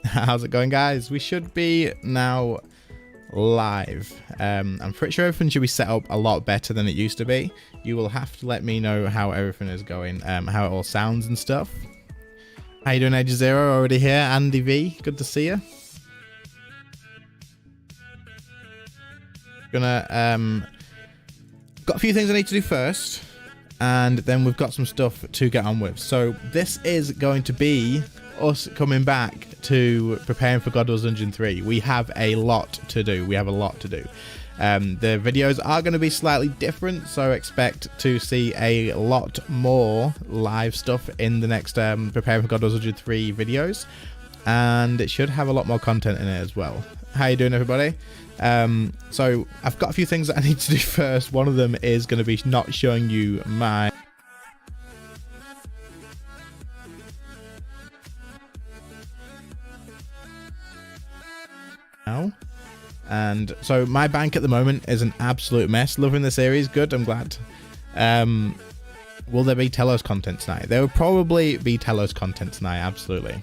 How's it going, guys? We should be now live. I'm pretty sure everything should be set up a lot better than it used to be. You will have to let me know how everything is going, how it all sounds and stuff. How you doing, Age Zero? Already here. Andy V, good to see you. Gonna got a few things I need to do first, and then we've got some stuff to get on with. So this is going to be us coming back to preparing for God Wars Dungeon 3. We have a lot to do. The videos are going to be slightly different, so expect to see a lot more live stuff in the next preparing for God Wars Dungeon 3 videos, and it should have a lot more content in it as well. How you doing, everybody? So I've got a few things that I need to do first. One of them is going to be not showing you my and so my bank at the moment is an absolute mess. Loving the series, good, I'm glad. Will there be Telos content tonight? There will probably be Telos content tonight, absolutely.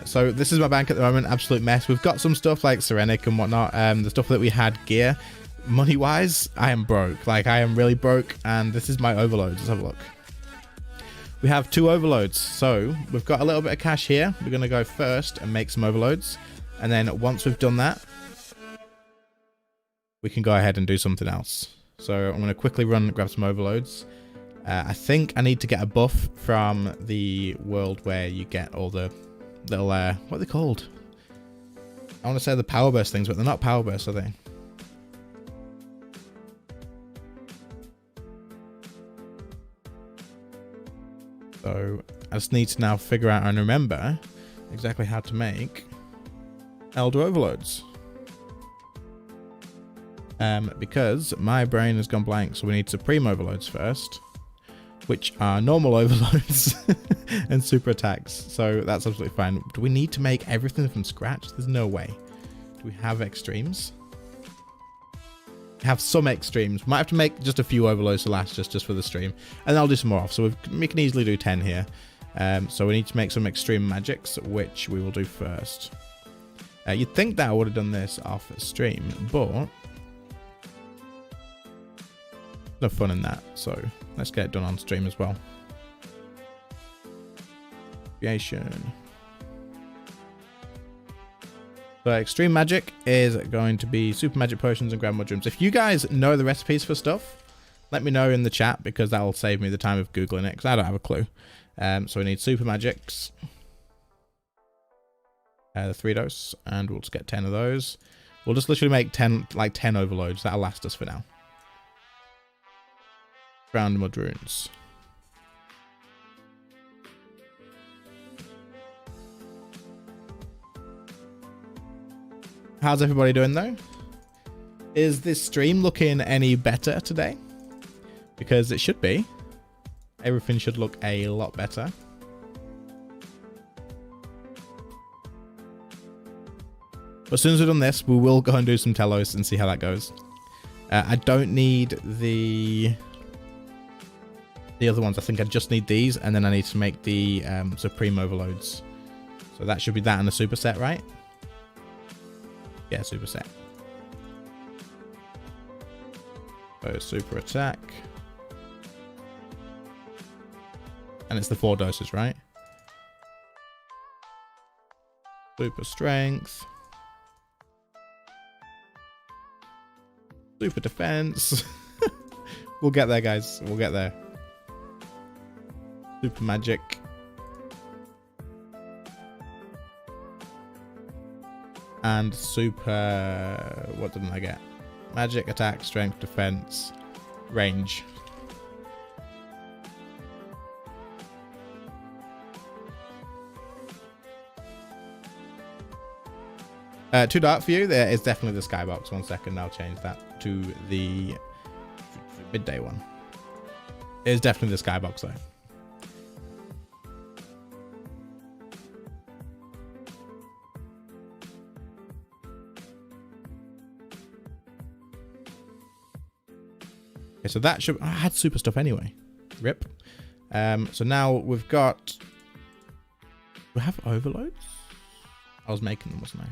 So this is my bank at the moment, absolute mess. We've got some stuff like Serenic and whatnot, the stuff that we had gear. Money wise, I am broke, like I am really broke, and this is my overloads. Let's have a look. We have 2 overloads, so we've got a little bit of cash here. We're going to go first and make some overloads, and then once we've done that, we can go ahead and do something else. So I'm going to quickly run and grab some overloads. I think I need to get a buff from the world where you get all the little, what are they called? I want to say the power burst things, but they're not power bursts, are they? So I just need to now figure out and remember exactly how to make Elder Overloads. Because my brain has gone blank, so we need Supreme Overloads first, which are normal overloads and super attacks. So that's absolutely fine. Do we need to make everything from scratch? There's no way. Do we have extremes? We have some extremes. Might have to make just a few overloads to last just for the stream, and I'll do some more off. So we can easily do 10 here. So we need to make some extreme magics, which we will do first. You'd think that I would have done this off stream, but no fun in that, so let's get it done on stream as well. Creation. So extreme magic is going to be super magic potions and grand mushrooms. If you guys know the recipes for stuff, let me know in the chat, because that will save me the time of googling it, because I don't have a clue. So we need super magics, the 3 dose, and we'll just get 10 of those. We'll just literally make 10 overloads. That'll last us for now. Ground mud runes. How's everybody doing though? Is this stream looking any better today? Because it should be. Everything should look a lot better. But as soon as we've done this, we will go and do some Telos and see how that goes. I don't need the other ones. I think I just need these, and then I need to make the Supreme Overloads. So that should be that and a superset, right? Yeah, superset. So super attack, And it's the 4 doses, right? Super strength. Super defense. We'll get there, guys. We'll get there. Super magic. And super... What didn't I get? Magic, attack, strength, defense, range. Too dark for you? There is definitely the skybox. 1 second, I'll change that to the midday one. It is definitely the skybox though. Okay, so that should... I had super stuff anyway. Rip. So now we've got... Do we have overloads? I was making them, wasn't I?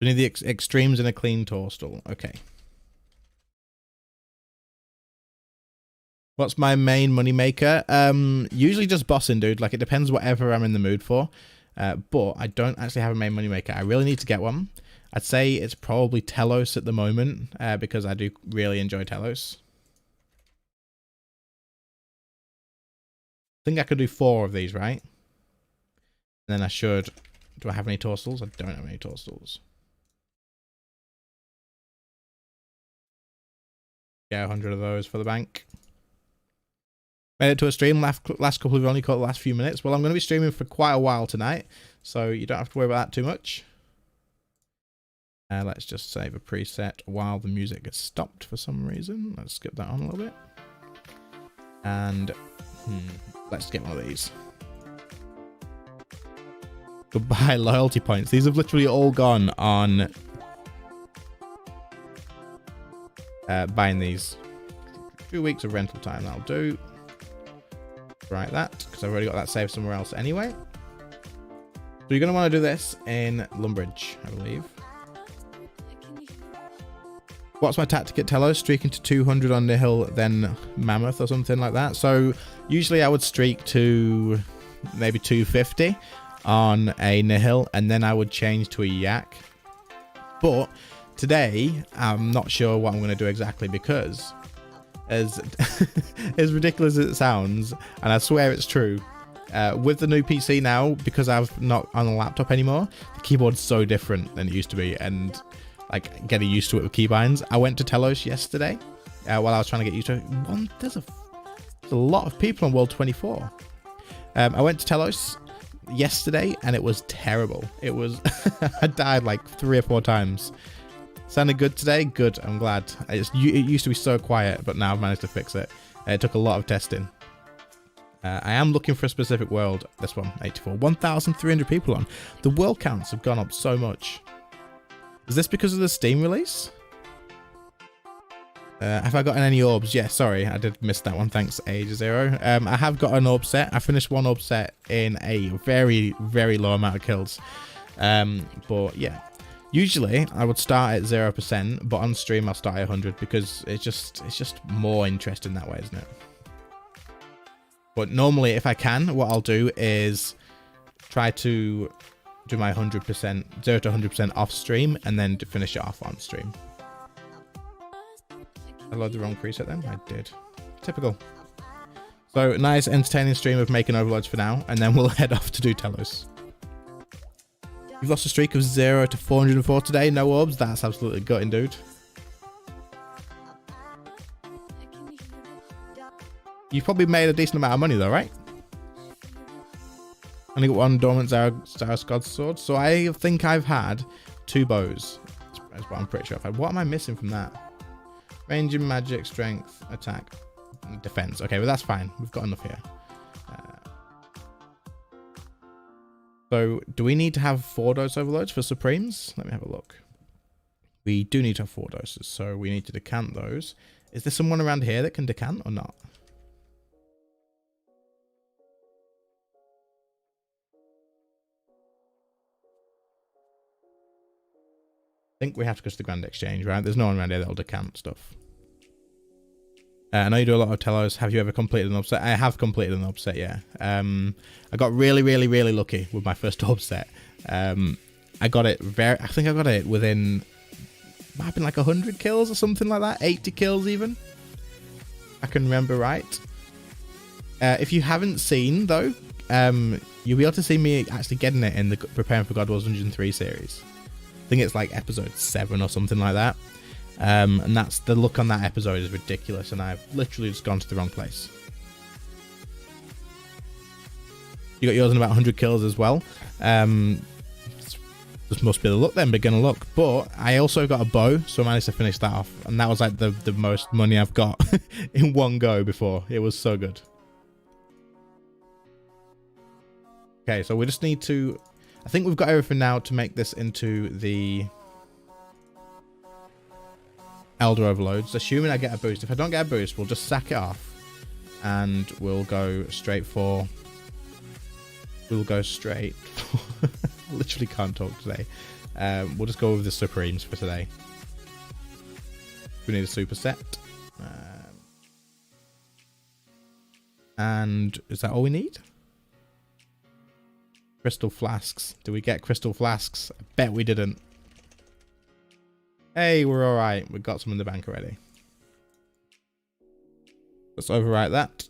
We need the extremes in a clean torstal. Okay. What's my main money maker? Usually just bossing, dude. Like, it depends whatever I'm in the mood for. But I don't actually have a main money maker. I really need to get one. I'd say it's probably Telos at the moment, because I do really enjoy Telos. I think I could do 4 of these, right? And then I should... Do I have any torstals? I don't have any torstals. Yeah, 100 of those for the bank. Made it to a stream. Last couple have only caught the last few minutes. Well, I'm going to be streaming for quite a while tonight, so you don't have to worry about that too much. Let's just save a preset while the music gets stopped for some reason. Let's skip that on a little bit. And let's get one of these. Goodbye loyalty points. These have literally all gone on buying these. 2 weeks of rental time, that'll do. Right, that, because I've already got that saved somewhere else anyway. So you're going to want to do this in Lumbridge, I believe. What's my tactic at Telos? Streaking to 200 on Nihil, then Mammoth or something like that. So usually I would streak to maybe 250 on a Nihil, and then I would change to a Yak. But today, I'm not sure what I'm going to do exactly, because as ridiculous as it sounds, and I swear it's true, with the new PC now, because I'm not on a laptop anymore, the keyboard's so different than it used to be, and like getting used to it with keybinds. I went to Telos yesterday while I was trying to get used to it. There's a lot of people on World 24. I went to Telos yesterday and it was terrible. It was I died like 3 or 4 times. Sounded good today? Good, I'm glad. It used to be so quiet, but now I've managed to fix it. It took a lot of testing. I am looking for a specific world. This one, 84. 1,300 people on. The world counts have gone up so much. Is this because of the Steam release? Have I gotten any orbs? Yeah, sorry, I did miss that one. Thanks, Age0. I have got an orb set. I finished 1 orb set in a very, very low amount of kills. But yeah, usually I would start at 0%, but on stream I'll start at 100 because it's just more interesting that way, isn't it? But normally, if I can, what I'll do is try to do my 100%, 0 to 100% off stream, and then to finish it off on stream. I loaded the wrong preset then? I did. Typical. So, nice entertaining stream of making overloads for now, and then we'll head off to do Telos. You've lost a streak of 0 to 404 today, no orbs? That's absolutely gutting, dude. You've probably made a decent amount of money though, right? Only got 1 dormant Zaros God sword, so I think I've had 2 bows. That's what I'm pretty sure I've had. What am I missing from that? Range and magic, strength, attack, defense. Okay, well that's fine. We've got enough here. So, do we need to have 4 dose overloads for Supremes? Let me have a look. We do need to have 4 doses, so we need to decant those. Is there someone around here that can decant or not? think we have to go to the Grand Exchange, right? There's no one around here that'll decamp stuff. I know you do a lot of telos. Have you ever completed an upset? I have completed an upset, yeah. I got really, really, really lucky with my first upset. I got it I think I got it within, might have been like 100 kills or something like that. 80 kills even. I can remember right. If you haven't seen, though, you'll be able to see me actually getting it in the Preparing for God Wars 103 series. I think it's like episode 7 or something like that. And that's the look on that episode is ridiculous, and I've literally just gone to the wrong place. You got yours in about 100 kills as well. This must be the luck then, beginner luck. But I also got a bow, so I managed to finish that off, and that was like the most money I've got in one go before. It was so good. Okay, so we just need to, I think we've got everything now to make this into the Elder Overloads, assuming I get a boost. If I don't get a boost, we'll just sack it off and we'll go straight for, literally can't talk today. We'll just go with the Supremes for today. We need a super set. And is that all we need? Crystal flasks. Do we get crystal flasks? I bet we didn't. Hey, we're alright. We've got some in the bank already. Let's overwrite that.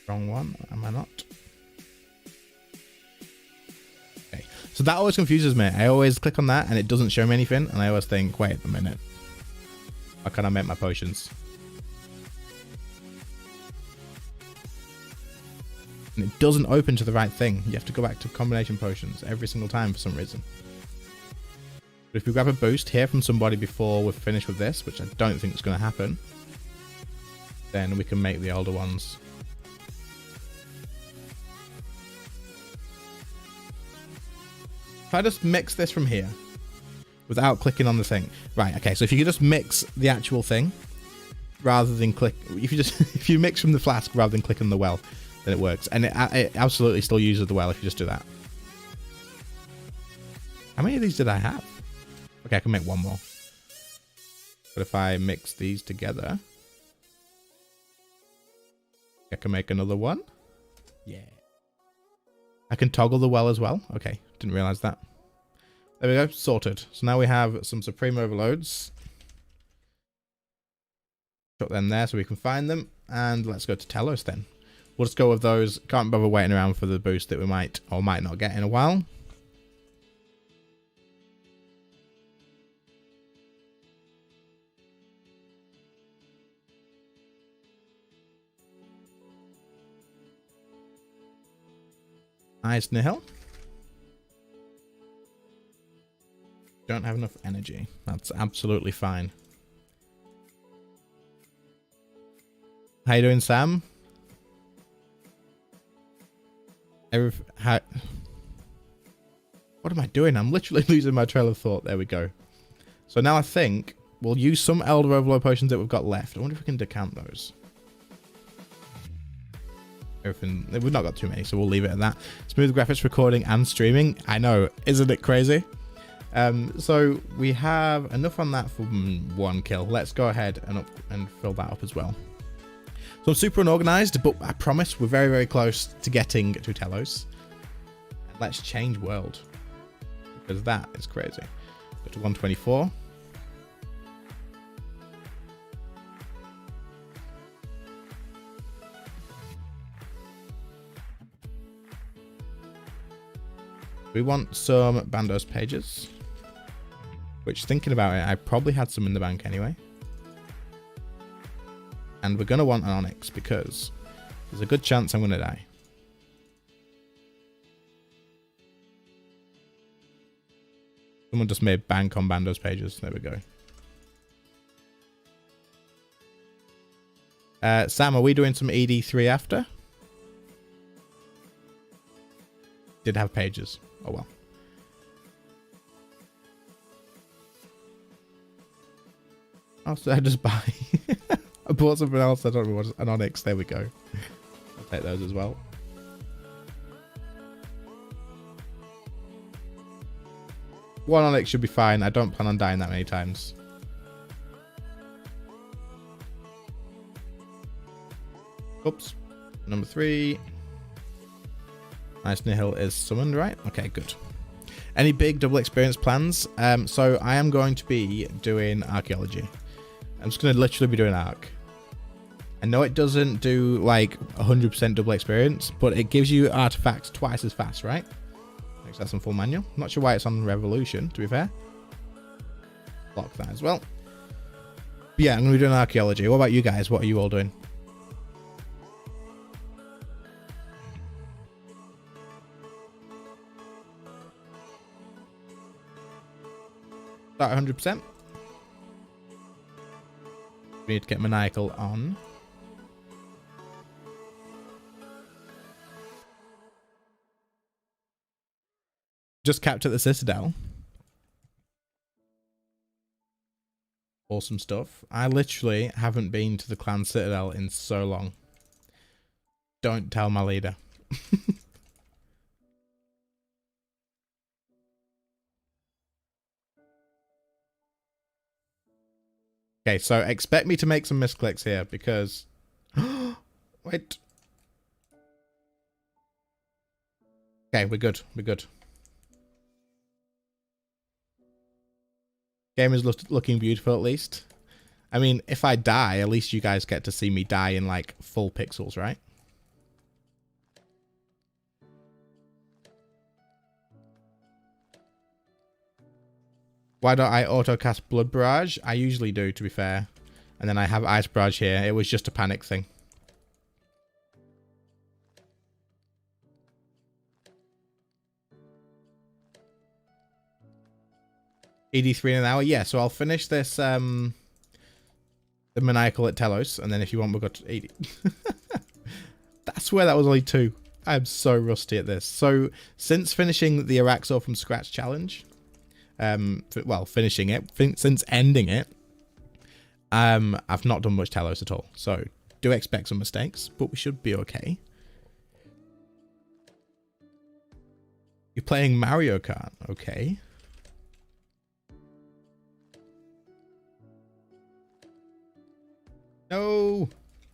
Wrong one. Am I not? Okay. So that always confuses me. I always click on that and it doesn't show me anything. And I always think, wait a minute. How can I make my potions? And it doesn't open to the right thing. You have to go back to combination potions every single time for some reason. But if we grab a boost here from somebody before we're finished with this, which I don't think is going to happen, then we can make the older ones. If I just mix this from here without clicking on the thing. Right, okay, so if you could just mix the actual thing rather than click, if you mix from the flask rather than click on the well, then it works. And it absolutely still uses the well if you just do that. How many of these did I have? Okay, I can make one more. But if I mix these together, I can make another one. Yeah. I can toggle the well as well. Okay, didn't realize that. There we go, sorted. So now we have some Supreme Overloads. Put them there so we can find them. And let's go to Telos then. We'll just go with those. Can't bother waiting around for the boost that we might or might not get in a while. Nice nihil. Don't have enough energy. That's absolutely fine. How you doing, Sam? What am I doing? I'm literally losing my trail of thought. There we go. So now I think we'll use some Elder Overload potions that we've got left. I wonder if we can decant those. Everything, we've not got too many, so we'll leave it at that. Smooth graphics recording and streaming. I know, isn't it crazy? So we have enough on that for one kill. Let's go ahead and fill that up as well. So I'm super unorganized, but I promise we're very, very close to getting to Telos. Let's change world, because that is crazy. Go to 124. We want some Bandos pages, which, thinking about it, I probably had some in the bank anyway. And we're going to want an Onyx because there's a good chance I'm going to die. Someone just made bank on Bandos pages. There we go. Sam, are we doing some ED3 after? Did have pages. Oh well. Oh, so I just buy. I bought something else. I don't know what, an Onyx. There we go. I'll take those as well. 1 onyx should be fine. I don't plan on dying that many times. Oops. Number 3. Nice Nihil is summoned, right? Okay, good. Any big double experience plans? So I am going to be doing archaeology. I'm just going to literally be doing arc. I know it doesn't do like 100% double experience, but it gives you artifacts twice as fast, right? Makes that some full manual. Not sure why it's on Revolution, to be fair. Block that as well. But yeah, I'm going to be doing archaeology. What about you guys? What are you all doing? Start 100%. We need to get Maniacal on. Just capped at the Citadel. Awesome stuff. I literally haven't been to the Clan Citadel in so long. Don't tell my leader. Okay, so expect me to make some misclicks here because... Wait. Okay, we're good. We're good. Game is looking beautiful at least. I mean, if I die, at least you guys get to see me die in like full pixels, right? Why don't I autocast Blood Barrage? I usually do, to be fair. And then I have Ice Barrage here. It was just a panic thing. ED3 in an hour? Yeah, so I'll finish this, the Maniacal at Telos, and then if you want, we'll go to 80. That's where that was only 2. I'm so rusty at this. So, since finishing the Araxor from scratch challenge, well, finishing it, since ending it, I've not done much Telos at all. So, do expect some mistakes, but we should be okay. You're playing Mario Kart, okay. No!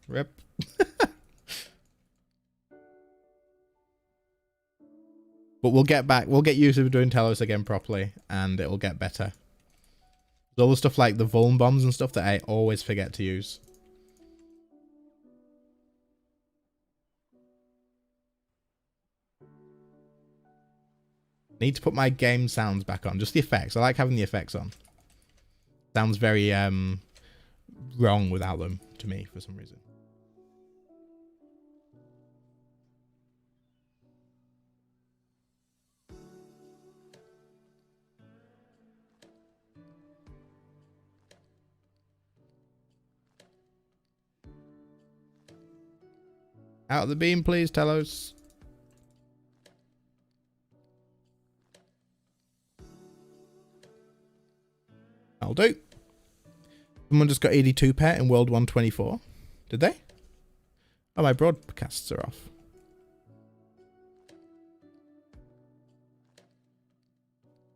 Rip. But we'll get back. We'll get used to doing Telos again properly, and it'll get better. There's all the stuff like the Vuln bombs and stuff that I always forget to use. Need to put my game sounds back on. Just the effects. I like having the effects on. Sounds very wrong without them to me for some reason. Out of the beam, please, Telos. I'll do. Someone just got 82 pet in World 124. Did they? Oh, my broadcasts are off.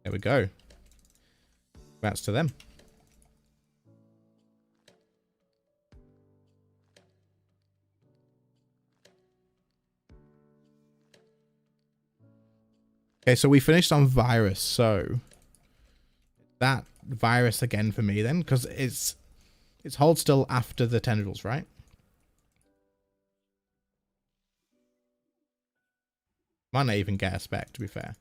There we go. Congrats to them. Okay, so we finished on Virus, so that Virus again for me then, because it's hold still after the tendrils, right? Might not even get a spec, to be fair.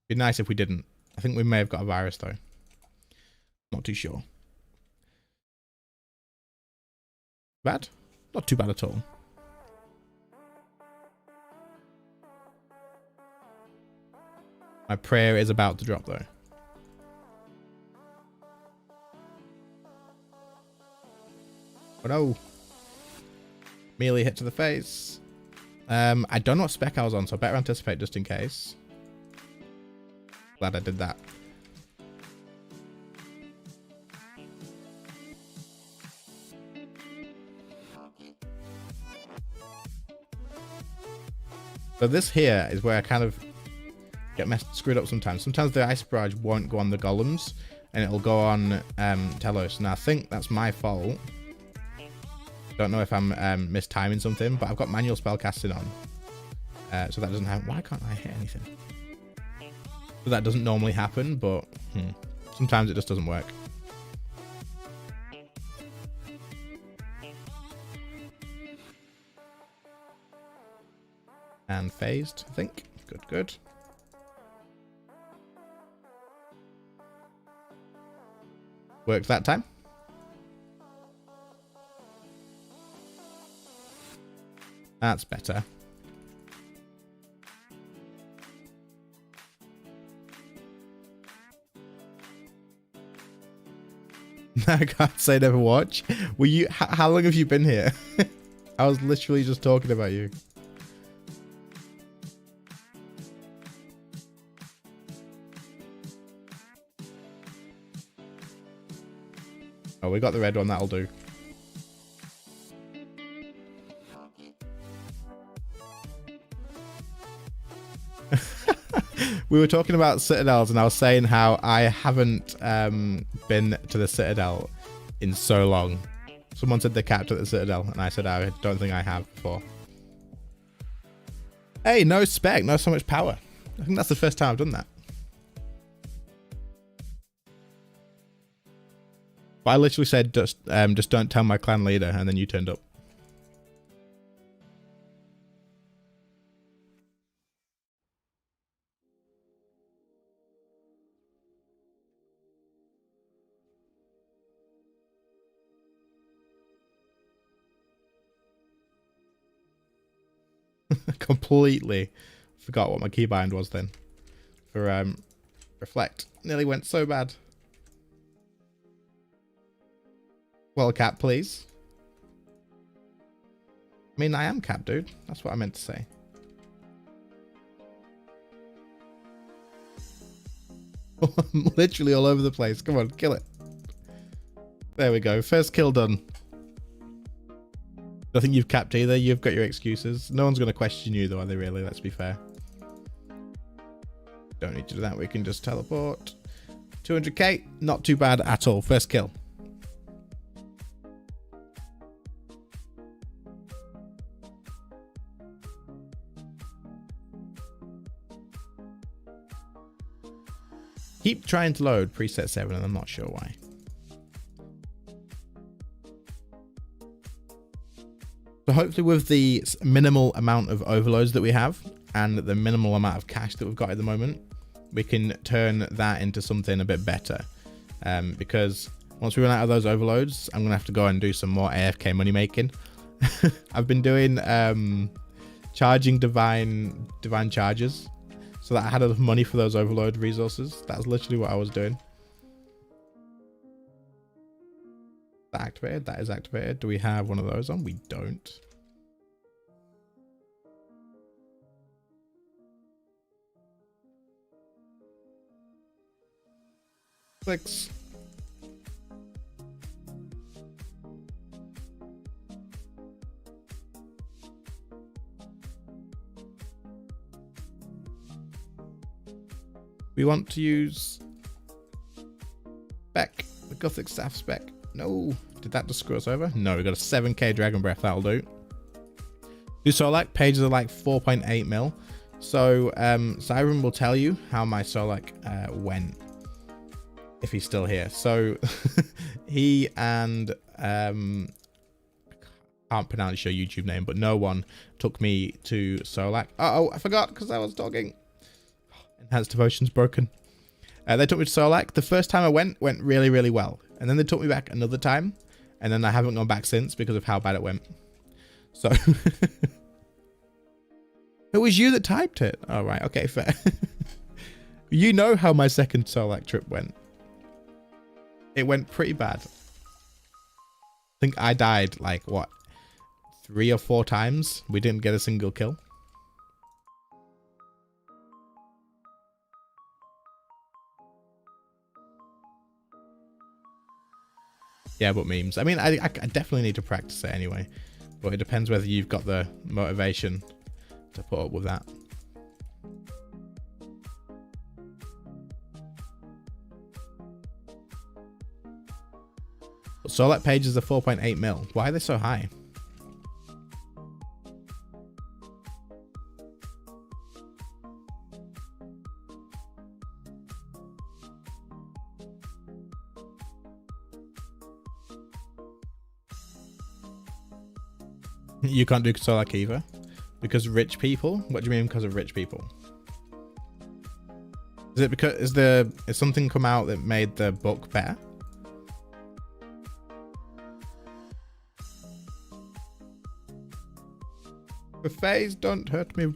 Be nice if we didn't. I think we may have got a Virus though. Not too sure. Bad? Not too bad at all. My prayer is about to drop though. Oh no. Melee hit to the face. I don't know what spec I was on, so I better anticipate just in case. Glad I did that. So this here is where I kind of get screwed up sometimes. Sometimes the ice barrage won't go on the golems, and it'll go on Telos. And I think that's my fault. Don't know if I'm mistiming something, but I've got manual spellcasting on. So that doesn't happen. Why can't I hit anything? So that doesn't normally happen, but sometimes it just doesn't work. And phased, I think. Good, good. Worked that time. That's better. I can't say never watch. Were you? How long have you been here? I was literally just talking about you. Oh, we got the red one. That'll do. We were talking about citadels, and I was saying how I haven't been to the citadel in so long. Someone said they capped at the citadel, and I said I don't think I have before. Hey, no spec, no so much power. I think that's the first time I've done that. But I literally said just don't tell my clan leader, and then you turned up. Completely forgot what my keybind was then. For reflect. Nearly went so bad. Well, cap, please. I mean, I am cap, dude. That's what I meant to say. I'm literally all over the place. Come on, kill it. There we go. First kill done. I think you've capped either. You've got your excuses. No one's going to question you, though, are they really? Let's be fair. Don't need to do that. We can just teleport. 200k. Not too bad at all. First kill. Keep trying to load preset 7 and I'm not sure why. So hopefully with the minimal amount of overloads that we have and the minimal amount of cash that we've got at the moment, we can turn that into something a bit better. Because once we run out of those overloads, I'm going to have to go and do some more AFK money making. I've been doing charging divine charges so that I had enough money for those overload resources. That's literally what I was doing. That activated? That is activated. Do we have one of those on? We don't. Clicks. We want to use spec, the Gothic Staff spec. No, did that just screw us over? No, we got a 7k Dragon Breath, that'll do. Do Solak, pages are like 4.8 mil. So Siren will tell you how my Solak went, if he's still here. So he and I can't pronounce your YouTube name, but no one took me to Solak. Oh, I forgot because I was talking. Enhanced Devotion's broken. They took me to Solak. The first time I went really, really well. And then they took me back another time. And then I haven't gone back since because of how bad it went. So. It was you that typed it. All right. Okay, fair. You know how my second Solak trip went. It went pretty bad. I think I died like, what? 3 or 4 times. We didn't get a single kill. Yeah, but memes. I mean, I definitely need to practice it anyway. But it depends whether you've got the motivation to put up with that. Solec pages are 4.8 mil. Why are they so high? You can't do Solec either? Because rich people? What do you mean because of rich people? Is it because is something come out that made the book better? The face, don't hurt me.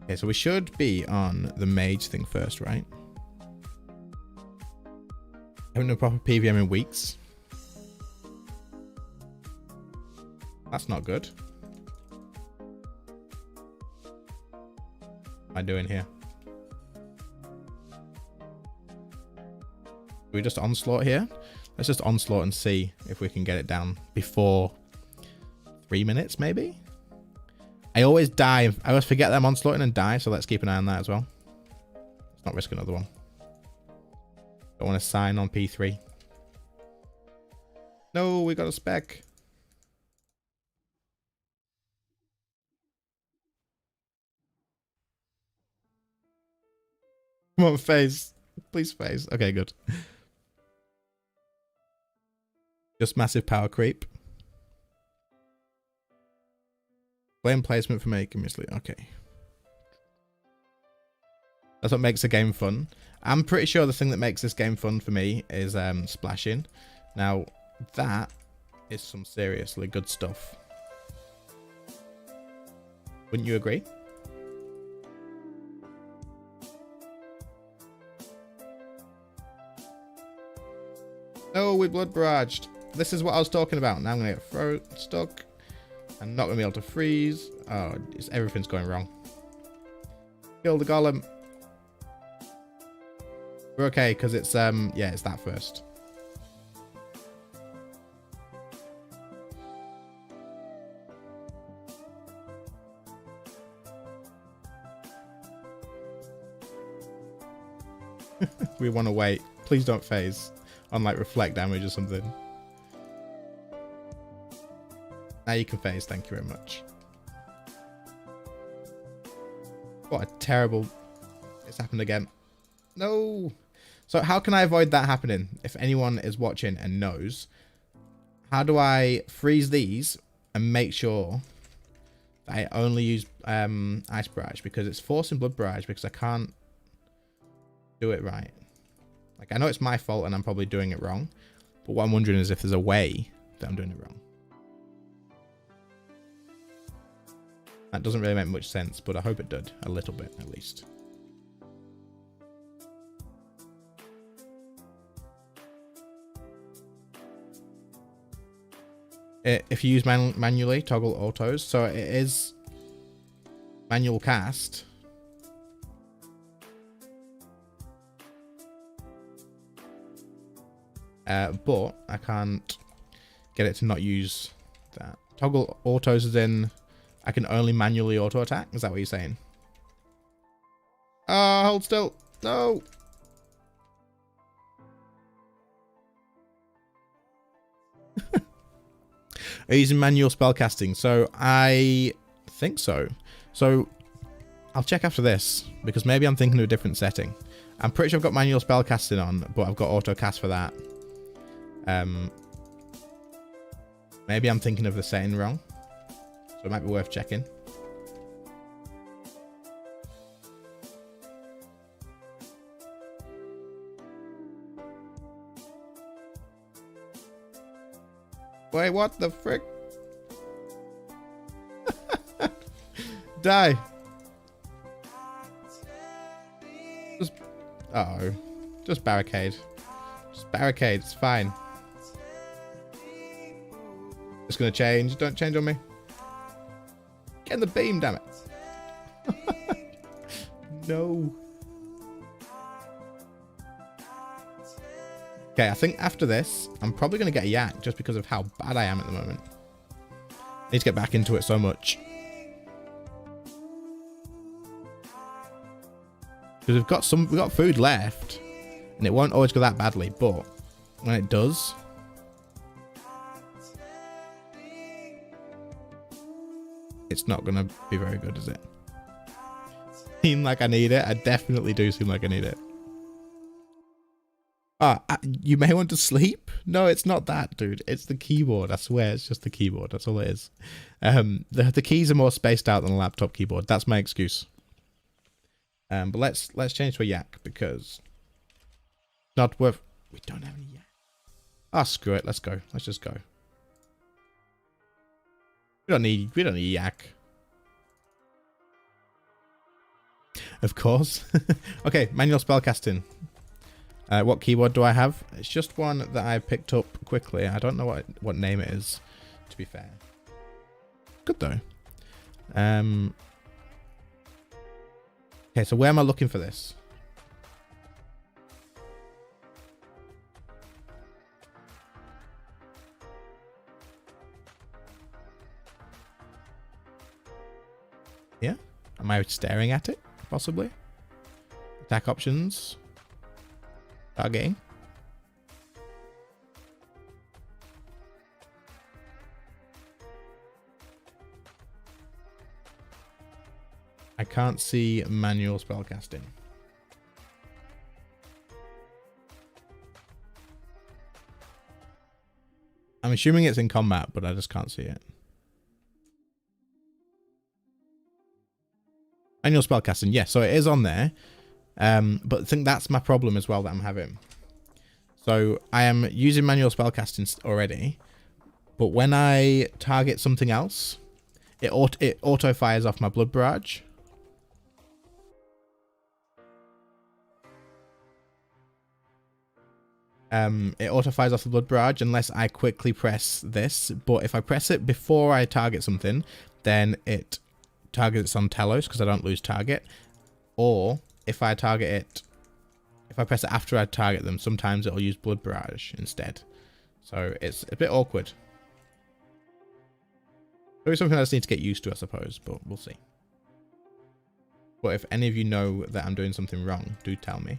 Okay, so we should be on the mage thing first, right? Haven't done a proper PVM in weeks. That's not good. What am I doing here? Do we just onslaught here? Let's just onslaught and see if we can get it down before 3 minutes, maybe? I always die. I always forget that I'm onslaughting and die, so let's keep an eye on that as well. Let's not risk another one. Don't want to sign on P3. No, we got a spec. Come on, phase. Please phase. Okay, good. Just massive power creep. Blame placement for making me sleep. Okay. That's what makes the game fun. I'm pretty sure the thing that makes this game fun for me is splashing. Now, that is some seriously good stuff. Wouldn't you agree? No, we blood barraged. This is what I was talking about. Now I'm going to get throat stuck. I'm not going to be able to freeze. Oh, everything's going wrong. Kill the golem. We're okay, because it's, yeah, it's that first. We want to wait. Please don't phase on, like, reflect damage or something. Now you can phase, thank you very much. What a terrible... It's happened again. No! So how can I avoid that happening? If anyone is watching and knows, how do I freeze these and make sure that I only use Ice Barrage? Because it's forcing Blood Barrage because I can't do it right. Like, I know it's my fault and I'm probably doing it wrong. But what I'm wondering is if there's a way that I'm doing it wrong. That doesn't really make much sense, but I hope it did. A little bit, at least. If you use manually, toggle autos. So it is manual cast. But I can't get it to not use that. Toggle autos is in... I can only manually auto attack. Is that what you're saying? Ah, hold still. No. Are you using manual spell casting? So I think so. So I'll check after this because maybe I'm thinking of a different setting. I'm pretty sure I've got manual spell casting on, but I've got auto cast for that. Maybe I'm thinking of the setting wrong. So it might be worth checking. Wait, what the frick? Die. Just... Uh-oh. Just barricade. Just barricade, it's fine. It's gonna change. Don't change on me. Get in the beam, damn it. No. Okay, I think after this, I'm probably going to get a yak just because of how bad I am at the moment. Need to get back into it so much. Because we've got food left, and it won't always go that badly, but when it does, it's not gonna be very good, is it? Seem like I need it. I definitely do seem like I need it. You may want to sleep? No, it's not that, dude. It's the keyboard. I swear, it's just the keyboard. That's all it is. The keys are more spaced out than a laptop keyboard. That's my excuse. But let's change to a yak because it's not worth. We don't have any yak. Ah, screw it. Let's go. Let's just go. We don't need yak. Of course. Okay, manual spellcasting. What keyword do I have? It's just one that I picked up quickly. I don't know what name it is, to be fair. Good though. Okay, so where am I looking for this? Yeah? Am I staring at it? Possibly? Attack options. Targeting. I can't see manual spellcasting. I'm assuming it's in combat, but I just can't see it. Manual spellcasting, yeah, so it is on there. But I think that's my problem as well that I'm having. So I am using manual spellcasting already, but when I target something else, it auto fires off my blood barrage. It auto fires off the blood barrage unless I quickly press this. But if I press it before I target something, then it targets on Telos because I don't lose target. Or if I target it, if I press it after I target them, sometimes it'll use blood barrage instead. So it's a bit awkward. Maybe something I just need to get used to, I suppose, but we'll see. But if any of you know that I'm doing something wrong, do tell me.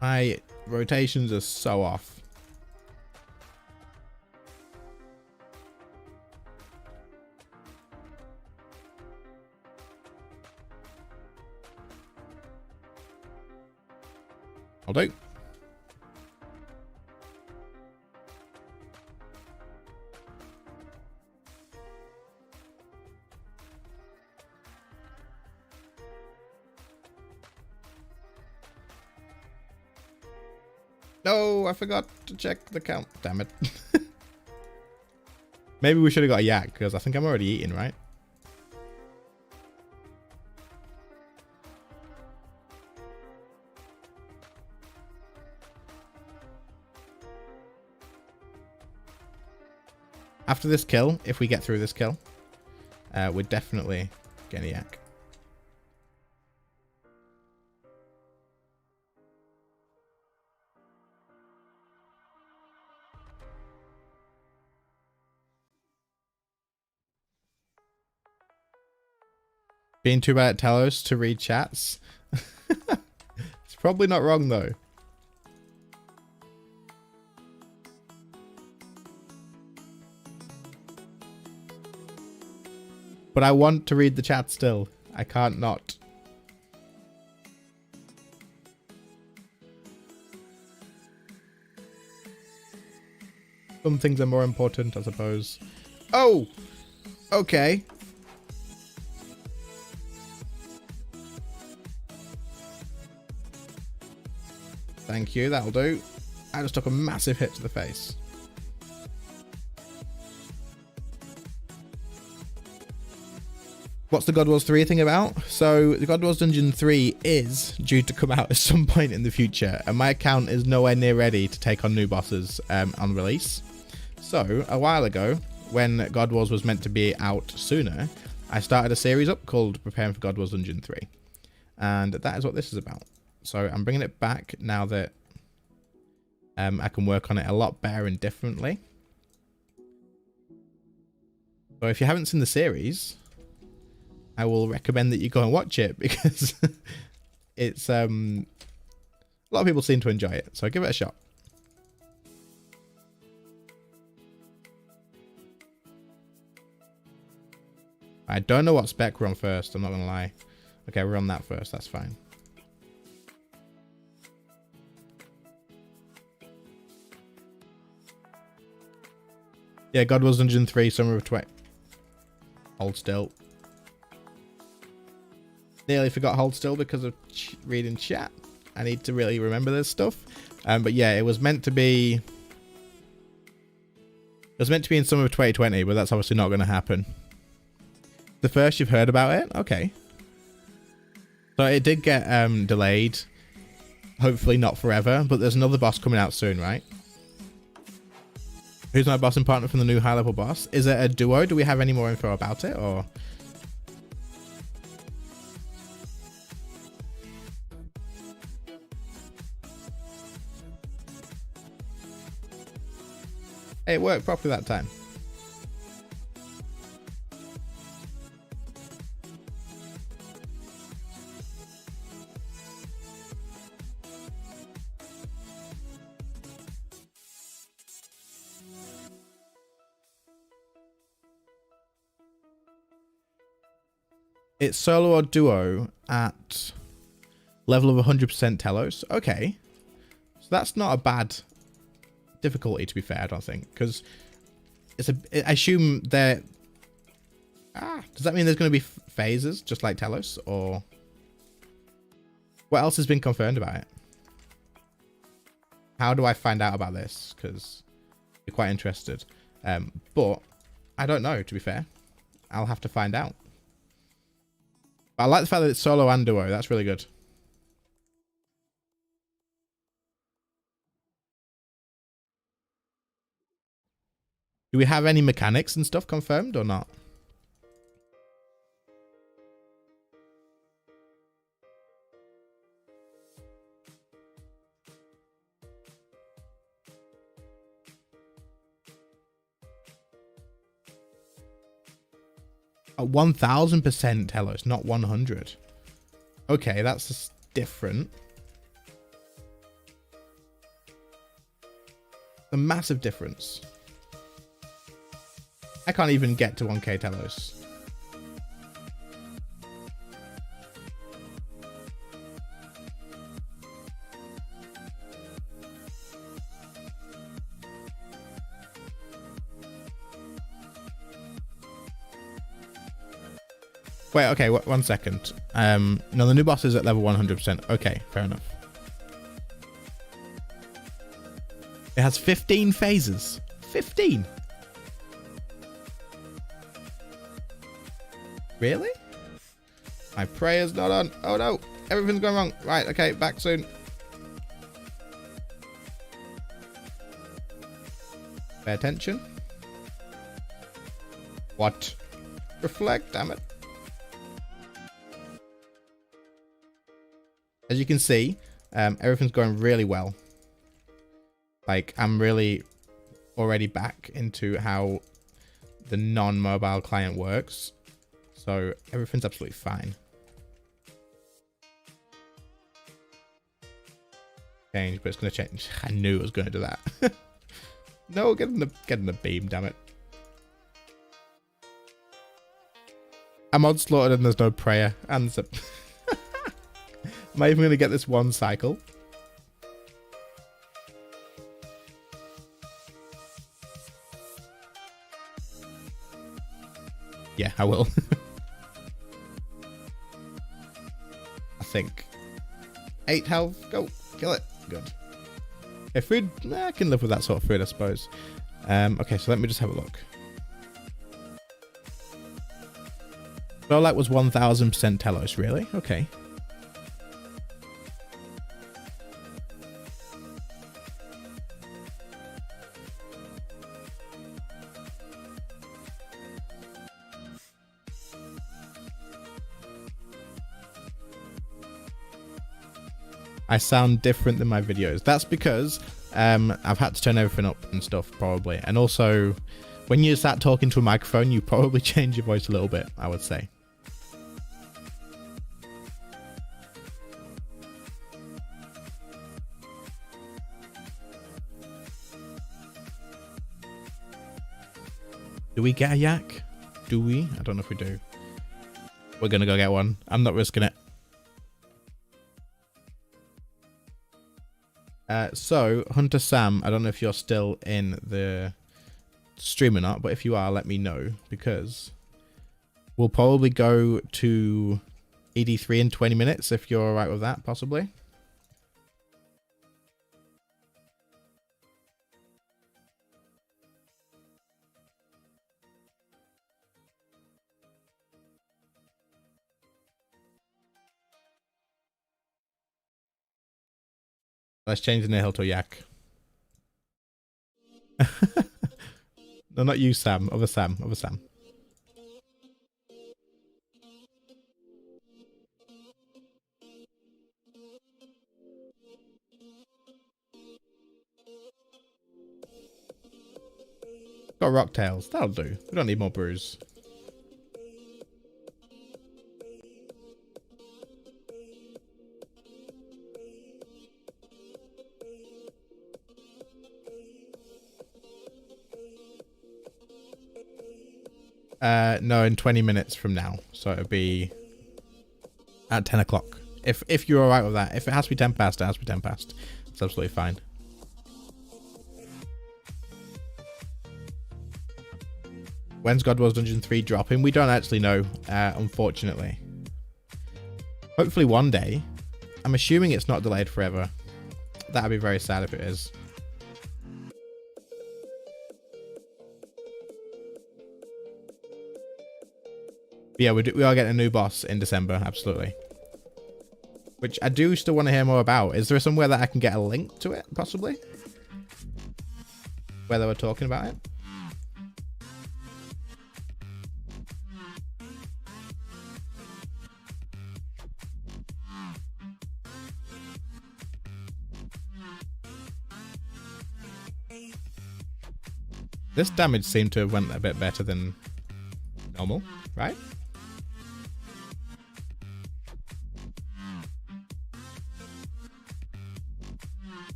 My rotations are so off. I'll do. No, I forgot to check the count. Damn it. Maybe we should have got a yak, because I think I'm already eating, right? After this kill, if we get through this kill, we're definitely getting a yak. Being too bad at Talos to read chats. It's probably not wrong though. But I want to read the chat still. I can't not. Some things are more important, I suppose. Oh! Okay. Thank you, that'll do. I just took a massive hit to the face. What's the God Wars 3 thing about? So the God Wars Dungeon 3 is due to come out at some point in the future, and my account is nowhere near ready to take on new bosses on release. So a while ago, when God Wars was meant to be out sooner, I started a series up called Preparing for God Wars Dungeon 3. And that is what this is about. So I'm bringing it back now that I can work on it a lot better and differently. So if you haven't seen the series, I will recommend that you go and watch it, because it's a lot of people seem to enjoy it, so give it a shot. I don't know what spec we're on first, I'm not gonna lie. Okay, we're on that first, that's fine. Yeah, God Wars Dungeon 3, Summer of 20. Hold still. Nearly forgot hold still because of reading chat. I need to really remember this stuff. But yeah, it was meant to be... It was meant to be in summer of 2020, but that's obviously not going to happen. The first you've heard about it? Okay. So it did get delayed. Hopefully not forever, but there's another boss coming out soon, right? Who's my boss and partner from the new high-level boss? Is it a duo? Do we have any more info about it, or...? Hey, it worked properly that time. It's solo or duo at level of 100% Telos. Okay. So that's not a bad difficulty, to be fair, I don't think. Because it's I assume they're... does that mean there's going to be phases, just like Telos? Or... What else has been confirmed about it? How do I find out about this? Because I'm quite interested. But I don't know, to be fair. I'll have to find out. But I like the fact that it's solo and duo. That's really good. Do we have any mechanics and stuff confirmed or not? At 1000% Telos, not 100. Okay, that's just different. A massive difference. I can't even get to 1k Telos. Wait, okay, 1 second. No, the new boss is at level 100%. Okay, fair enough. It has 15 phases. 15? Really? My prayer's not on. Oh no, everything's going wrong. Right, okay, back soon. Pay attention. What? Reflect, damn it. As you can see, everything's going really well. Like, I'm really already back into how the non-mobile client works. So everything's absolutely fine. Change, but it's going to change. I knew it was going to do that. No, get in the beam, damn it. I'm on slaughtered and there's no prayer. And am I even going to get this one cycle? Yeah, I will. I think. 8 health. Go. Kill it. Good. Okay, food. I can live with that sort of food, I suppose. Okay, so let me just have a look. Felt like was 1000% Telos, really? Okay. I sound different than my videos. That's because I've had to turn everything up and stuff, probably. And also, when you start talking to a microphone, you probably change your voice a little bit, I would say. Do we get a yak? Do we? I don't know if we do. We're gonna go get one. I'm not risking it. So, Hunter Sam, I don't know if you're still in the stream or not, but if you are, let me know, because we'll probably go to ED3 in 20 minutes, if you're alright with that, possibly. Let's change the Nihil to a yak. No, not you, Sam. Other Sam. Other Sam. Got rock tails. That'll do. We don't need more brews. No, in 20 minutes from now. So it'll be at 10 o'clock. If you're alright with that. If it has to be 10 past, it has to be 10 past. It's absolutely fine. When's God Wars Dungeon 3 dropping? We don't actually know, unfortunately. Hopefully one day. I'm assuming it's not delayed forever. That'd be very sad if it is. But yeah, we are getting a new boss in December, absolutely. Which I do still want to hear more about. Is there somewhere that I can get a link to it, possibly? Where they were talking about it? This damage seemed to have went a bit better than normal, right?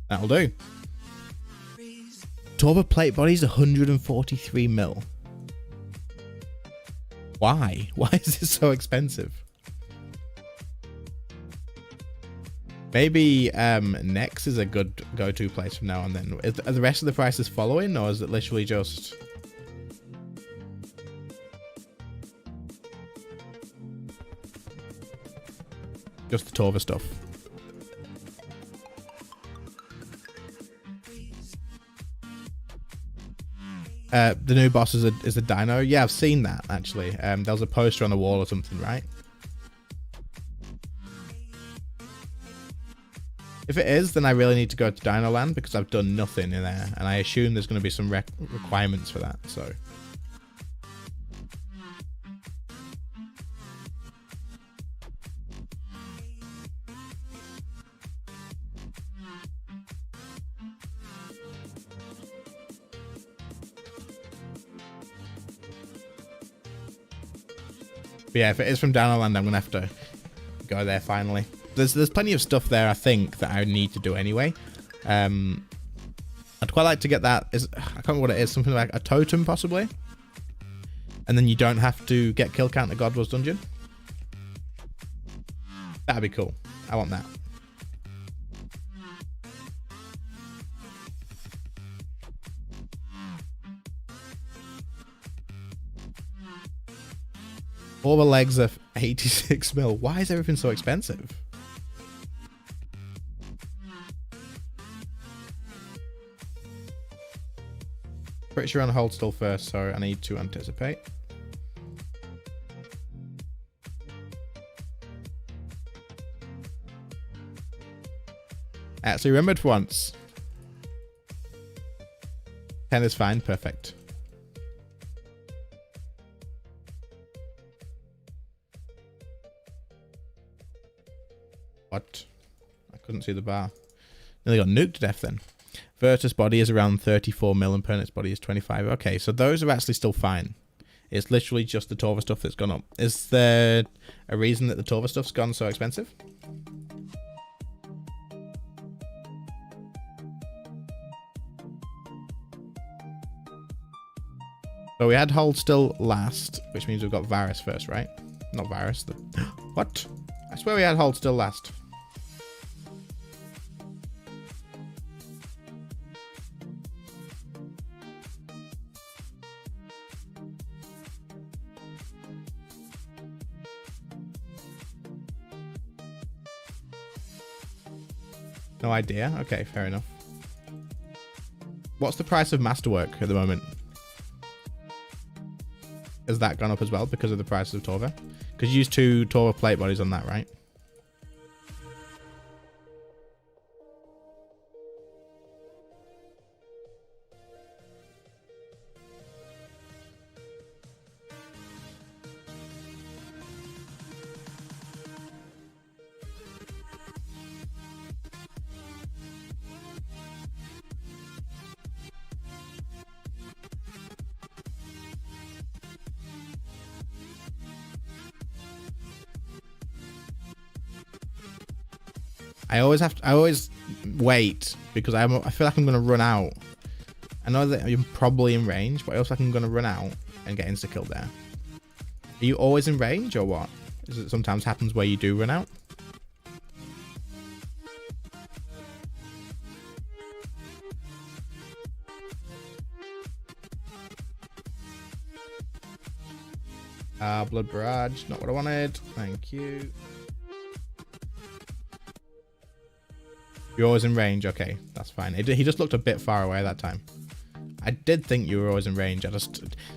That'll do. Torva plate body's 143 mil. Why? Why is this so expensive? Maybe Nex is a good go-to place from now on then. Are the rest of the prices following, or is it literally just... just the Torva stuff? The new boss is a dino. Yeah, I've seen that, actually. There was a poster on the wall or something, right? If it is, then I really need to go to Dino Land because I've done nothing in there. And I assume there's going to be some requirements for that, so... But yeah, if it is from Dino Land, I'm going to have to go there finally. There's plenty of stuff there, I think, that I need to do anyway. I'd quite like to get that. I can't remember what it is. Something like a totem, possibly. And then you don't have to get kill count at God Wars Dungeon. That'd be cool. I want that. All the legs are 86 mil. Why is everything so expensive? Pretty sure on hold still first, so I need to anticipate. I actually remembered for once. 10 is fine. Perfect. What? I couldn't see the bar. Nearly got nuked to death then. Virtus body is around 34 mil and Pernet's body is 25. Okay, so those are actually still fine. It's literally just the Torva stuff that's gone up. Is there a reason that the Torva stuff's gone so expensive? So we had hold still last, which means we've got Varus first, right? Not Varus. What? I swear we had hold still last. No idea. Okay, fair enough. What's the price of Masterwork at the moment? Has that gone up as well because of the price of Torva? Because you use 2 Torva plate bodies on that, right? I always wait because I feel like I'm gonna run out. I know that I'm probably in range, but I also think I'm gonna run out and get insta killed there. Are you always in range or what? Is it sometimes happens where you do run out? Blood barrage, not what I wanted. Thank you. You're always in range. Okay, that's fine. He just looked a bit far away that time. I did think you were always in range.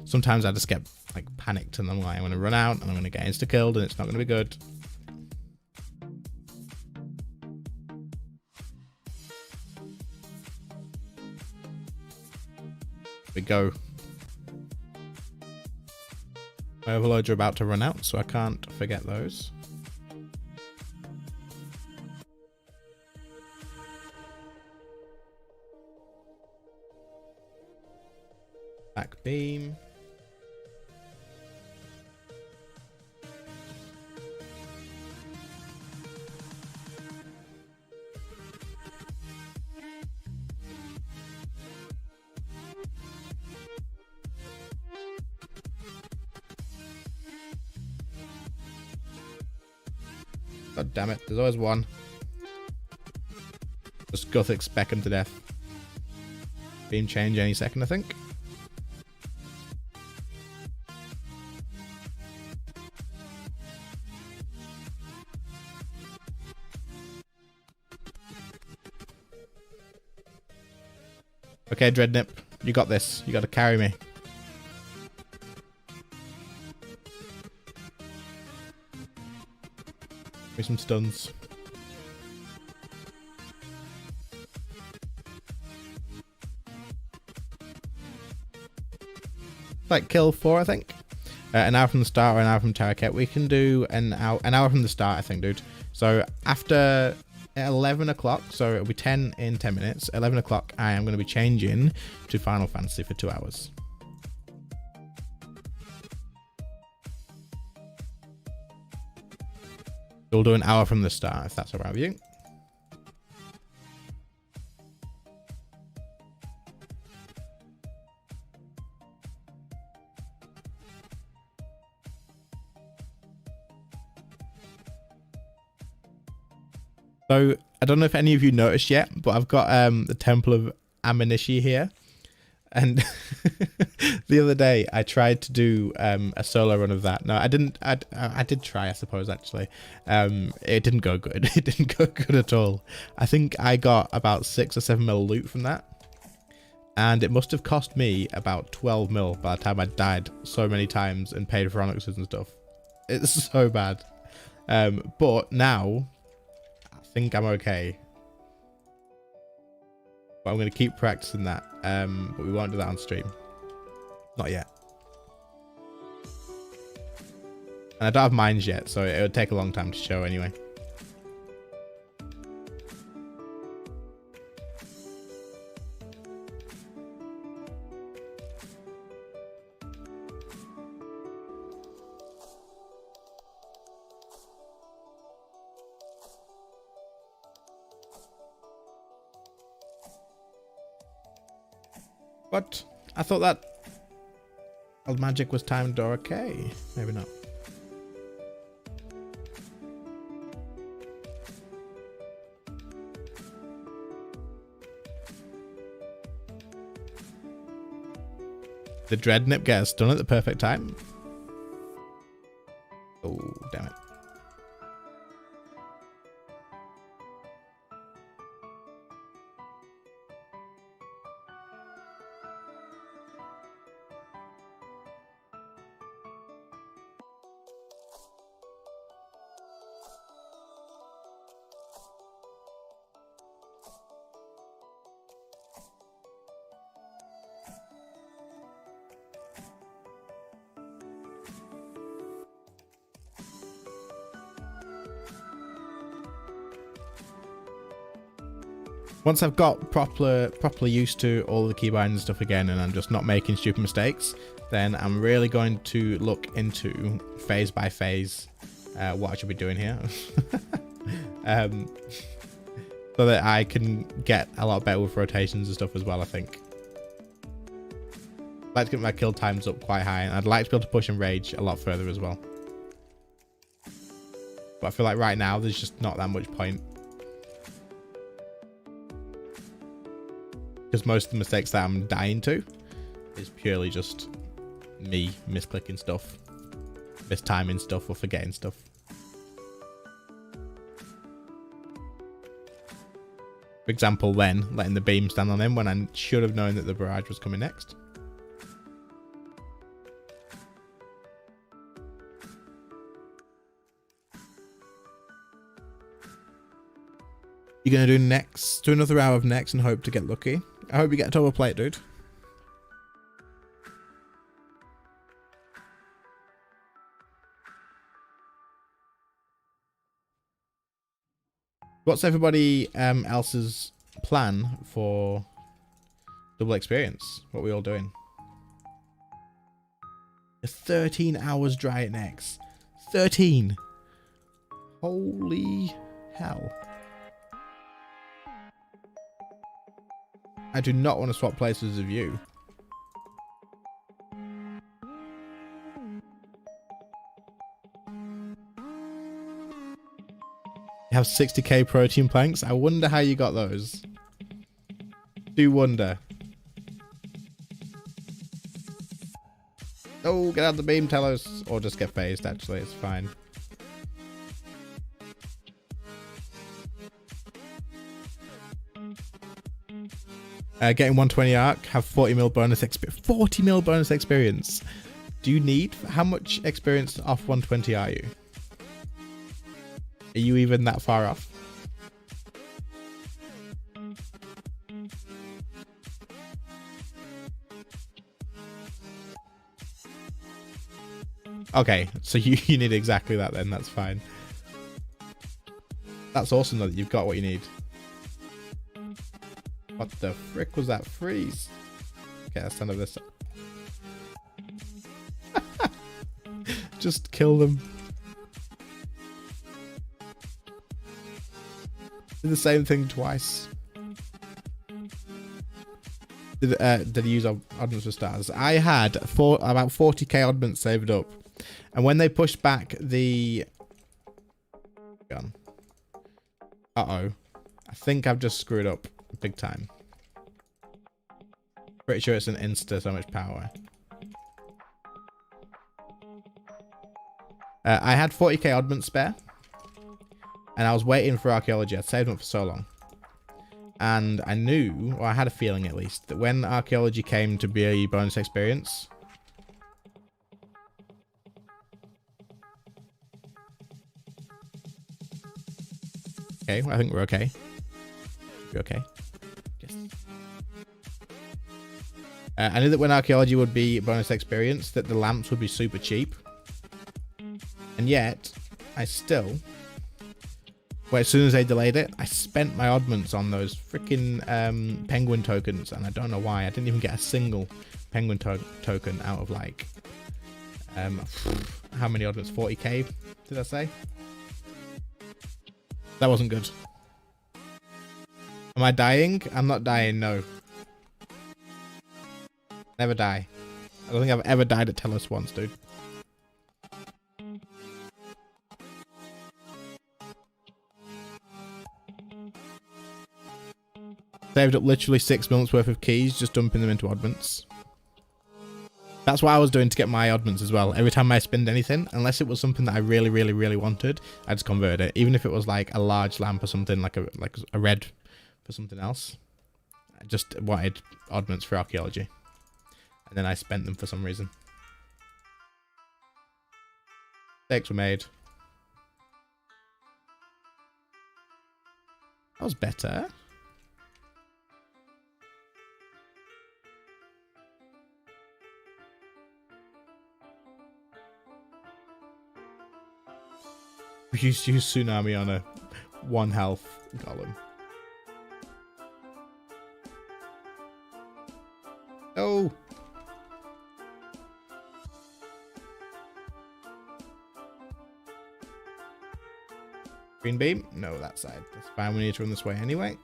Sometimes I just get like panicked and I'm like, I'm gonna run out and I'm gonna get insta killed and it's not gonna be good. We go. My overloads are about to run out, so I can't forget those. Back beam. God damn it, there's always one. Just Gothic spec him to death. Beam change any second, I think. Okay, Dreadnip, you got this. You got to carry me. Give me some stuns. Like kill 4, I think. An hour from the start or an hour from Terraket. We can do an hour from the start, I think, dude. So after 11 o'clock, so it'll be 10 in 10 minutes. 11 o'clock, I am going to be changing to Final Fantasy for 2 hours. We'll do an hour from the start, if that's alright with you. So, I don't know if any of you noticed yet, but I've got the Temple of Aminishi here. And the other day, I tried to do a solo run of that. No, I didn't. I did try, I suppose, actually. It didn't go good. It didn't go good at all. I think I got about 6 or 7 mil loot from that. And it must have cost me about 12 mil by the time I died so many times and paid for onyxes and stuff. It's so bad. But now, I think I'm okay. But I'm going to keep practicing that. But we won't do that on stream. Not yet. And I don't have mines yet, so it would take a long time to show anyway. But I thought that magic was timed okay. Maybe not. Did Dreadnip get us done at the perfect time? Oh, damn it. Once I've got properly used to all the keybinds and stuff again, and I'm just not making stupid mistakes, then I'm really going to look into phase by phase what I should be doing here. So that I can get a lot better with rotations and stuff as well, I think. I'd like to get my kill times up quite high, and I'd like to be able to push and rage a lot further as well. But I feel like right now there's just not that much point. Because most of the mistakes that I'm dying to is purely just me misclicking stuff, mistiming stuff, or forgetting stuff. For example, then letting the beam stand on him when I should have known that the barrage was coming next. You're going to do another hour of next and hope to get lucky. I hope you get a double plate, dude. What's everybody else's plan for double experience? What are we all doing? 13 hours dry at next. 13! Holy hell. I do not want to swap places with you. You have 60k protein planks. I wonder how you got those. Do wonder. Oh, get out the beam, tell us. Or just get phased, actually. It's fine. Getting 120 arc, have 40 mil bonus experience. 40 mil bonus experience. Do you need? How much experience off 120 are you? Are you even that far off? Okay, so you need exactly that then. That's fine. That's awesome though that you've got what you need. What the frick was that freeze? Okay, let's stand over this. Just kill them. Did the same thing twice. Did he use oddments for stars? I had about 40k oddments saved up, and when they pushed back the gun, I think I've just screwed up big time. Pretty sure it's an insta so much power. I had 40k oddments spare, and I was waiting for archaeology. I'd saved them for so long. And I knew, or I had a feeling at least, that when archaeology came to be a bonus experience, okay, well, I think we're okay. We're okay. Yes. I knew that when archaeology would be bonus experience, that the lamps would be super cheap. And yet, I still... Well, as soon as they delayed it, I spent my oddments on those freaking penguin tokens, and I don't know why. I didn't even get a single penguin token out of, like... how many oddments? 40k, did I say? That wasn't good. Am I dying? I'm not dying, no. Never die. I don't think I've ever died at Telos once, dude. Saved up literally 6 months worth of keys, just dumping them into oddments. That's what I was doing to get my oddments as well. Every time I spend anything, unless it was something that I really, really, really wanted, I just convert it. Even if it was like a large lamp or something, like a red for something else. I just wanted oddments for archaeology. And then I spent them for some reason. Mistakes were made. That was better. We used to use Tsunami on a 1 health golem. Oh! Green beam? No, that side. That's fine. We need to run this way anyway.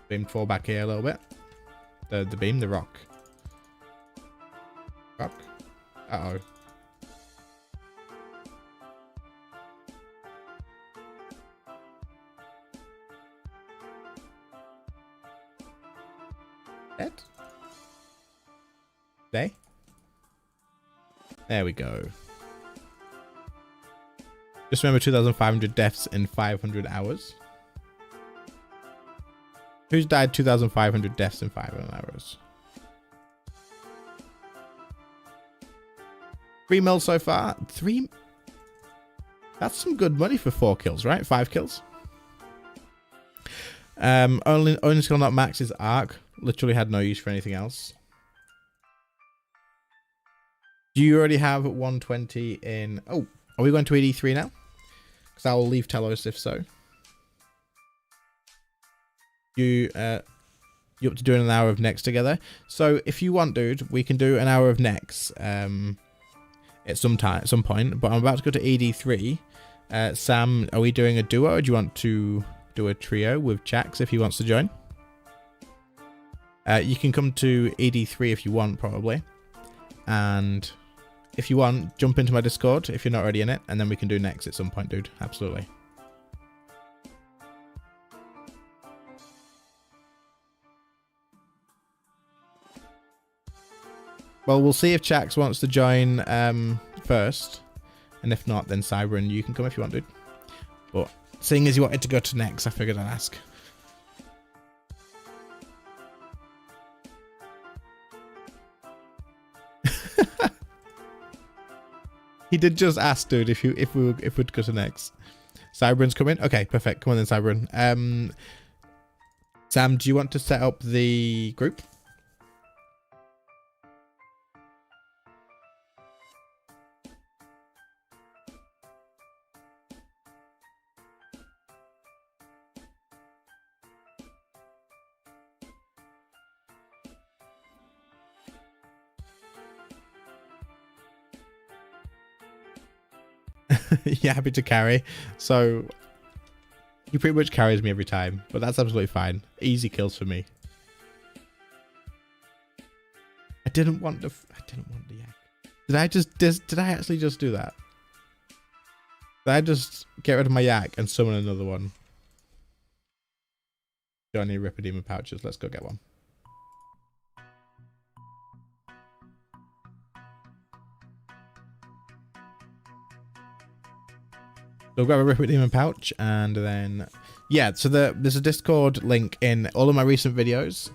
Beam fall back here a little bit. The beam, the rock. Rock? Uh-oh. Dead? Day? There we go. Just remember 2,500 deaths in 500 hours. Who's died 2,500 deaths in 500 hours? 3 mil so far. 3? That's some good money for 4 kills, right? 5 kills. Only skill not max is arc. Literally had no use for anything else. Do you already have 120 in... Oh, are we going to ED3 now? Because I will leave Telos if so. You up to doing an hour of next together? So if you want, dude, we can do an hour of next at some point. But I'm about to go to ED3. Sam, are we doing a duo, or do you want to do a trio with Jax if he wants to join? You can come to ED3 if you want, probably. And if you want, jump into my Discord if you're not already in it, and then we can do next at some point, dude. Absolutely. Well, we'll see if Chax wants to join first. And if not, then Cybran, you can come if you want, dude. But seeing as you wanted to go to next, I figured I'd ask. He did just ask, dude, if we'd go to next. Cybran's coming? Okay, perfect. Come on then, Cybran. Sam, do you want to set up the group? Yeah, happy to carry. So he pretty much carries me every time, but that's absolutely fine. Easy kills for me. I didn't want the yak. Did I actually just do that? Did I just get rid of my yak and summon another one? Johnny Ripidemon pouches. Let's go get one. So grab a Ripidemon pouch, and then yeah, so there's a Discord link in all of my recent videos,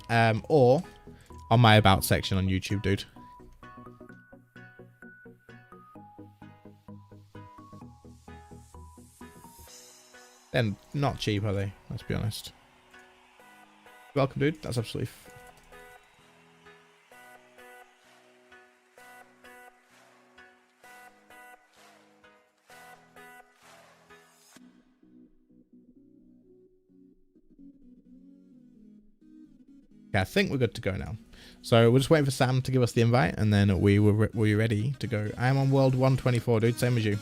or on my about section on YouTube, dude. They're not cheap, are they? Let's be honest. Welcome, dude. That's absolutely... Okay, I think we're good to go now. So we're just waiting for Sam to give us the invite, and then we're ready to go. I am on world 124, dude. Same as you.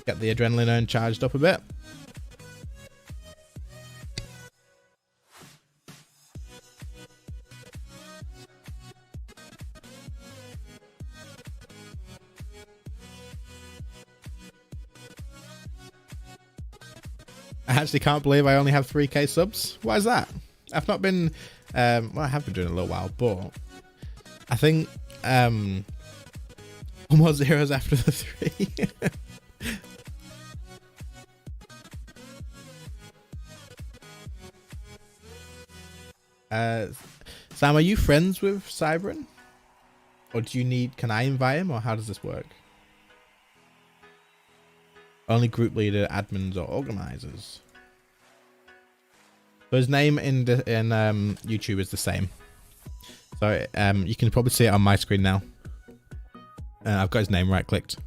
Get the adrenaline urn charged up a bit. I actually can't believe I only have 3k subs. Why is that? I've not been... well, I have been doing it a little while, but... I think... more zeros after the 3. Sam, are you friends with Cybran? Or do you need... Can I invite him, or how does this work? Only group leader, admins, or organizers. So his name in YouTube is the same. So you can probably see it on my screen now. I've got his name right clicked.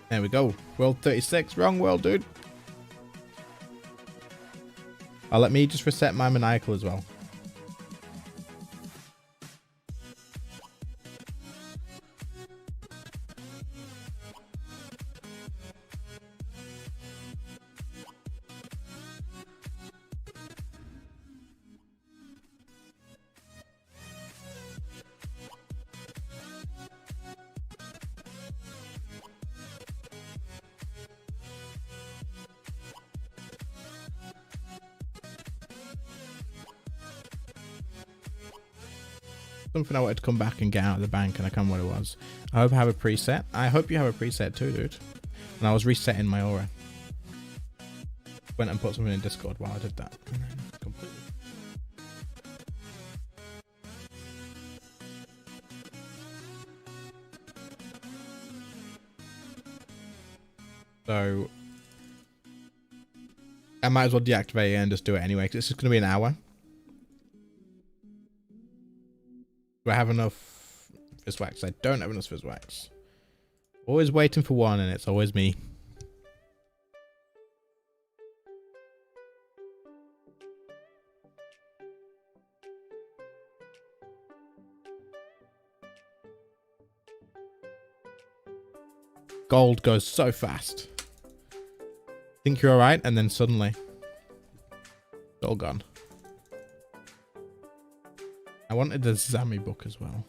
There we go. World 36. Wrong world, dude. Oh, let me just reset my maniacal as well. Something I wanted to come back and get out of the bank, and I can't remember what it was. I hope I have a preset. I hope you have a preset too, dude. And I was resetting my aura. Went and put something in Discord while I did that. Completely. So I might as well deactivate it and just do it anyway, because it's just going to be an hour. Do I have enough fizz wax? I don't have enough fizz wax. Always waiting for one, and it's always me. Gold goes so fast. Think you're alright, and then suddenly it's all gone. I wanted the Zami book as well.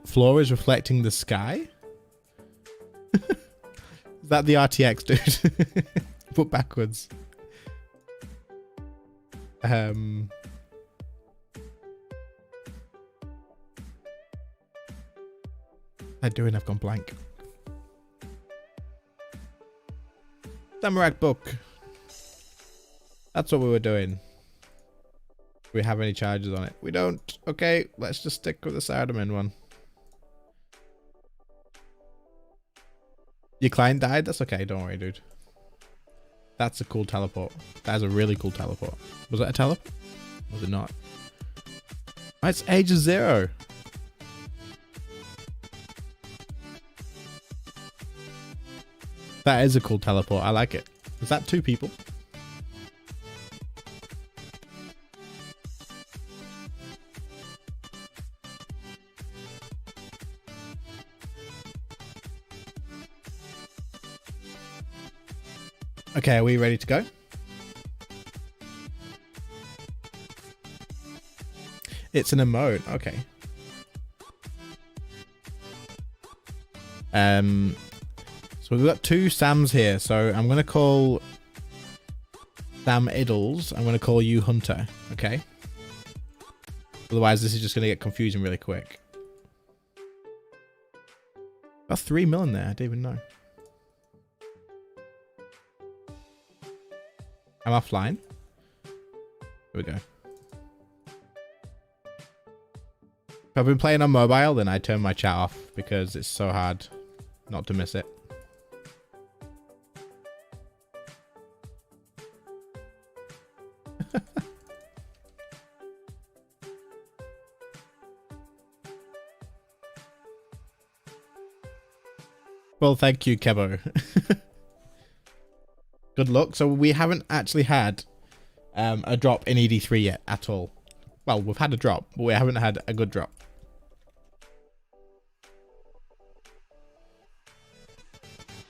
Floor is reflecting the sky? Is that the RTX, dude? Put backwards. I'm doing? I've gone blank. Samurai book. That's what we were doing. Do we have any charges on it? We don't. Okay, let's just stick with the Sardaman one. Your client died? That's okay, don't worry, dude. That's a cool teleport. That is a really cool teleport. Was it a teleport? Was it not? Oh, it's age of 0. That is a cool teleport. I like it. Is that 2 people? Okay, are we ready to go? It's an emote. Okay. So we've got 2 Sams here. So I'm going to call Sam Iddles. I'm going to call you Hunter. Okay. Otherwise, this is just going to get confusing really quick. Got 3 mil in there. I didn't even know. I'm offline. Here we go. If I've been playing on mobile, then I turn my chat off because it's so hard not to miss it. Well, thank you, Kebo. Good luck. So we haven't actually had a drop in ED3 yet at all. Well, we've had a drop, but we haven't had a good drop.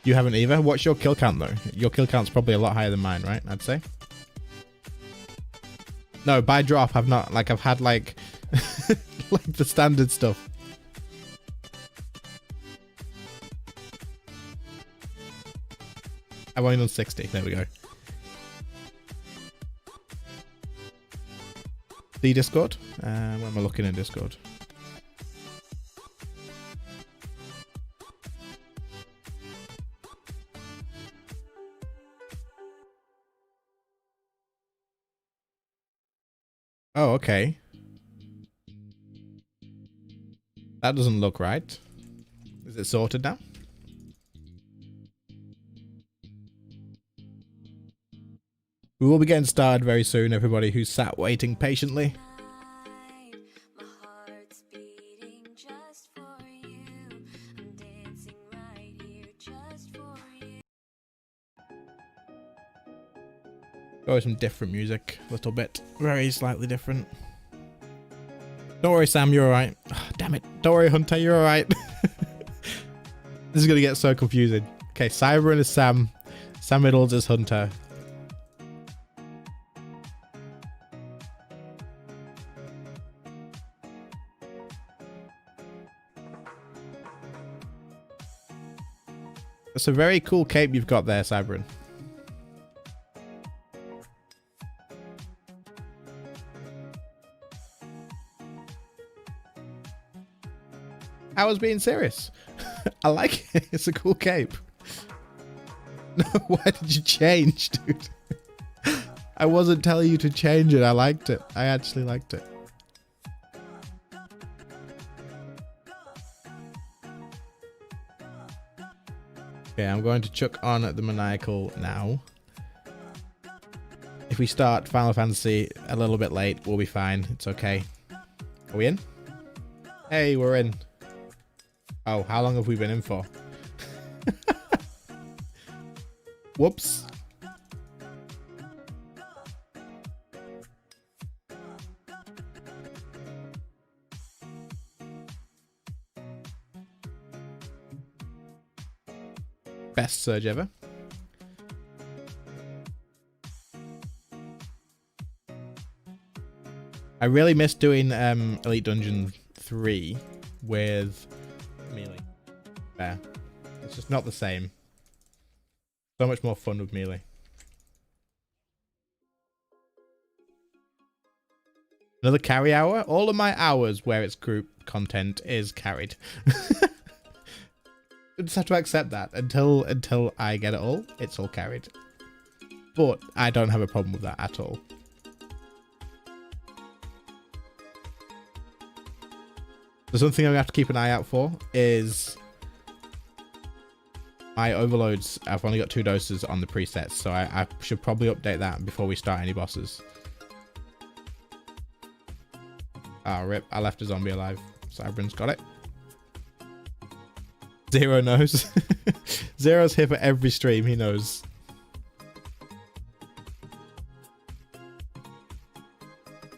You haven't either? What's your kill count though? Your kill count's probably a lot higher than mine, right? I'd say. No, by drop, I've not, like, I've had like, like the standard stuff. I've only done 60. There we go. The Discord? Where am I looking in Discord? Oh, okay. That doesn't look right. Is it sorted now? We will be getting started very soon, everybody who's sat waiting patiently. Go with some different music, a little bit. Very slightly different. Don't worry, Sam, you're alright. Oh, damn it. Don't worry, Hunter, you're alright. This is going to get so confusing. Okay, Cyber is Sam. Sam Middles is Hunter. That's a very cool cape you've got there, Cyberin. I was being serious. I like it. It's a cool cape. No, why did you change, dude? I wasn't telling you to change it. I liked it. I actually liked it. Okay, I'm going to chuck on the Maniacal now. If we start Final Fantasy a little bit late, we'll be fine. It's okay. Are we in? Hey, we're in. Oh, how long have we been in for? Whoops. Best surge ever. I really miss doing Elite Dungeon 3 with melee. There. It's just not the same. So much more fun with melee. Another carry hour? All of my hours where it's group content is carried. I just have to accept that. Until I get it all, it's all carried. But I don't have a problem with that at all. The something I'm going to have to keep an eye out for is my overloads. I've only got 2 doses on the presets, so I should probably update that before we start any bosses. Ah, rip. I left a zombie alive. Cyberin's got it. Zero knows. Zero's here for every stream, he knows.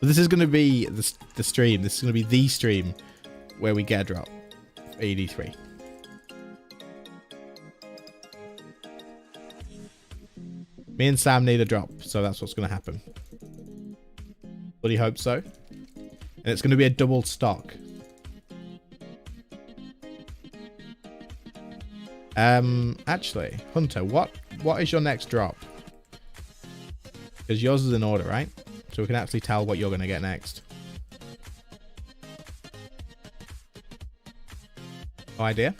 But this is going to be the stream. This is going to be the stream where we get a drop. AD3. Me and Sam need a drop, so that's what's going to happen. Bloody hope so. And it's going to be a double stock. Actually, Hunter, what is your next drop? Because yours is in order, right? So we can actually tell what you're going to get next. No idea.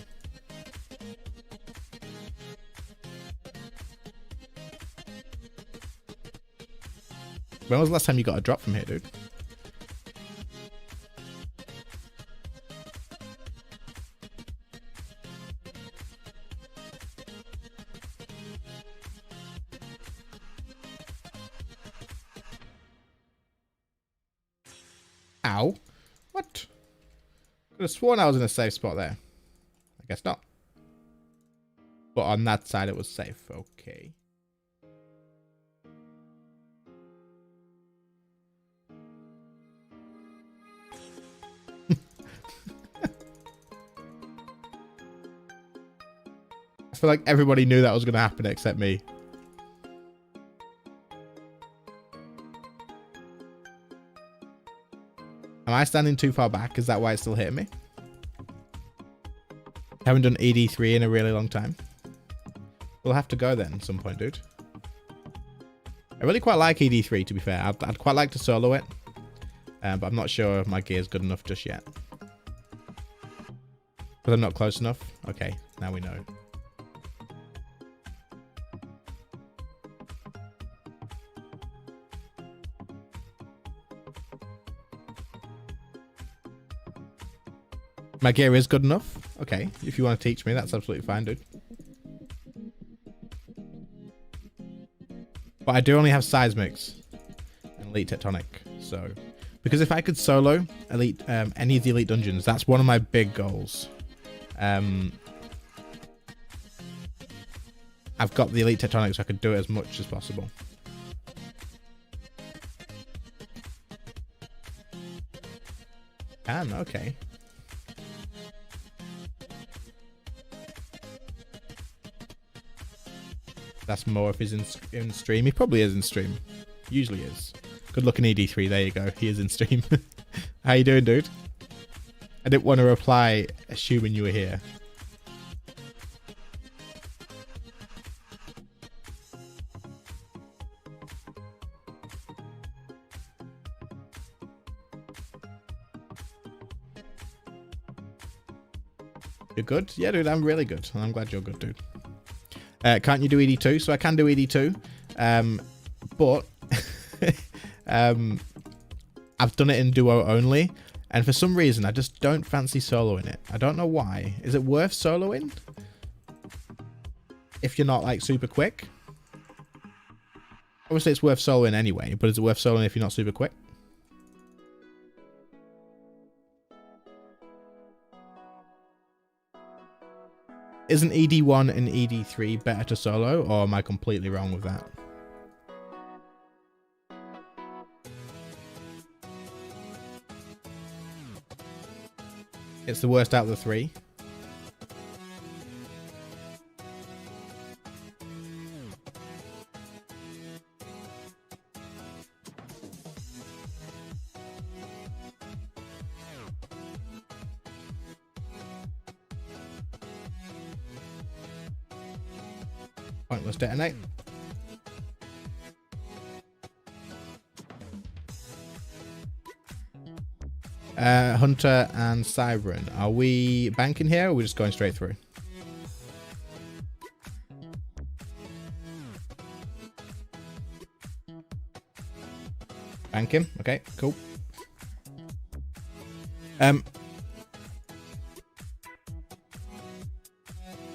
When was the last time you got a drop from here, dude? Ow. What? Could have sworn I was in a safe spot there. I guess not. But on that side it was safe. Okay. I feel like everybody knew that was going to happen except me. Am I standing too far back? Is that why it's still hitting me? Haven't done ED3 in a really long time. We'll have to go then at some point, dude. I really quite like ED3, to be fair. I'd quite like to solo it. But I'm not sure if my gear's good enough just yet. But I'm not close enough. Okay, now we know. My gear is good enough. Okay, if you want to teach me, that's absolutely fine, dude. But I do only have seismics and elite tectonic, so because if I could solo elite any of the elite dungeons, that's one of my big goals. I've got the elite tectonic, so I could do it as much as possible. Can, okay. That's more if he's in stream. He probably is in stream. Usually is. Good looking ED3. There you go. He is in stream. How you doing, dude? I didn't want to reply assuming you were here. You're good? Yeah, dude, I'm really good. I'm glad you're good, dude. Can't you do ED2? So I can do ED2, but I've done it in duo only, and for some reason I just don't fancy soloing it. I don't know why. Is it worth soloing if you're not like super quick? Obviously it's worth soloing anyway, but is it worth soloing if you're not super quick? Isn't ED1 and ED3 better to solo, or am I completely wrong with that? It's the worst out of the three. Pointless detonate. Hunter and Siren. Are we banking here, or are we just going straight through? Banking. Okay, cool.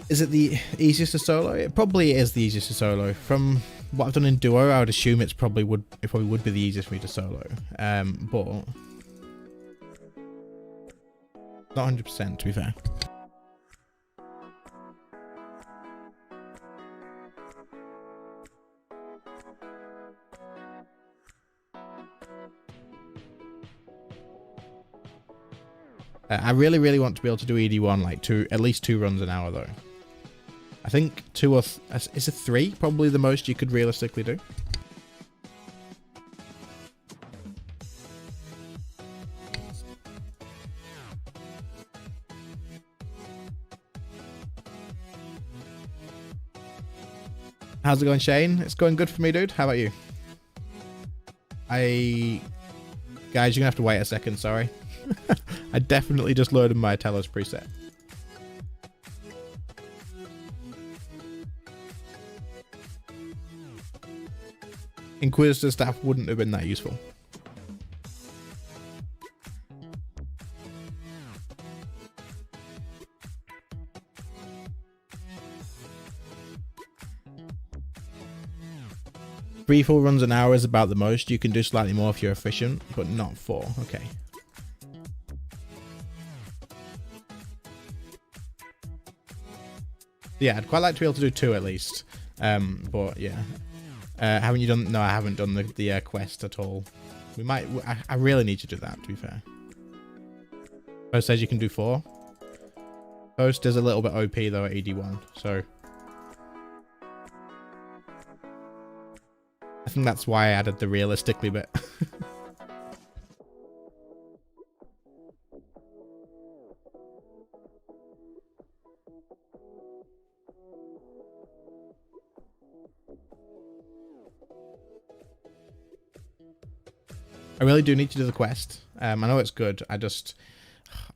Is it the easiest to solo? It probably is the easiest to solo. From what I've done in duo, I would assume it probably would be the easiest for me to solo. But not 100% to be fair. I really, really want to be able to do ED1 like at least 2 runs an hour though. I think 2 or is it 3 probably the most you could realistically do? How's it going, Shane? It's going good for me, dude. How about you? Guys, you're gonna have to wait a second, sorry. I definitely just loaded my Telos preset. Inquisitor staff wouldn't have been that useful. Three full runs an hour is about the most. You can do slightly more if you're efficient, but not 4. Okay. Yeah, I'd quite like to be able to do 2 at least. But yeah. Haven't you done... No, I haven't done the quest at all. We might... I really need to do that, to be fair. Post says you can do 4. Post is a little bit OP though at ED1, so... I think that's why I added the realistically bit. I really do need to do the quest. I know it's good. I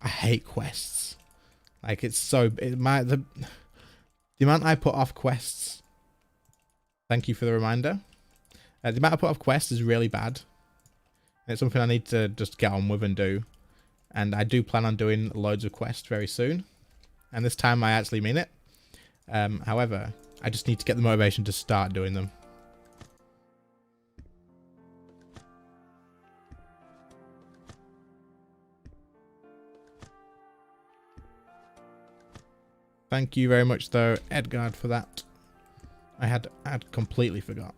hate quests. Like it's so the amount I put off quests. Thank you for the reminder. The amount I put off quests is really bad. It's something I need to just get on with and do. And I do plan on doing loads of quests very soon. And this time I actually mean it. However, I just need to get the motivation to start doing them. Thank you very much though, Edgard, for that. I'd completely forgot.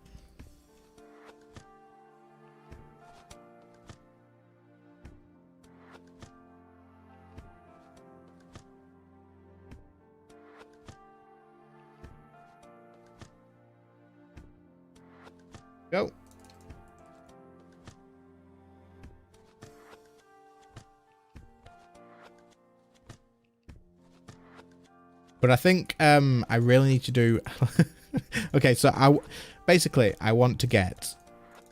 Go. But I think I really need to do... Okay, so I want to get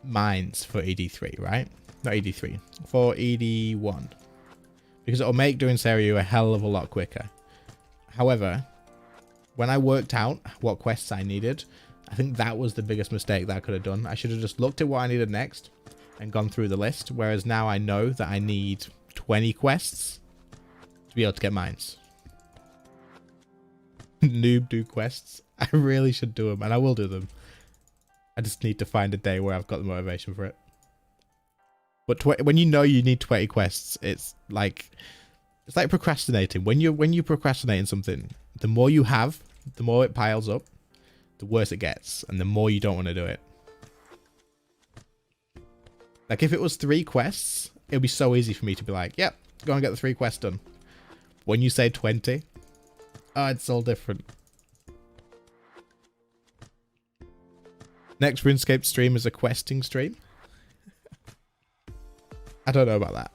mines for ED3, right? Not ED3, for ED1. Because it'll make doing Seiryu a hell of a lot quicker. However, when I worked out what quests I needed, I think that was the biggest mistake that I could have done. I should have just looked at what I needed next and gone through the list. Whereas now I know that I need 20 quests to be able to get mines. Noob do quests. I really should do them, and I will do them. I just need to find a day where I've got the motivation for it. But when you know you need 20 quests, it's like procrastinating. When you procrastinate in something, the more you have, the more it piles up, the worse it gets, and the more you don't want to do it. Like if it was 3 quests, it would be so easy for me to be like, yep, go and get the 3 quests done. When you say 20, oh, it's all different. Next RuneScape stream is a questing stream. I don't know about that.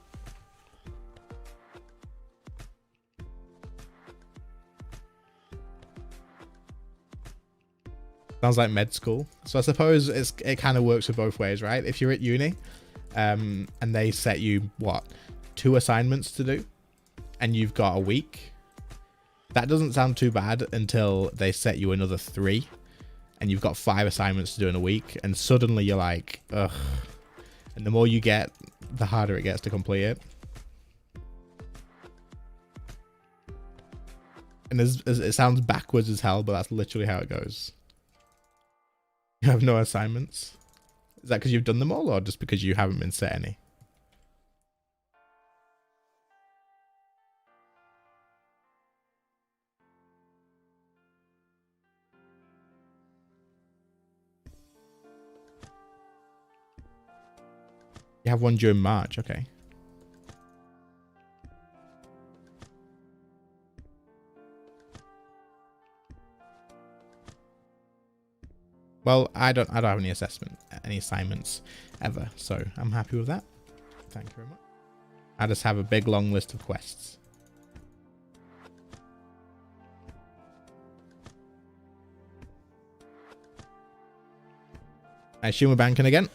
Sounds like med school. So I suppose it kind of works with both ways, right? If you're at uni, and they set you, what, 2 assignments to do, and you've got a week, that doesn't sound too bad until they set you another 3, and you've got 5 assignments to do in a week, and suddenly you're like, ugh. And the more you get, the harder it gets to complete it. And it sounds backwards as hell, but that's literally how it goes. You have no assignments? Is that because you've done them all, or just because you haven't been set any? You have one during March, okay. Well, I don't have any assignments ever, so I'm happy with that. Thank you very much. I just have a big long list of quests. I assume we're banking again.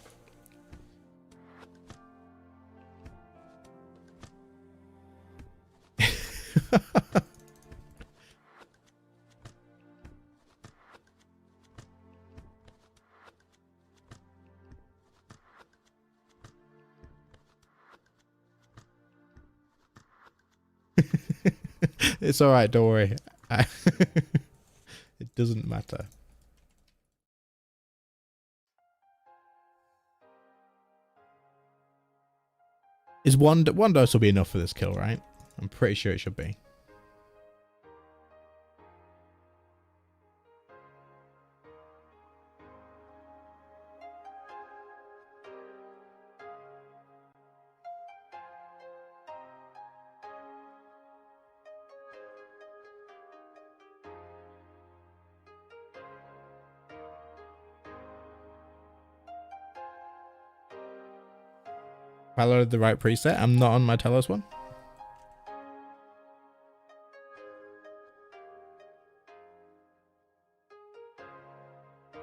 It's all right. Don't worry. It doesn't matter. Is one dose will be enough for this kill, right? I'm pretty sure it should be. I loaded the right preset. I'm not on my Telos one.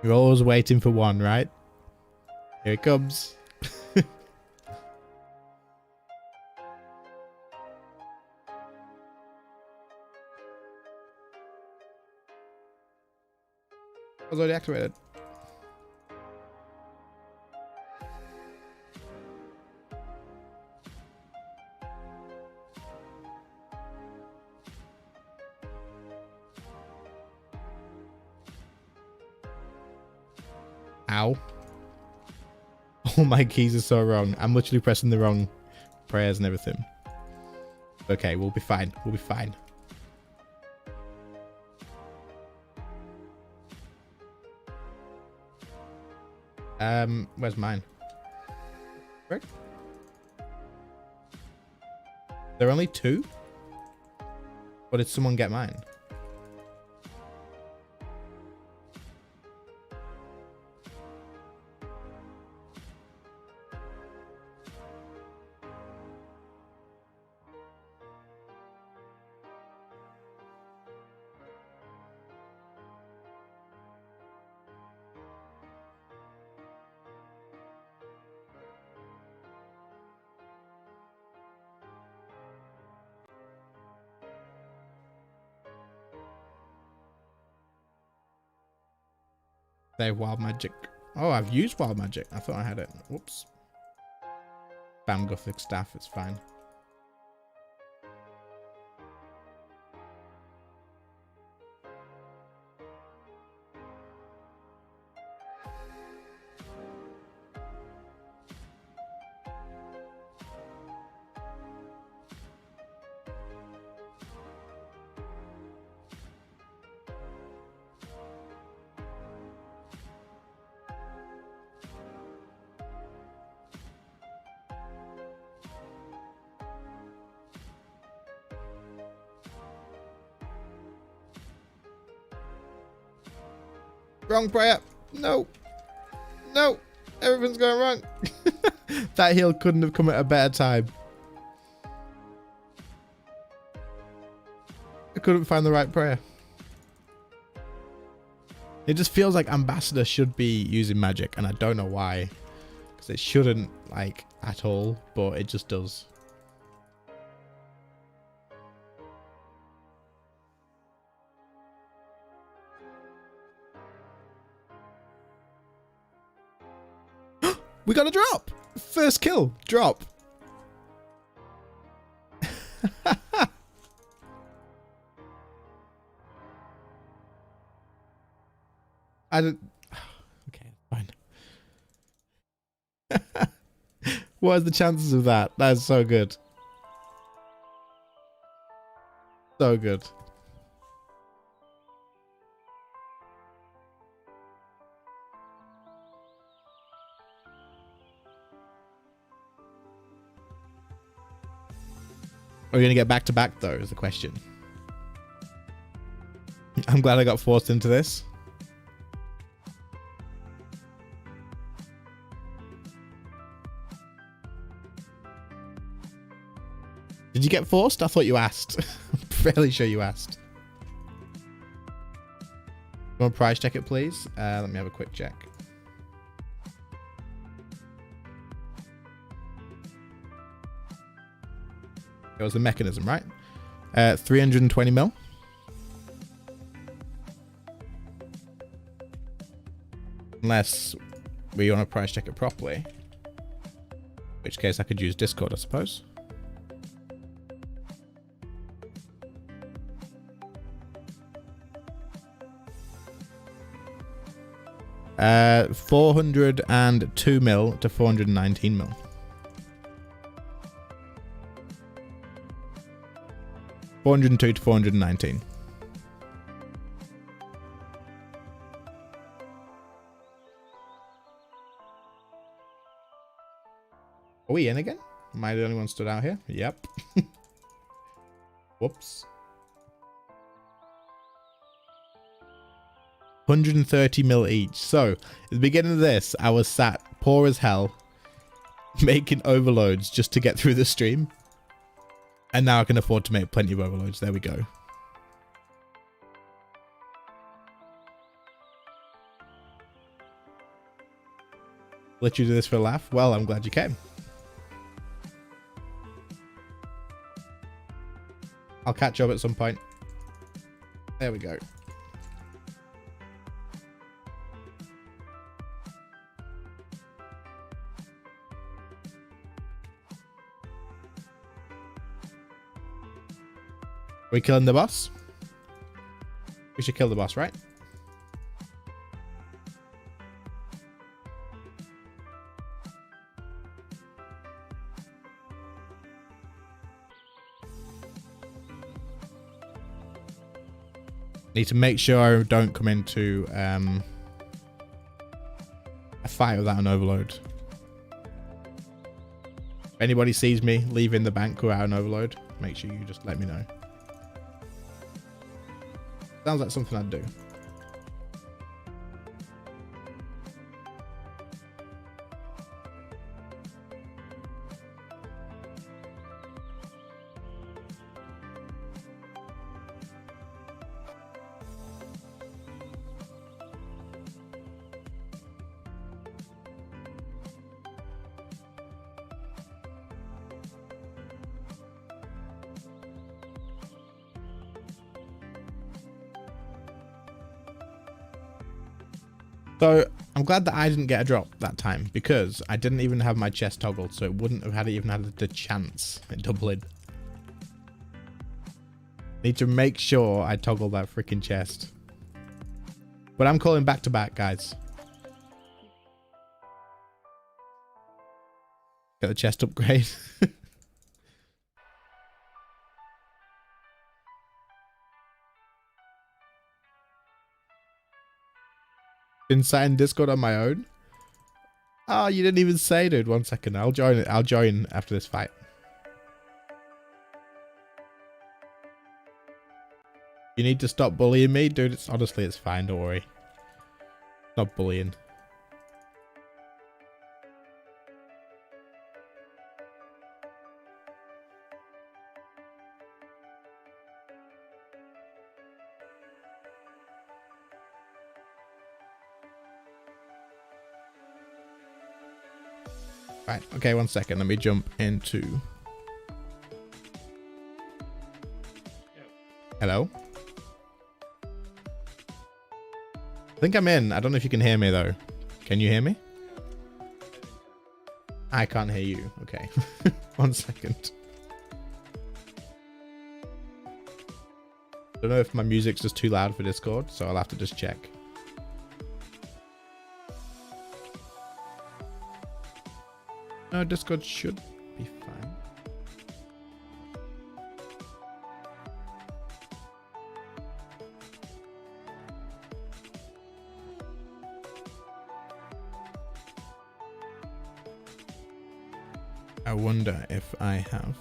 You're always waiting for one, right? Here it comes. I was already activated. Ow. All my keys are so wrong. I'm literally pressing the wrong prayers and everything. Okay, we'll be fine. We'll be fine. Where's mine? Where? There are only 2? Or did someone get mine? They have wild magic. Oh, I've used wild magic. I thought I had it. Whoops. Bam, Gothic staff. It's fine. Wrong prayer. No. No. Everything's going wrong. That heal couldn't have come at a better time. I couldn't find the right prayer. It just feels like Ambassador should be using magic, and I don't know why. Because it shouldn't, like, at all, but it just does. We got a drop! First kill, drop. I don't... Okay, fine. What are the chances of that? That's so good. So good. Are we going to get back to back though, is the question. I'm glad I got forced into this. Did you get forced? I thought you asked. I'm fairly sure you asked. You want to price check it, please? Let me have a quick check. It was the mechanism, right? 320 mil. Unless we want to price check it properly. In which case I could use Discord, I suppose. 402 mil to 419 mil. 402 to 419. Are we in again? Am I the only one stood out here? Yep. Whoops. 130 mil each. So, at the beginning of this, I was sat poor as hell, making overloads just to get through the stream. And now I can afford to make plenty of overloads. There we go. Let you do this for a laugh? Well, I'm glad you came. I'll catch up at some point. There we go. We killing the boss? We should kill the boss, right? Need to make sure I don't come into a fight without an overload. If anybody sees me leaving the bank without an overload, make sure you just let me know. Sounds like something I'd do. So I'm glad that I didn't get a drop that time because I didn't even have my chest toggled, so it wouldn't have had even had the chance at doubling. Need to make sure I toggle that freaking chest. But I'm calling back to back, guys. Get the chest upgrade. Been sat in Discord on my own. Oh, you didn't even say, dude. 1 second. I'll join it. I'll join after this fight. You need to stop bullying me, dude. It's honestly, it's fine. Don't worry. Stop bullying. Right, okay, 1 second. Let me jump into... Hello? I think I'm in. I don't know if you can hear me, though. Can you hear me? I can't hear you. Okay. 1 second. I don't know if my music's just too loud for Discord, so I'll have to just check. No, Discord should be fine. I wonder if I have.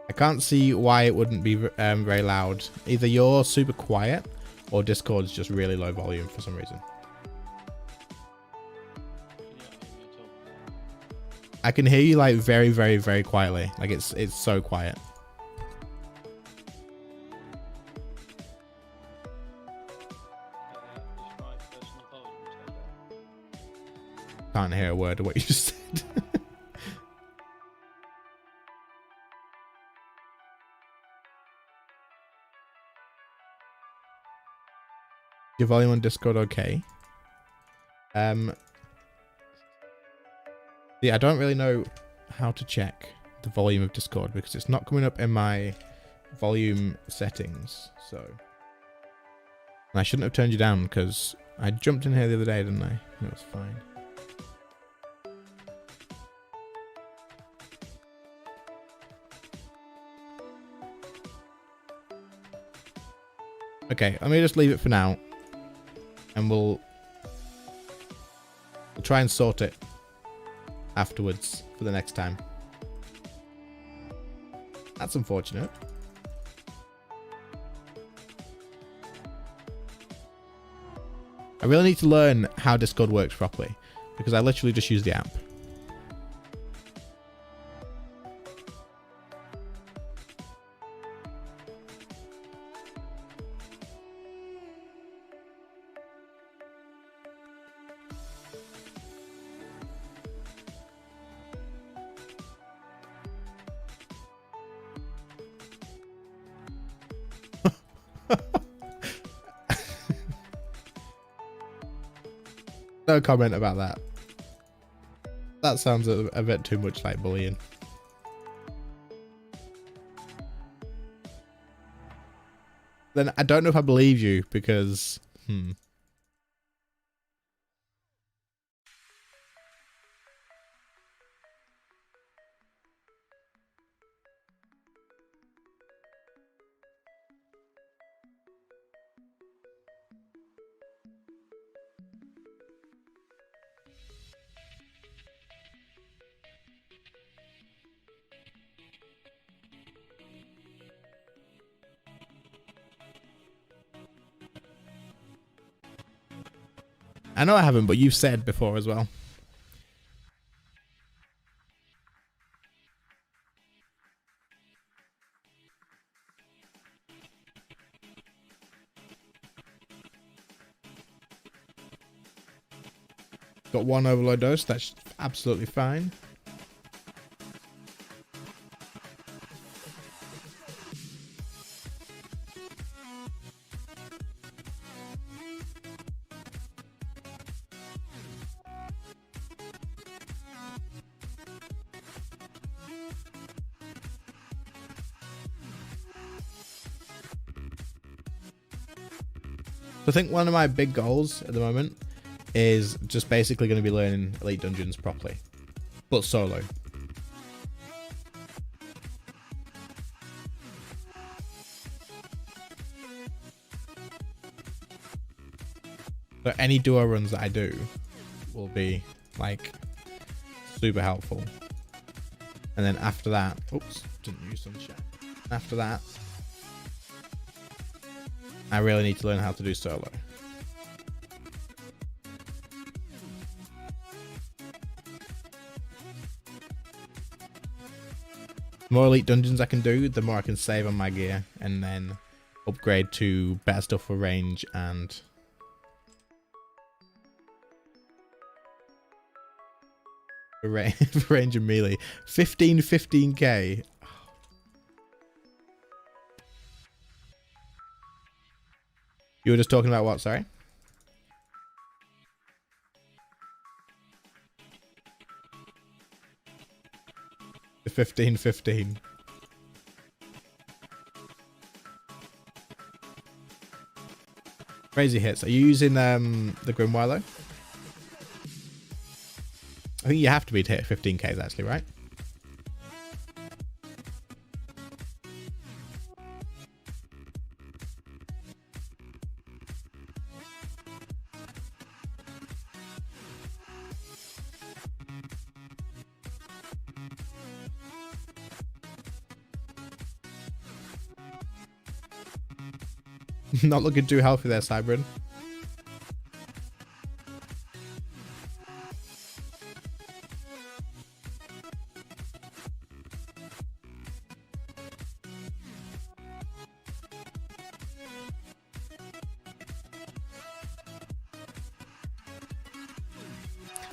I can't see why it wouldn't be very loud. Either you're super quiet or Discord's just really low volume for some reason. I can hear you like very, very, very quietly. Like it's so quiet. Can't hear a word of what you just said. Your volume on Discord okay? Yeah, I don't really know how to check the volume of Discord because it's not coming up in my volume settings. So, and I shouldn't have turned you down because I jumped in here the other day, didn't I? And it was fine. Okay, let me just leave it for now, and we'll try and sort it afterwards for the next time. That's unfortunate. I really need to learn how Discord works properly, because I literally just use the app. No comment about that. That sounds a bit too much like bullying. Then I don't know if I believe you because I know I haven't, but you've said before as well. Got one overload dose, that's absolutely fine. I think one of my big goals at the moment is just basically going to be learning Elite Dungeons properly, but solo. So any duo runs that I do will be like super helpful. And then after that, oops, didn't use sunshine. After that, I really need to learn how to do solo. The more Elite Dungeons I can do, the more I can save on my gear and then upgrade to better stuff for range and for range and melee. 15k. You were just talking about what, sorry? The 1515. Crazy hits. Are you using the Grimoire? I think you have to be to hit 15Ks actually, right? Not looking too healthy there, Cybrin.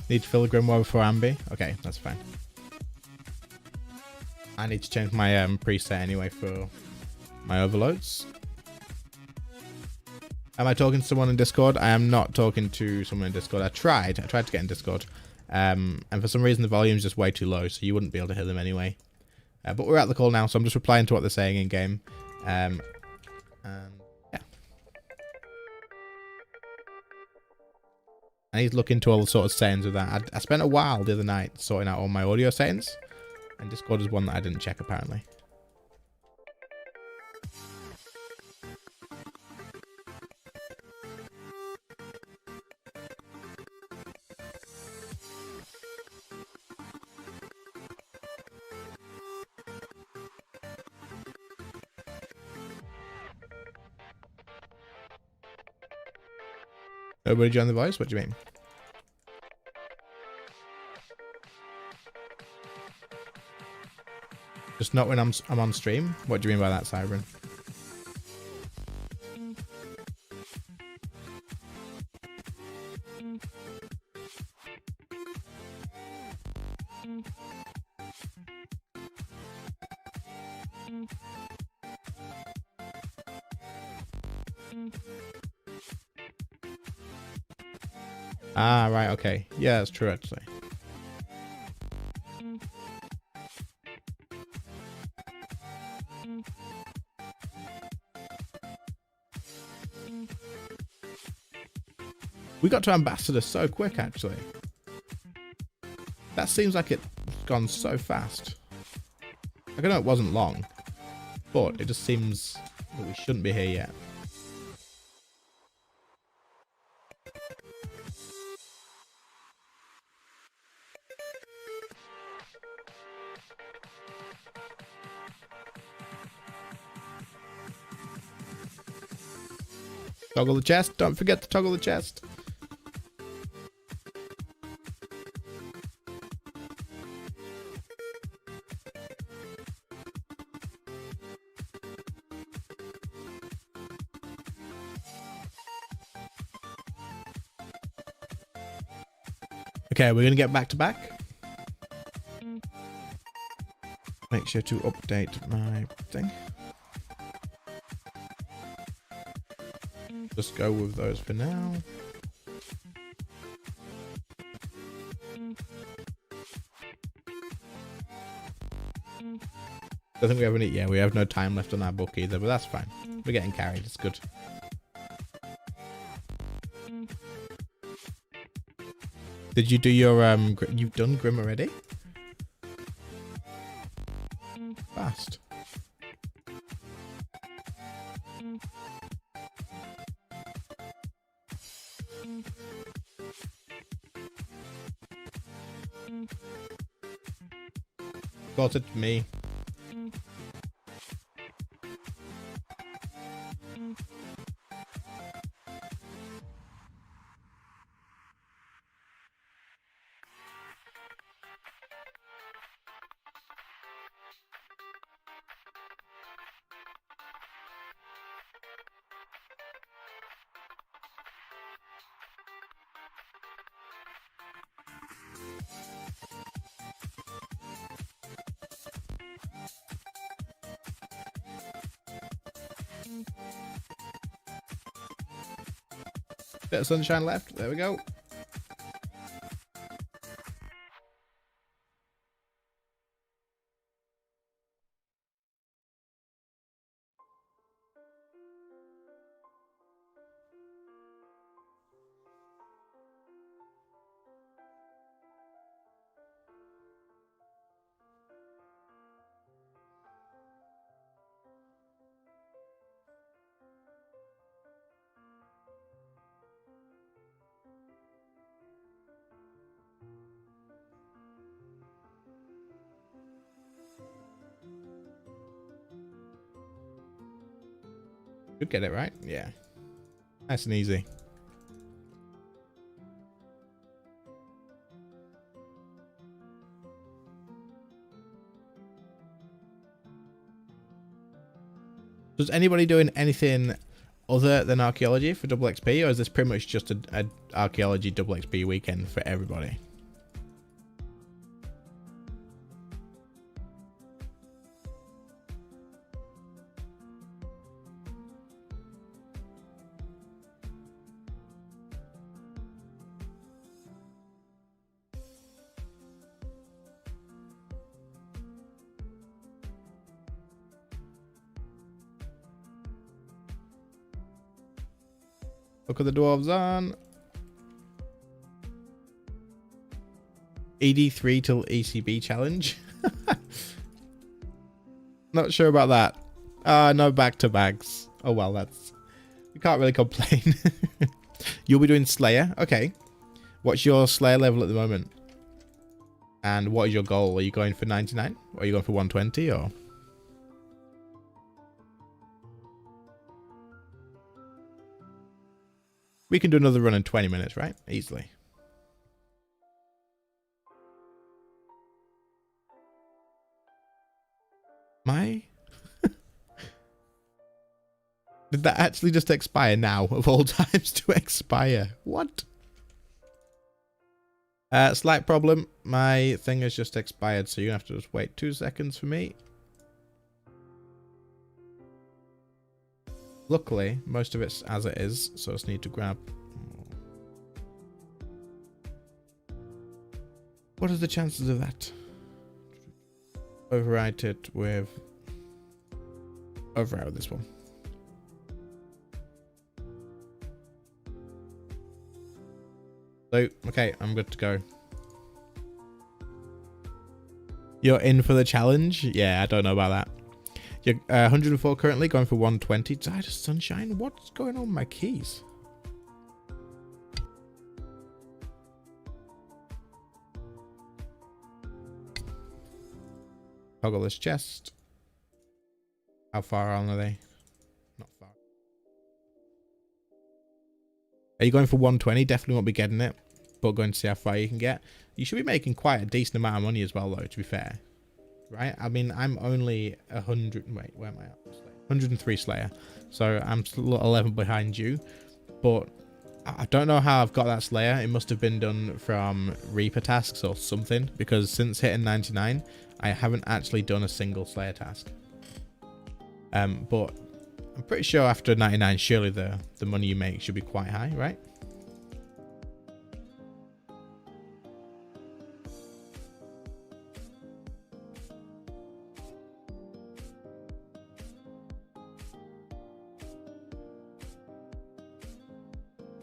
Need to fill the Grimoire before Ambi? Okay, that's fine. I need to change my preset anyway for my overloads. Am I talking to someone in Discord? I am not talking to someone in Discord. I tried to get in Discord. And for some reason the volume is just way too low, so you wouldn't be able to hear them anyway. But we're at the call now, so I'm just replying to what they're saying in game. And yeah. I need to look into all the sort of settings of that. I spent a while the other night sorting out all my audio settings, and Discord is one that I didn't check apparently. Nobody join the voice? What do you mean? Just not when I'm on stream? What do you mean by that, Siren? Ah, right, okay. Yeah, that's true, actually. We got to Ambassador so quick, actually. That seems like it's gone so fast. I know it wasn't long, but it just seems that we shouldn't be here yet. Toggle the chest. Don't forget to toggle the chest. Okay, we're going to get back to back. Make sure to update my thing. Just go with those for now. I think we have any. Yeah, we have no time left on our book either, but that's fine. We're getting carried. It's good. Did you do your you've done Grim already? Fast. Got it to me. Bit of sunshine left. There we go. Should get it right. Yeah. Nice and easy. Does anybody doing anything other than archaeology for double XP, or is this pretty much just a archaeology double XP weekend for everybody? Look at the dwarves on. ED3 till ECB challenge. Not sure about that. No back-to-backs. Oh well, we can't really complain. You'll be doing Slayer. Okay. What's your Slayer level at the moment? And what is your goal? Are you going for 99? Or are you going for 120 or? We can do another run in 20 minutes, right? Easily. Did that actually just expire now, of all times to expire? What? Slight problem. My thing has just expired, so you're going to have to just wait 2 seconds for me. Luckily, most of it's as it is, so I just need to grab... What are the chances of that? Overwrite it with... Overwrite this one. So, okay, I'm good to go. You're in for the challenge? Yeah, I don't know about that. You're 104 currently, going for 120. Died of Sunshine? What's going on with my keys? Toggle this chest. How far on are they? Not far. Are you going for 120? Definitely won't be getting it, but going to see how far you can get. You should be making quite a decent amount of money as well, though, to be fair. Right? I mean, I'm only 100... Wait, where am I at? 103 Slayer. So I'm still 11 behind you. But I don't know how I've got that Slayer. It must have been done from Reaper tasks or something. Because since hitting 99, I haven't actually done a single Slayer task. But I'm pretty sure after 99, surely the money you make should be quite high, right?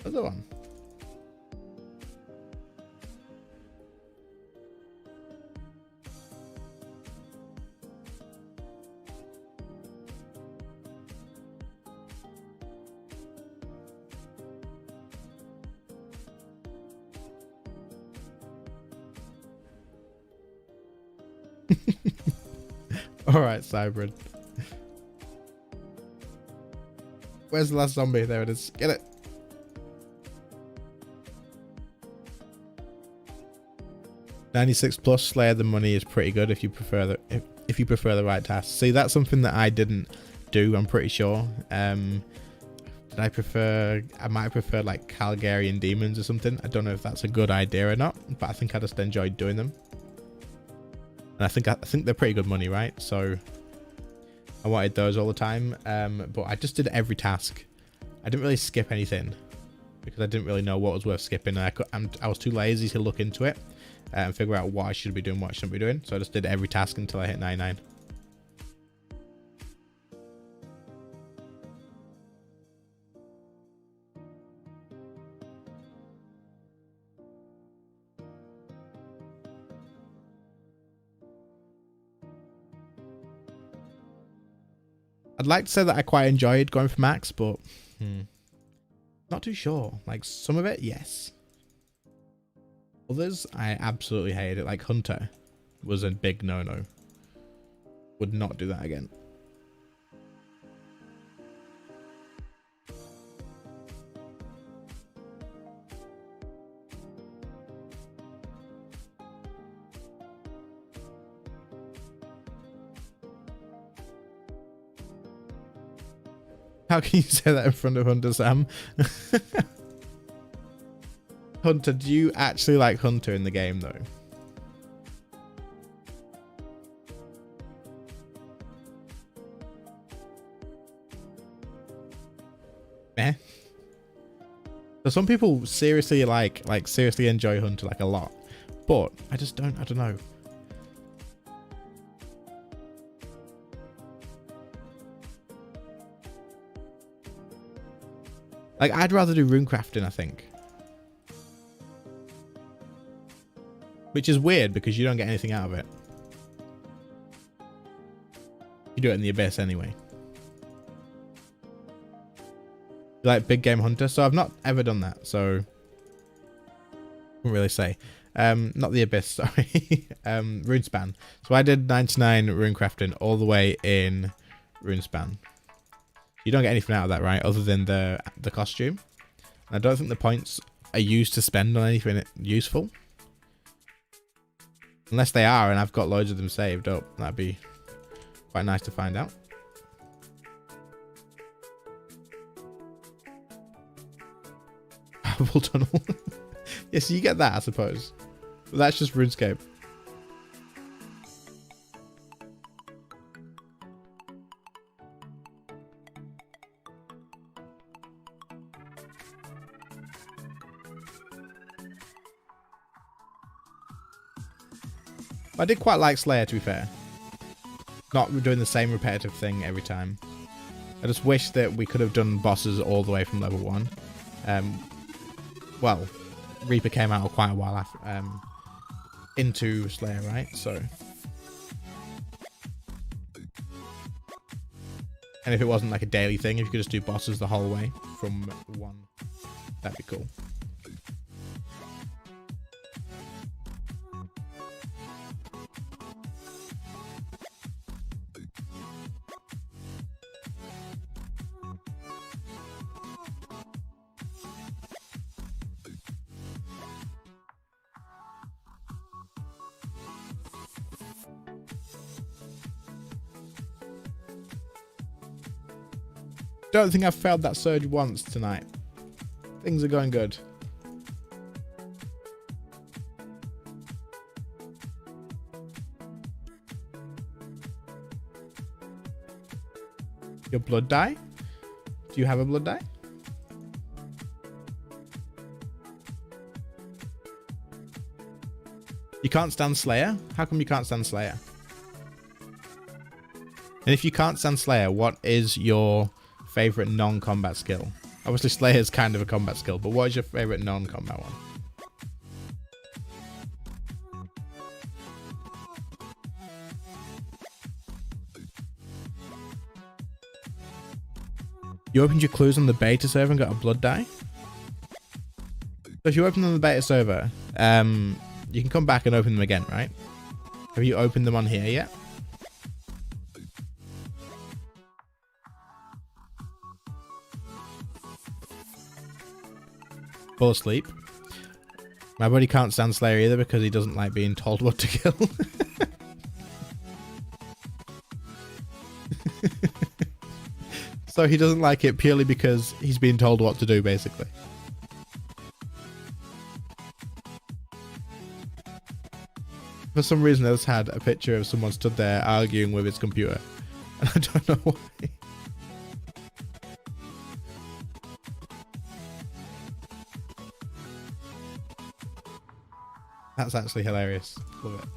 Other one. All right, Cybrid. Where's the last zombie? There it is. Get it. $96 Slayer. The money is pretty good if you prefer if you prefer the right task. See, that's something that I didn't do. I'm pretty sure. Did I prefer? I might prefer like Calgarian demons or something. I don't know if that's a good idea or not, but I think I just enjoyed doing them. And I think they're pretty good money, right? So I wanted those all the time. But I just did every task. I didn't really skip anything because I didn't really know what was worth skipping. And I was too lazy to look into it and figure out what I should be doing, what I shouldn't be doing. So I just did every task until I hit 99. I'd like to say that I quite enjoyed going for max, but not too sure. Like some of it, yes. Others, I absolutely hated it. Like Hunter was a big no-no. Would not do that again. How can you say that in front of Hunter, Sam? Hunter, do you actually like Hunter in the game, though? Eh? So some people seriously seriously enjoy Hunter like a lot, but I just don't. I don't know. Like, I'd rather do rune crafting, I think. Which is weird because you don't get anything out of it. You do it in the Abyss anyway. You like Big Game Hunter? So I've not ever done that, so I can't really say. Not the Abyss, sorry. RuneSpan. So I did 99 rune crafting all the way in RuneSpan. You don't get anything out of that, right? Other than the costume. And I don't think the points are used to spend on anything useful. Unless they are, and I've got loads of them saved up. That'd be quite nice to find out. Powerful tunnel. Yeah, so you get that, I suppose. But that's just RuneScape. I did quite like Slayer, to be fair. Not doing the same repetitive thing every time. I just wish that we could have done bosses all the way from level 1. Well, Reaper came out quite a while after, into Slayer, right? So, and if it wasn't like a daily thing, if you could just do bosses the whole way from 1, that'd be cool. Don't think I've failed that surge once tonight. Things are going good. Your blood die? Do you have a blood die? You can't stand Slayer? How come you can't stand Slayer? And if you can't stand Slayer, what is your favorite non-combat skill? Obviously Slayer is kind of a combat skill, but what is your favorite non-combat one? You opened your clues on the beta server and got a blood die? So if you open them on the beta server, you can come back and open them again, right? Have you opened them on here yet? Fall asleep. My buddy can't stand Slayer either because he doesn't like being told what to kill. So he doesn't like it purely because he's being told what to do, basically. For some reason, I just had a picture of someone stood there arguing with his computer. And I don't know why. That's actually hilarious. Love it.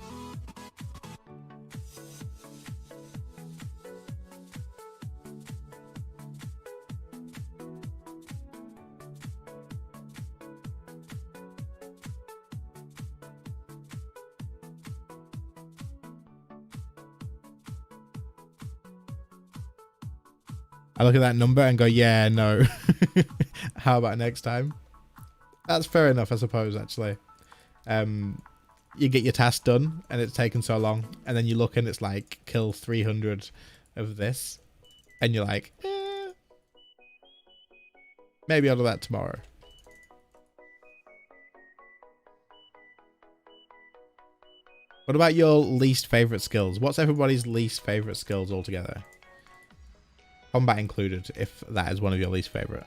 I look at that number and go, yeah, no. How about next time? That's fair enough, I suppose, actually. You get your task done and it's taken so long, and then you look and it's like kill 300 of this, and you're like, maybe I'll do that tomorrow. What about your least favorite skills? What's everybody's least favorite skills altogether? Combat included, if that is one of your least favorite.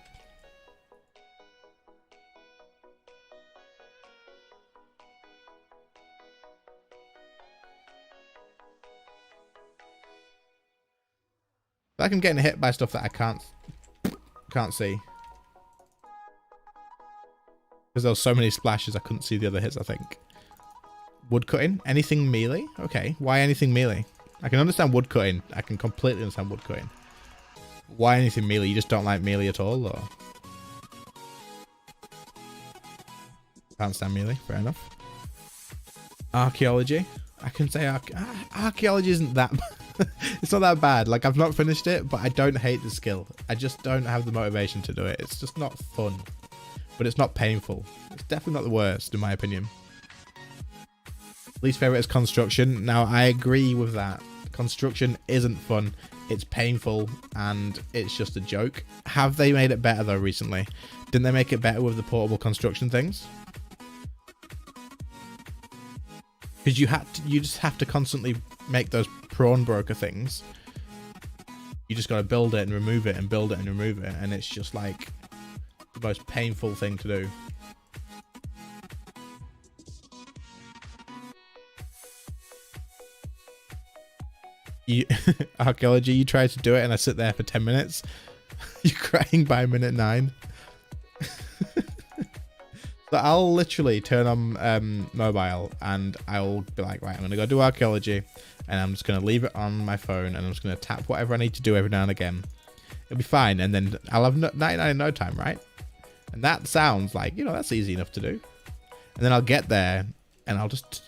Like I'm getting hit by stuff that I can't see. Because there were so many splashes I couldn't see the other hits, I think. Woodcutting? Anything melee? Okay. Why anything melee? I can understand woodcutting. I can completely understand woodcutting. Why anything melee? You just don't like melee at all, or? Can't stand melee, fair enough. Archaeology. I can say archaeology isn't that it's not that bad. Like, I've not finished it, but I don't hate the skill. I just don't have the motivation to do it. It's just not fun, but it's not painful. It's definitely not the worst in my opinion. Least favorite is construction. Now, I agree with that. Construction isn't fun. It's painful and it's just a joke. Have they made it better though recently? Didn't they make it better with the portable construction things? Because you just have to constantly make those prawn broker things. You just got to build it and remove it and build it and remove it, and it's just like the most painful thing to do. Archaeology, you try to do it and I sit there for 10 minutes. You're crying by minute 9. So I'll literally turn on mobile and I'll be like, right, I'm gonna go do archaeology, and I'm just gonna leave it on my phone, and I'm just gonna tap whatever I need to do every now and again. It'll be fine, and then I'll have 99 in no time, right? And that sounds like, you know, that's easy enough to do. And then I'll get there and I'll just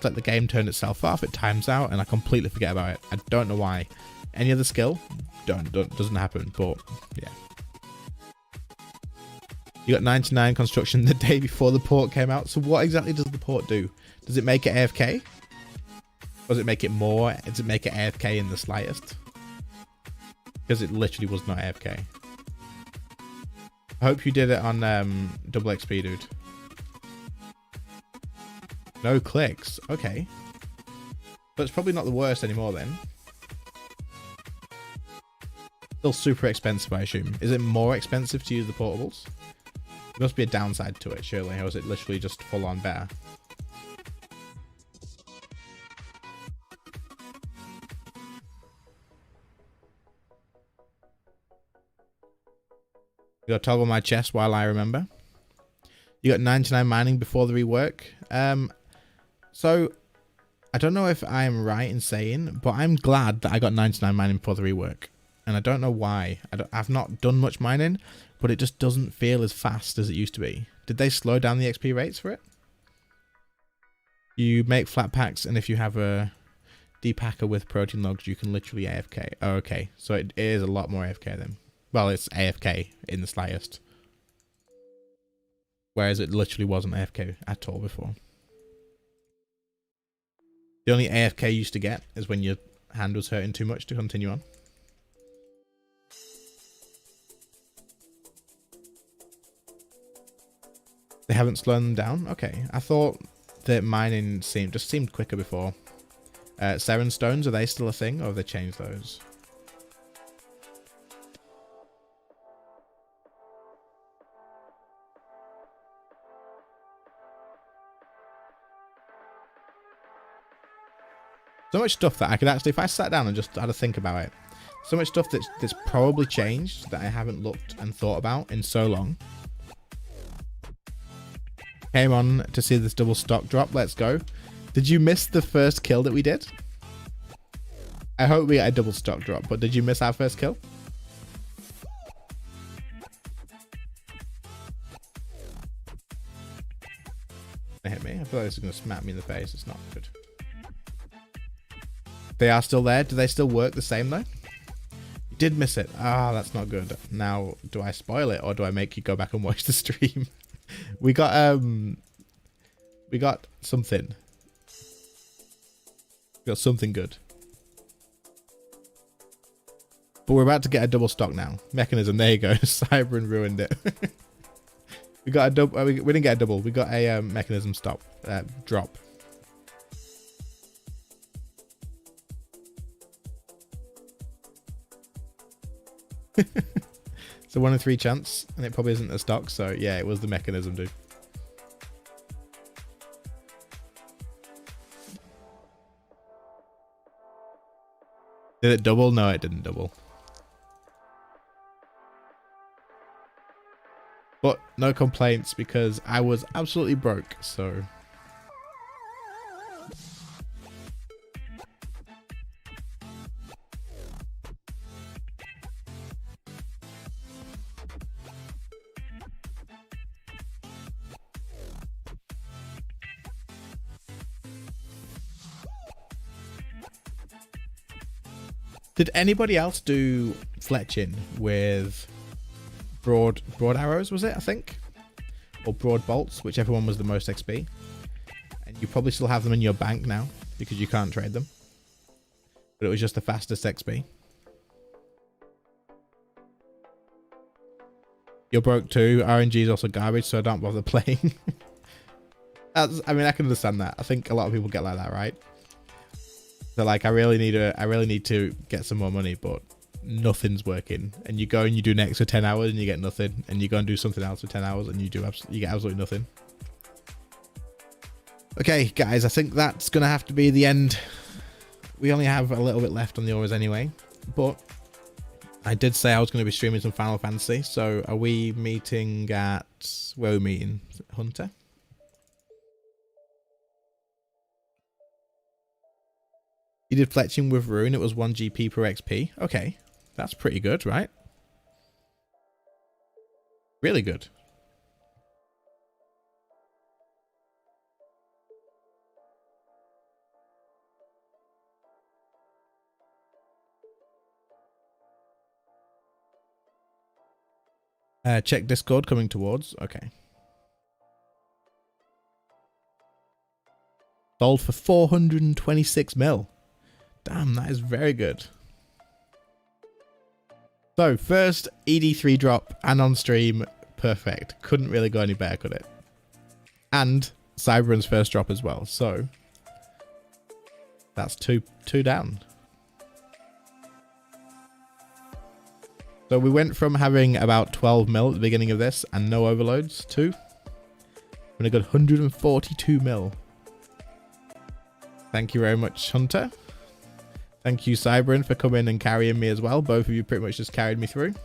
let the game turn itself off. It times out and I completely forget about it. I don't know why. Any other skill doesn't happen, but yeah. You got 99 construction the day before the port came out. So what exactly does the port do? Does it make it AFK? Or does it make it more? Does it make it AFK in the slightest? Because it literally was not AFK. I hope you did it on double XP, dude. No clicks. Okay. But it's probably not the worst anymore then. Still super expensive, I assume. Is it more expensive to use the portables? There must be a downside to it, surely, or is it literally just full on better? You got to toggle my chest while I remember. You got 99 mining before the rework. So I don't know if I'm right in saying, but I'm glad that I got 99 mining before the rework. And I don't know why. I've not done much mining, but it just doesn't feel as fast as it used to be. Did they slow down the XP rates for it? You make flat packs, and if you have a depacker with protein logs, you can literally AFK. Oh, okay. So it is a lot more AFK then. Well, it's AFK in the slightest. Whereas it literally wasn't AFK at all before. The only AFK you used to get is when your hand was hurting too much to continue on. They haven't slowed them down? Okay. I thought that mining just seemed quicker before. Seren stones, are they still a thing, or have they changed those? So much stuff that I could actually, if I sat down and just had to think about it, so much stuff that's probably changed that I haven't looked and thought about in so long. Came on to see this double stock drop. Let's go. Did you miss the first kill that we did? I hope we get a double stock drop, but did you miss our first kill? They hit me. I feel like this is going to smack me in the face. It's not good. They are still there. Do they still work the same though? You did miss it. Ah, that's not good. Now, do I spoil it or do I make you go back and watch the stream? We got something. We got something good. But we're about to get a double stock now. Mechanism, there you go. Cybran ruined it. We got a double. We didn't get a double. We got a mechanism drop. It's a 1 in 3 chance, and it probably isn't a stock. So yeah, it was the mechanism, dude. Did it double? No, it didn't double. But no complaints because I was absolutely broke, so. Did anybody else do fletching with broad arrows, was it, I think? Or broad bolts, whichever one was the most XP. And you probably still have them in your bank now, because you can't trade them. But it was just the fastest XP. You're broke too. RNG is also garbage, so I don't bother playing. I mean, I can understand that. I think a lot of people get like that, right? So like, I really need to get some more money, but nothing's working. And you go and you do next for 10 hours and you get nothing. And you go and do something else for 10 hours and you get absolutely nothing. Okay, guys, I think that's gonna have to be the end. We only have a little bit left on the auras anyway, but I did say I was going to be streaming some Final Fantasy. So are we meeting at, where are we meeting? Hunter? You did fletching with Rune. It was 1 GP per XP. Okay, that's pretty good, right? Really good. Check Discord coming towards. Okay. Sold for 426 mil. Damn, that is very good. So, first ED3 drop and on stream, perfect. Couldn't really go any better, could it? And Cyberun's first drop as well. So, that's two down. So we went from having about 12 mil at the beginning of this and no overloads to when I got 142 mil. Thank you very much, Hunter. Thank you, Cyberun, for coming and carrying me as well. Both of you pretty much just carried me through.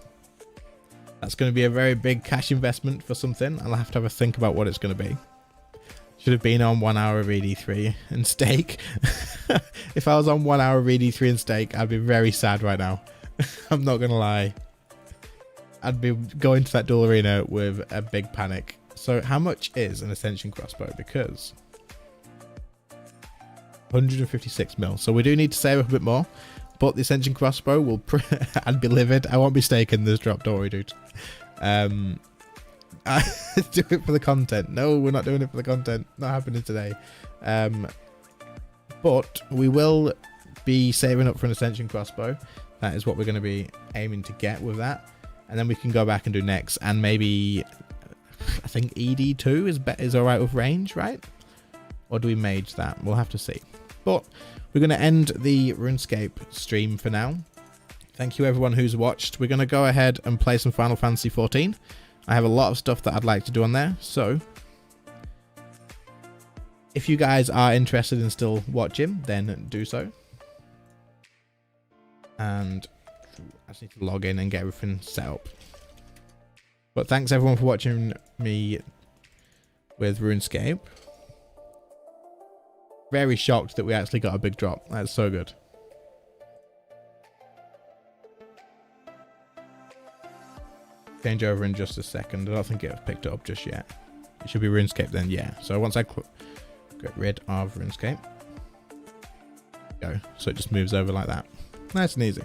That's going to be a very big cash investment for something. I'll have to have a think about what it's going to be. Should have been on 1 hour of ED3 and stake. If I was on 1 hour of ED3 and stake, I'd be very sad right now. I'm not going to lie. I'd be going to that duel arena with a big panic. So how much is an Ascension crossbow? Because 156 mil. So we do need to save up a bit more. But the Ascension crossbow will... I'd be livid. I won't be staking this drop, don't worry, dude. Do it for the content. No, we're not doing it for the content. Not happening today. But we will be saving up for an Ascension crossbow. That is what we're going to be aiming to get with that. And then we can go back and do next. And maybe... I think ED2 is alright with range, right? Or do we mage that? We'll have to see. But we're going to end the RuneScape stream for now. Thank you everyone who's watched. We're going to go ahead and play some Final Fantasy XIV. I have a lot of stuff that I'd like to do on there. So if you guys are interested in still watching, then do so. And I just need to log in and get everything set up. But thanks everyone for watching me with RuneScape. Very shocked that we actually got a big drop. That's so good. Change over in just a second. I don't think it's picked it up just yet. It should be RuneScape then, yeah. So once I get rid of RuneScape, go. So it just moves over like that. Nice and easy.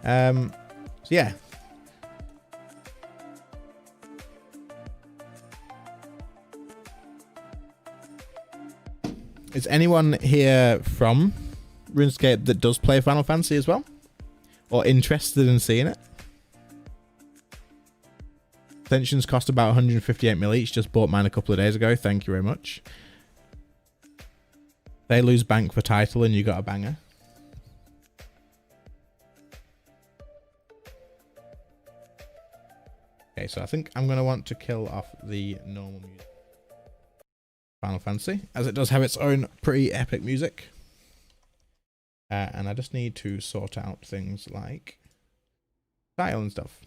So yeah. Is anyone here from RuneScape that does play Final Fantasy as well? Or interested in seeing it? Extensions cost about 158 mil each. Just bought mine a couple of days ago. Thank you very much. They lose bank for title and you got a banger. Okay, so I think I'm going to want to kill off the normal music. Final Fantasy, as it does have its own pretty epic music. And I just need to sort out things like title and stuff.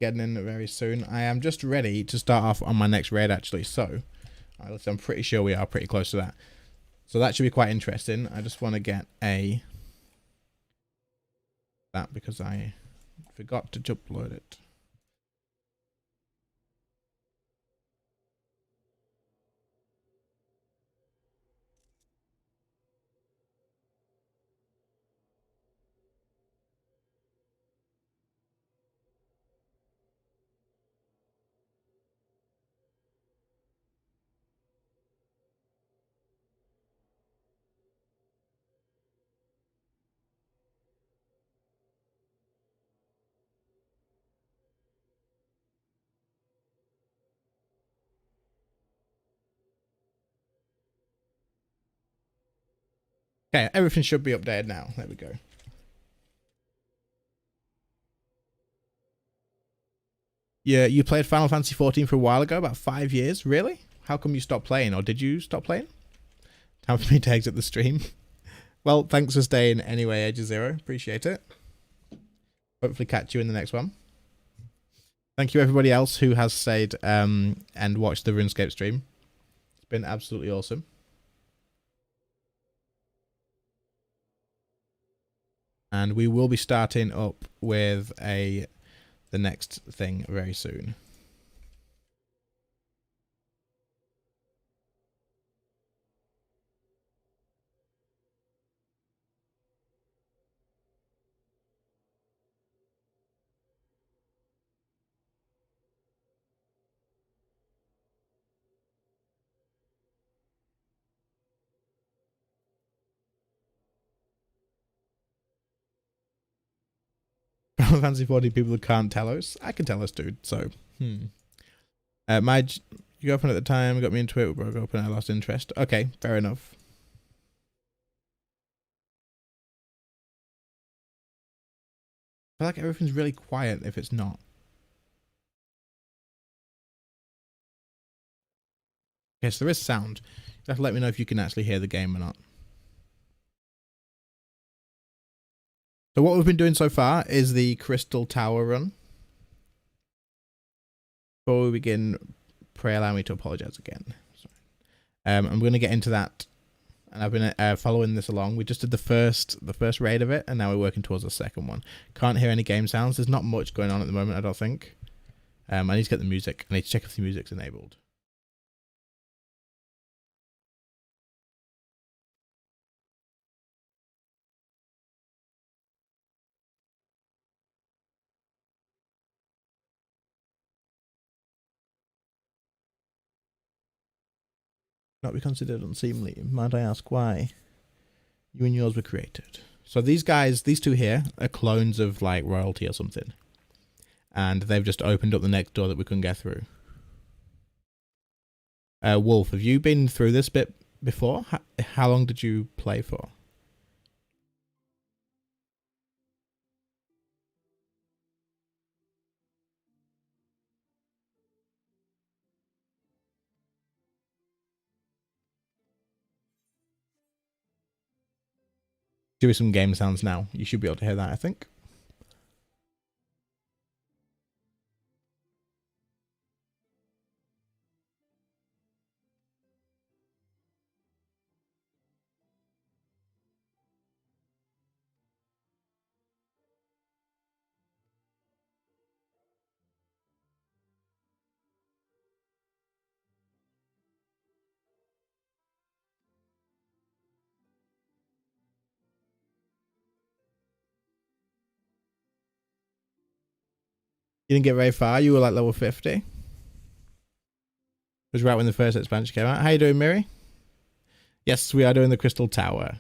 getting in very soon. I am just ready to start off on my next raid, actually. So, I'm pretty sure we are pretty close to that. So that should be quite interesting. I just want to get that because I forgot to upload it. Okay, everything should be updated now. There we go. Yeah, you played Final Fantasy XIV for a while ago, about 5 years. Really? How come you stopped playing, or did you stop playing? Time for me to exit the stream. Well, thanks for staying anyway, Edge of Zero. Appreciate it. Hopefully catch you in the next one. Thank you everybody else who has stayed and watched the RuneScape stream. It's been absolutely awesome. And we will be starting up with the next thing very soon. Final Fantasy 40 people who can't tell us. I can tell us, dude. So, my girlfriend at the time got me into it. We broke up and I lost interest. Okay, fair enough. I feel like everything's really quiet if it's not. Okay, so there is sound. You have to let me know if you can actually hear the game or not. So what we've been doing so far is the Crystal Tower run. Before we begin, pray allow me to apologize again. Sorry. I'm going to get into that, and I've been following this along. We just did the first raid of it, and now we're working towards the second one. Can't hear any game sounds. There's not much going on at the moment, I don't think. I need to get the music. I need to check if the music's enabled. Not be considered unseemly. Might I ask why you and yours were created? So these guys, these two here, are clones of like royalty or something. And they've just opened up the next door that we couldn't get through. Wolf, have you been through this bit before? How long did you play for? Do some game sounds now. You should be able to hear that, I think. You didn't get very far. You were like level 50. It was right when the first expansion came out. How you doing, Miri? Yes, we are doing the Crystal Tower.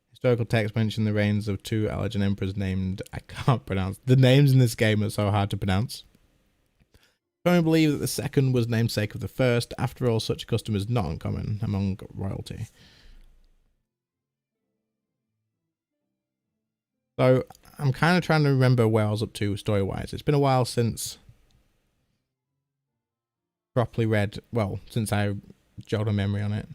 Historical text mention the reigns of 2 Allergen emperors named... I can't pronounce. The names in this game are so hard to pronounce. I believe that the second was namesake of the first. After all, such a custom is not uncommon among royalty. So, I'm kind of trying to remember where I was up to story-wise. It's been a while since properly read, well, since I jogged a memory on it.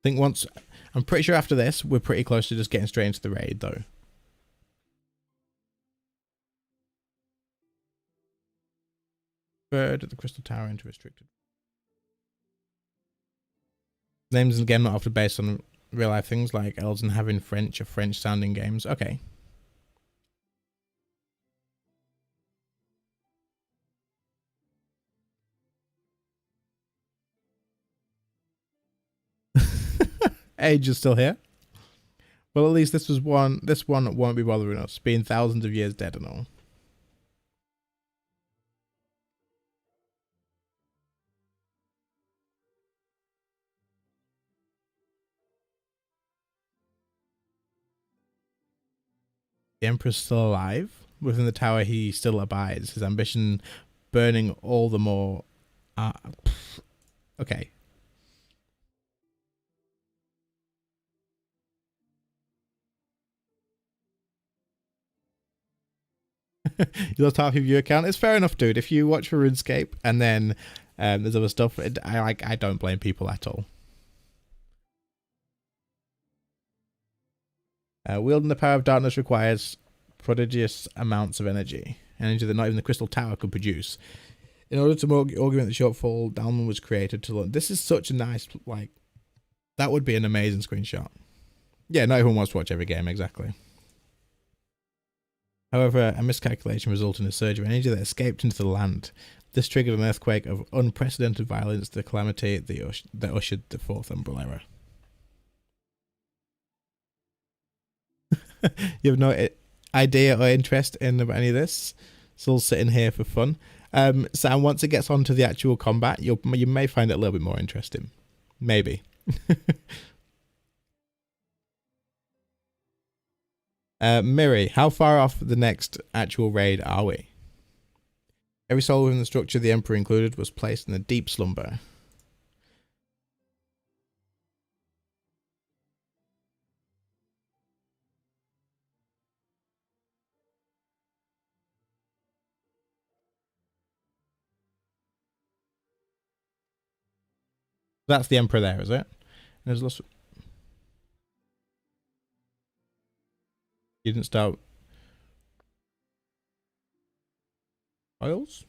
think once, I'm pretty sure after this, we're pretty close to just getting straight into the raid, though. Bird at the Crystal Tower into restricted. Names again not often based on real life things like Elden having French or French sounding games. Okay. Age is still here. Well, at least this one won't be bothering us, being thousands of years dead and all. The Emperor's still alive. Within the tower, he still abides. His ambition burning all the more. Okay. You lost half of your account. It's fair enough, dude. If you watch for RuneScape and then there's other stuff, I don't blame people at all. Wielding the power of darkness requires prodigious amounts of energy that not even the Crystal Tower could produce. In order to augment the shortfall, Dalman was created to learn. This is such a nice, like, that would be an amazing screenshot. Yeah, not everyone wants to watch every game, exactly. However, a miscalculation resulted in a surge of energy that escaped into the land. This triggered an earthquake of unprecedented violence, the calamity that ushered the fourth Umbral era. You have no idea or interest in any of this. It's all sitting here for fun. Sam, once it gets onto the actual combat, you may find it a little bit more interesting. Maybe. Miri, how far off the next actual raid are we? Every soul within the structure, the Emperor included, was placed in a deep slumber. That's the Emperor there, is it? There's lots of... You didn't start... Oils?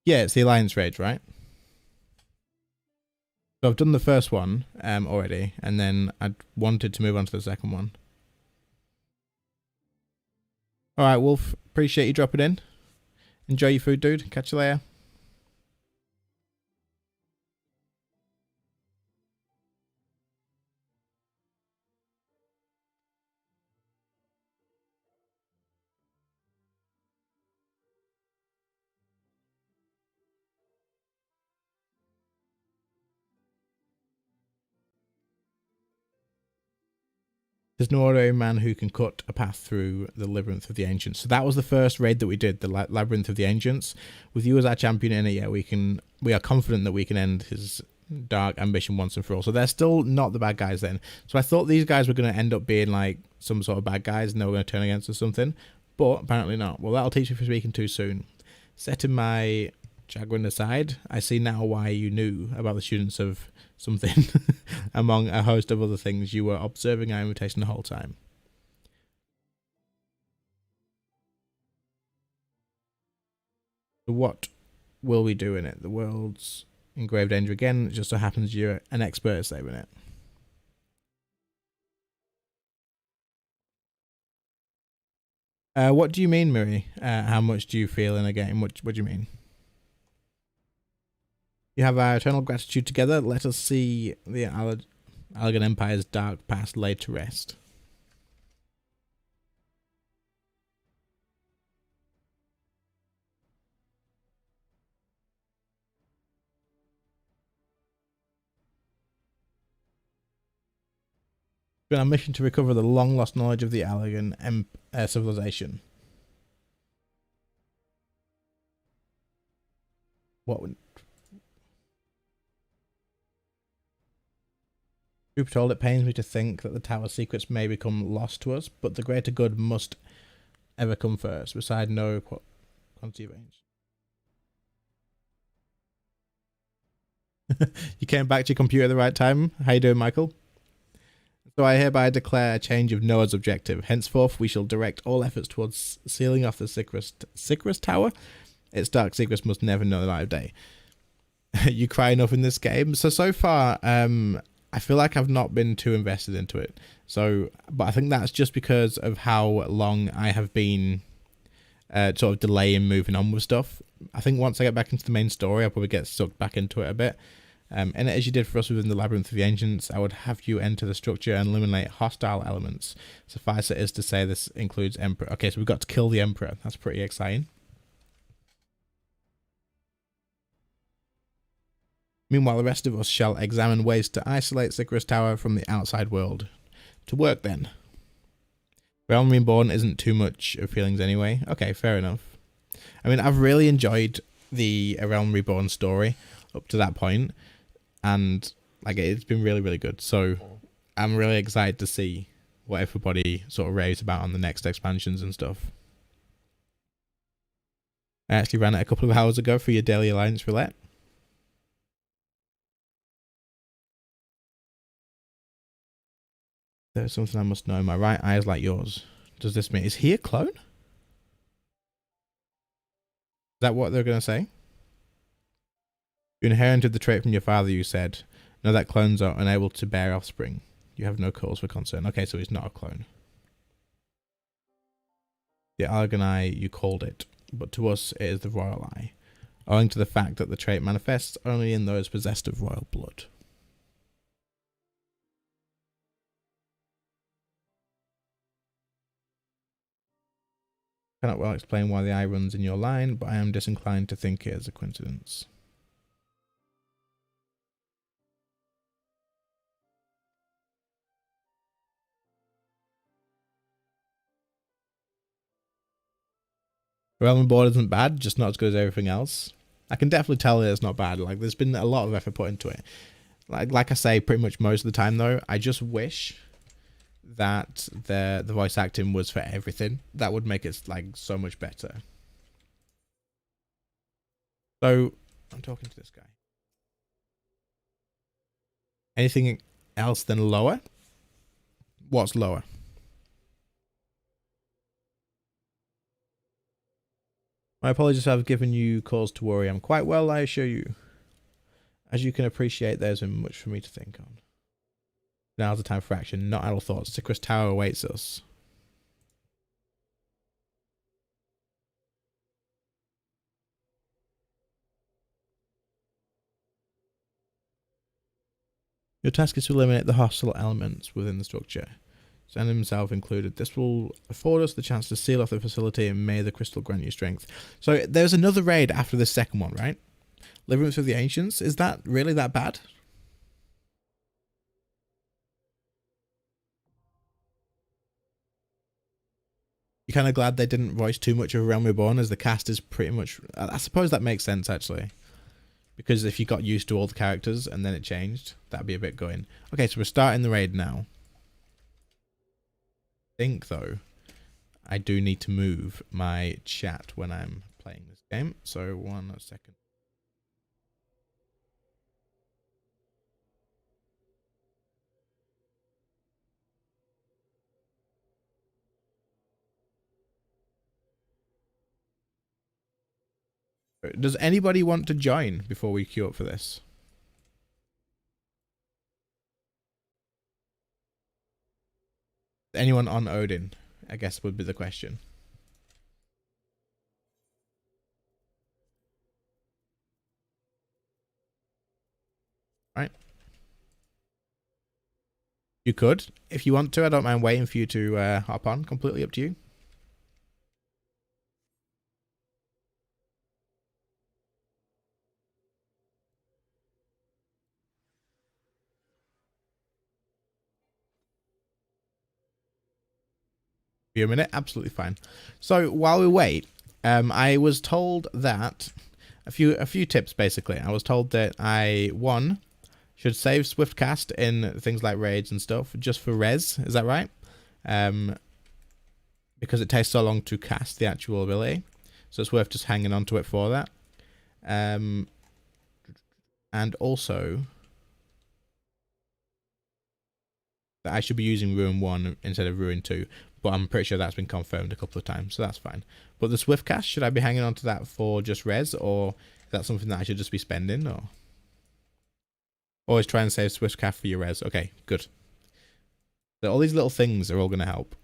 Yeah, it's the Alliance raid, right? So I've done the first one already, and then I wanted to move on to the second one. Alright, Wolf. Appreciate you dropping in. Enjoy your food, dude. Catch you later. There's no ordinary man who can cut a path through the Labyrinth of the Ancients. So that was the first raid that we did, the Labyrinth of the Ancients. With you as our champion in it, yeah, we are confident that we can end his dark ambition once and for all. So they're still not the bad guys then. So I thought these guys were going to end up being like some sort of bad guys and they were going to turn against us or something. But apparently not. Well, that'll teach me for speaking too soon. Setting my chagrin aside, I see now why you knew about the students of something among a host of other things. You were observing our invitation the whole time. So what will we do in it? The world's in grave danger again. It just so happens you're an expert at saving it. What do you mean, Miri? How much do you feel in a game? What do you mean? You have our eternal gratitude together. Let us see the Allegan Empire's dark past laid to rest. It's been our mission to recover the long-lost knowledge of the Allegan civilization. What would... Truth told, it pains me to think that the tower's secrets may become lost to us, but the greater good must ever come first, beside no quantity range? You came back to your computer at the right time. How you doing, Michael? So I hereby declare a change of Noah's objective. Henceforth, we shall direct all efforts towards sealing off the Sicarus Tower. Its dark secrets must never know the light of day. You cry enough in this game. So far, I feel like I've not been too invested into it. But I think that's just because of how long I have been sort of delaying moving on with stuff. I think once I get back into the main story, I'll probably get sucked back into it a bit. And as you did for us within the Labyrinth of the Ancients, I would have you enter the structure and eliminate hostile elements. Suffice it is to say this includes Emperor. Okay, so we've got to kill the Emperor. That's pretty exciting. Meanwhile, the rest of us shall examine ways to isolate Sicarus Tower from the outside world. To work then. Realm Reborn isn't too much of feelings anyway. Okay, fair enough. I mean, I've really enjoyed the Realm Reborn story up to that point. And like it's been really, really good. So I'm really excited to see what everybody sort of raves about on the next expansions and stuff. I actually ran it a couple of hours ago for your Daily Alliance Roulette. There's something I must know. My right eye is like yours. Does this mean... Is he a clone? Is that what they're going to say? You inherited the trait from your father, you said. Know that clones are unable to bear offspring. You have no cause for concern. Okay, so he's not a clone. The Argon Eye, you called it. But to us, it is the Royal Eye. Owing to the fact that the trait manifests only in those possessed of royal blood. Cannot well explain why the eye runs in your line, but I am disinclined to think it is a coincidence. Realm Board isn't bad, just not as good as everything else. I can definitely tell that it's not bad. Like, there's been a lot of effort put into it. Like I say, pretty much most of the time though, I just wish that the voice acting was for everything. That would make it like so much better. So I'm talking to this guy. Anything else than lower? What's lower? My apologies if I've given you cause to worry. I'm quite well, I assure you. As you can appreciate, there's been much for me to think on. Now's the time for action, not idle thoughts. Sicarus Tower awaits us. Your task is to eliminate the hostile elements within the structure. Sand himself included. This will afford us the chance to seal off the facility and may the crystal grant you strength. So there's another raid after this second one, right? Labyrinth of the Ancients. Is that really that bad? You're kind of glad they didn't voice too much of Realm Reborn, as the cast is pretty much... I suppose that makes sense, actually. Because if you got used to all the characters and then it changed, that'd be a bit going. Okay, so we're starting the raid now. I think, though, I do need to move my chat when I'm playing this game. So, 1 second. Does anybody want to join before we queue up for this? Anyone on Odin, I guess, would be the question. Right. You could, if you want to. I don't mind waiting for you to hop on. Completely up to you. Be a minute, absolutely fine. So while we wait, I was told that a few tips basically. I was told that one should save Swiftcast in things like raids and stuff just for res. Is that right? because it takes so long to cast the actual ability. So it's worth just hanging on to it for that. And also that I should be using Rune 1 instead of Rune 2, but I'm pretty sure that's been confirmed a couple of times, so that's fine. But the Swift cast, should I be hanging on to that for just res, or is that something that I should just be spending? Or always try and save Swift cast for your res. Okay, good. So all these little things are all going to help.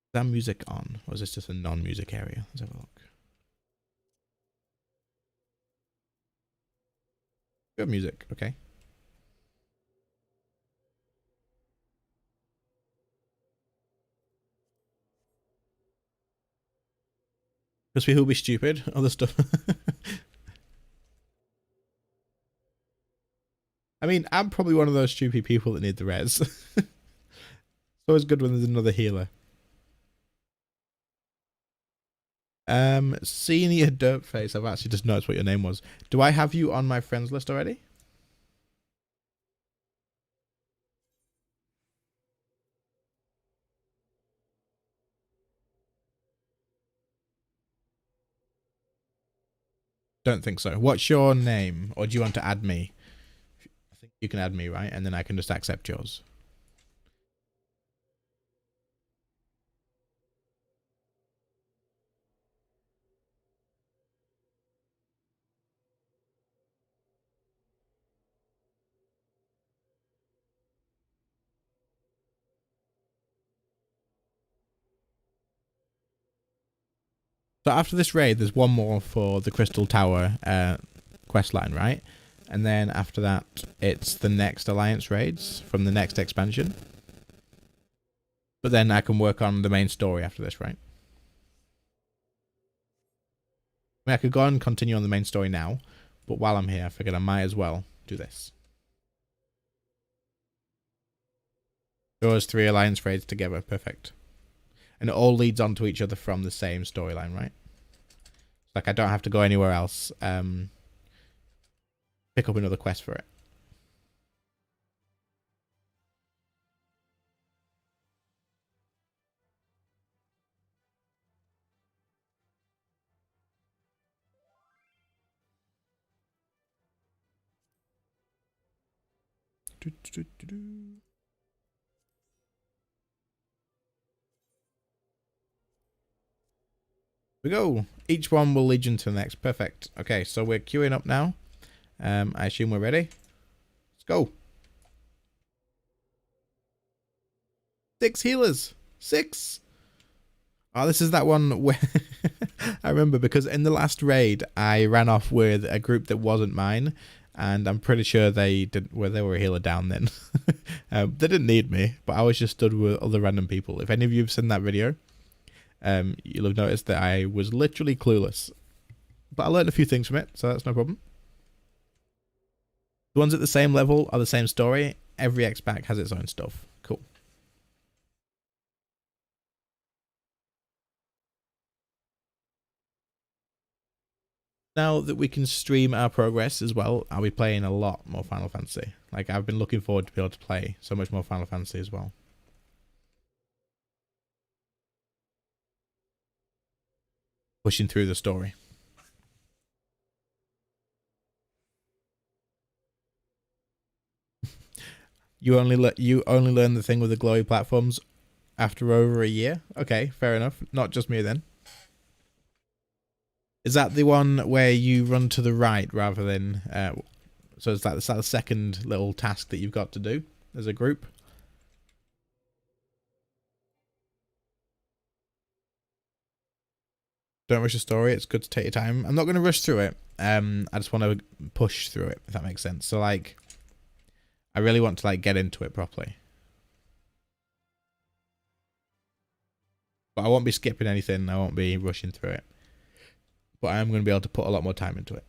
Is that music on, or is this just a non-music area? Let's have a look. Good music, okay. Because people will be stupid, other stuff. I mean, I'm probably one of those stupid people that need the res. It's always good when there's another healer. Senior Dirtface, I've actually just noticed what your name was. Do I have you on my friends list already? Don't think so. What's your name? Or do you want to add me? I think you can add me, right? And then I can just accept yours. So after this raid, there's one more for the Crystal Tower quest line, right? And then after that, it's the next Alliance raids from the next expansion. But then I can work on the main story after this, right? I mean, I could go and continue on the main story now, but while I'm here, I figured I might as well do this. Those 3 Alliance raids together, perfect. And it all leads on to each other from the same storyline, right? Like I don't have to go anywhere else. Pick up another quest for it. We go. Each one will lead you to the next. Perfect. Okay, so we're queuing up now. I assume we're ready. Let's go. 6 healers. 6. Oh, this is that one where I remember because in the last raid I ran off with a group that wasn't mine, and I'm pretty sure they didn't. Well, they were a healer down then. They didn't need me, but I was just stood with other random people. If any of you have seen that video, you'll have noticed that I was literally clueless, but I learned a few things from it, so that's no problem. The ones at the same level are the same story. Every X-Pack has its own stuff. Cool. Now that we can stream our progress as well, I'll be playing a lot more Final Fantasy. Like, I've been looking forward to be able to play so much more Final Fantasy as well. Pushing through the story. You only learn the thing with the glowy platforms after over a year? Okay, fair enough. Not just me then. Is that the one where you run to the right rather than... so is that the second little task that you've got to do as a group? Don't rush the story. It's good to take your time. I'm not going to rush through it. I just want to push through it, if that makes sense. So, like, I really want to, like, get into it properly. But I won't be skipping anything. I won't be rushing through it. But I am going to be able to put a lot more time into it.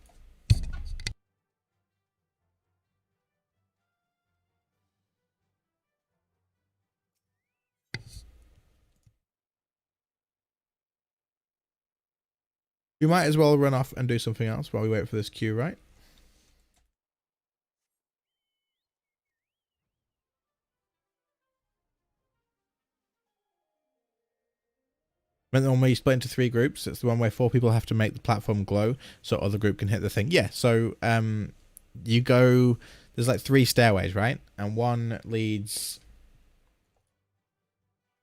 We might as well run off and do something else while we wait for this queue, right? And the one where you split into 3 groups, it's the one where 4 people have to make the platform glow so other group can hit the thing. Yeah, so you go, there's like 3 stairways, right? And one leads,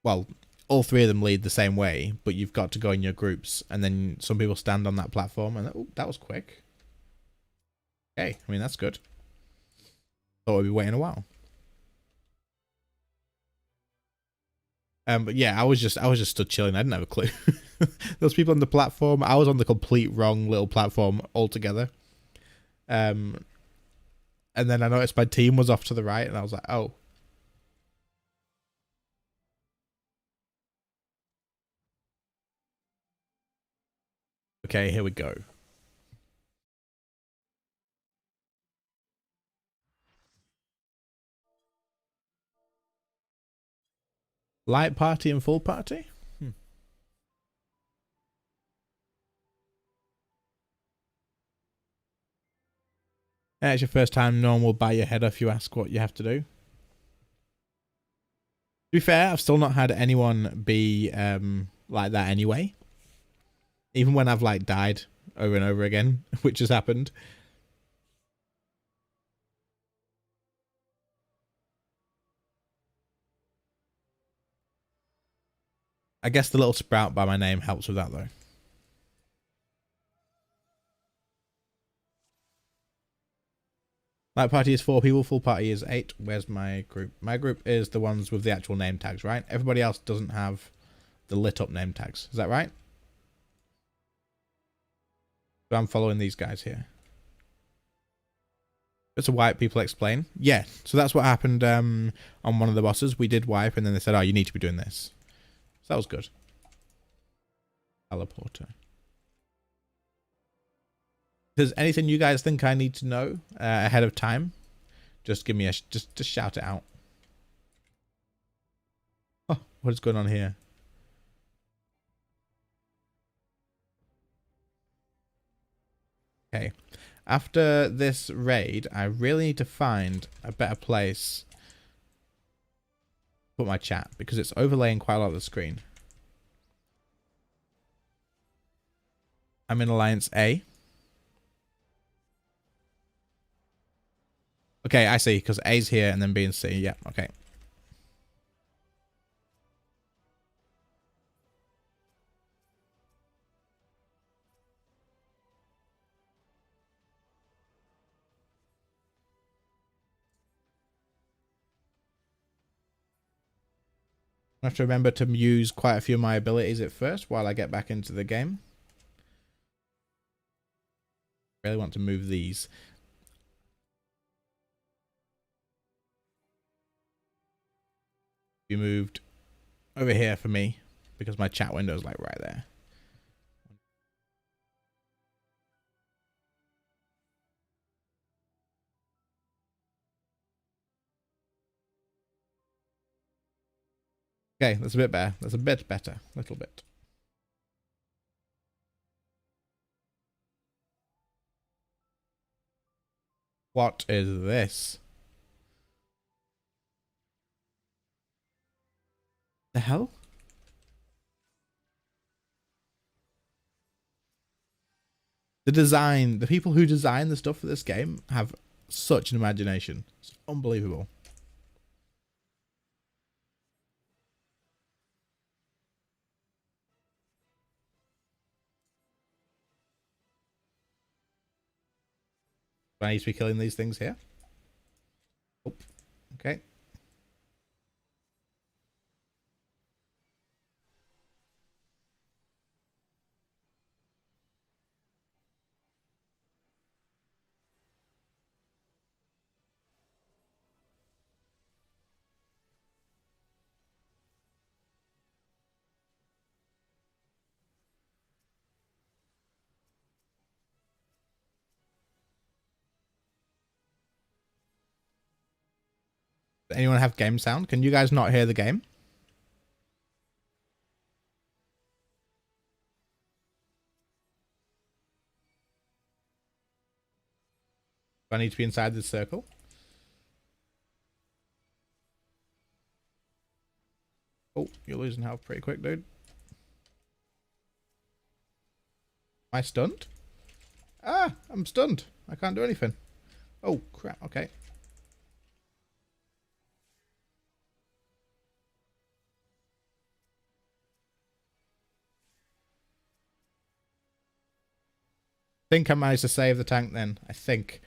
well, all 3 of them lead the same way, but you've got to go in your groups, and then some people stand on that platform, and oh, that was quick. Okay, I mean, that's good. Thought we'd be waiting a while. But yeah, I was just stood chilling. I didn't have a clue. Those people on the platform, I was on the complete wrong little platform altogether. And then I noticed my team was off to the right, and I was like, oh. Okay, here we go. Light party and full party? Yeah, it's your first time, no one will buy your head off you ask what you have to do. To be fair, I've still not had anyone be like that anyway. Even when I've like died over and over again, which has happened. I guess the little sprout by my name helps with that though. Light party is 4 people, full party is 8. Where's my group? My group is the ones with the actual name tags, right? Everybody else doesn't have the lit up name tags. Is that right? So I'm following these guys here. It's a wipe, people explain. Yeah, so that's what happened on one of the bosses. We did wipe, and then they said, oh, you need to be doing this. So that was good. Teleporter. If there's anything you guys think I need to know ahead of time, just give me a just shout it out. Oh, what is going on here? Okay. After this raid, I really need to find a better place to put my chat because it's overlaying quite a lot of the screen. I'm in Alliance A. Okay, I see, because A's here and then B and C. Yeah, okay. I have to remember to use quite a few of my abilities at first while I get back into the game. Really want to move these. Be moved over here for me because my chat window is like right there. Okay, that's a bit better. That's a bit better. A little bit. What is this? The hell? The design, the people who design the stuff for this game have such an imagination. It's unbelievable. Do I need to be killing these things here? Oh, okay. Does anyone have game sound? Can you guys not hear the game? Do I need to be inside this circle? Oh, you're losing health pretty quick, dude. Am I stunned? Ah, I'm stunned. I can't do anything. Oh, crap. Okay. I think I managed to save the tank then. I think.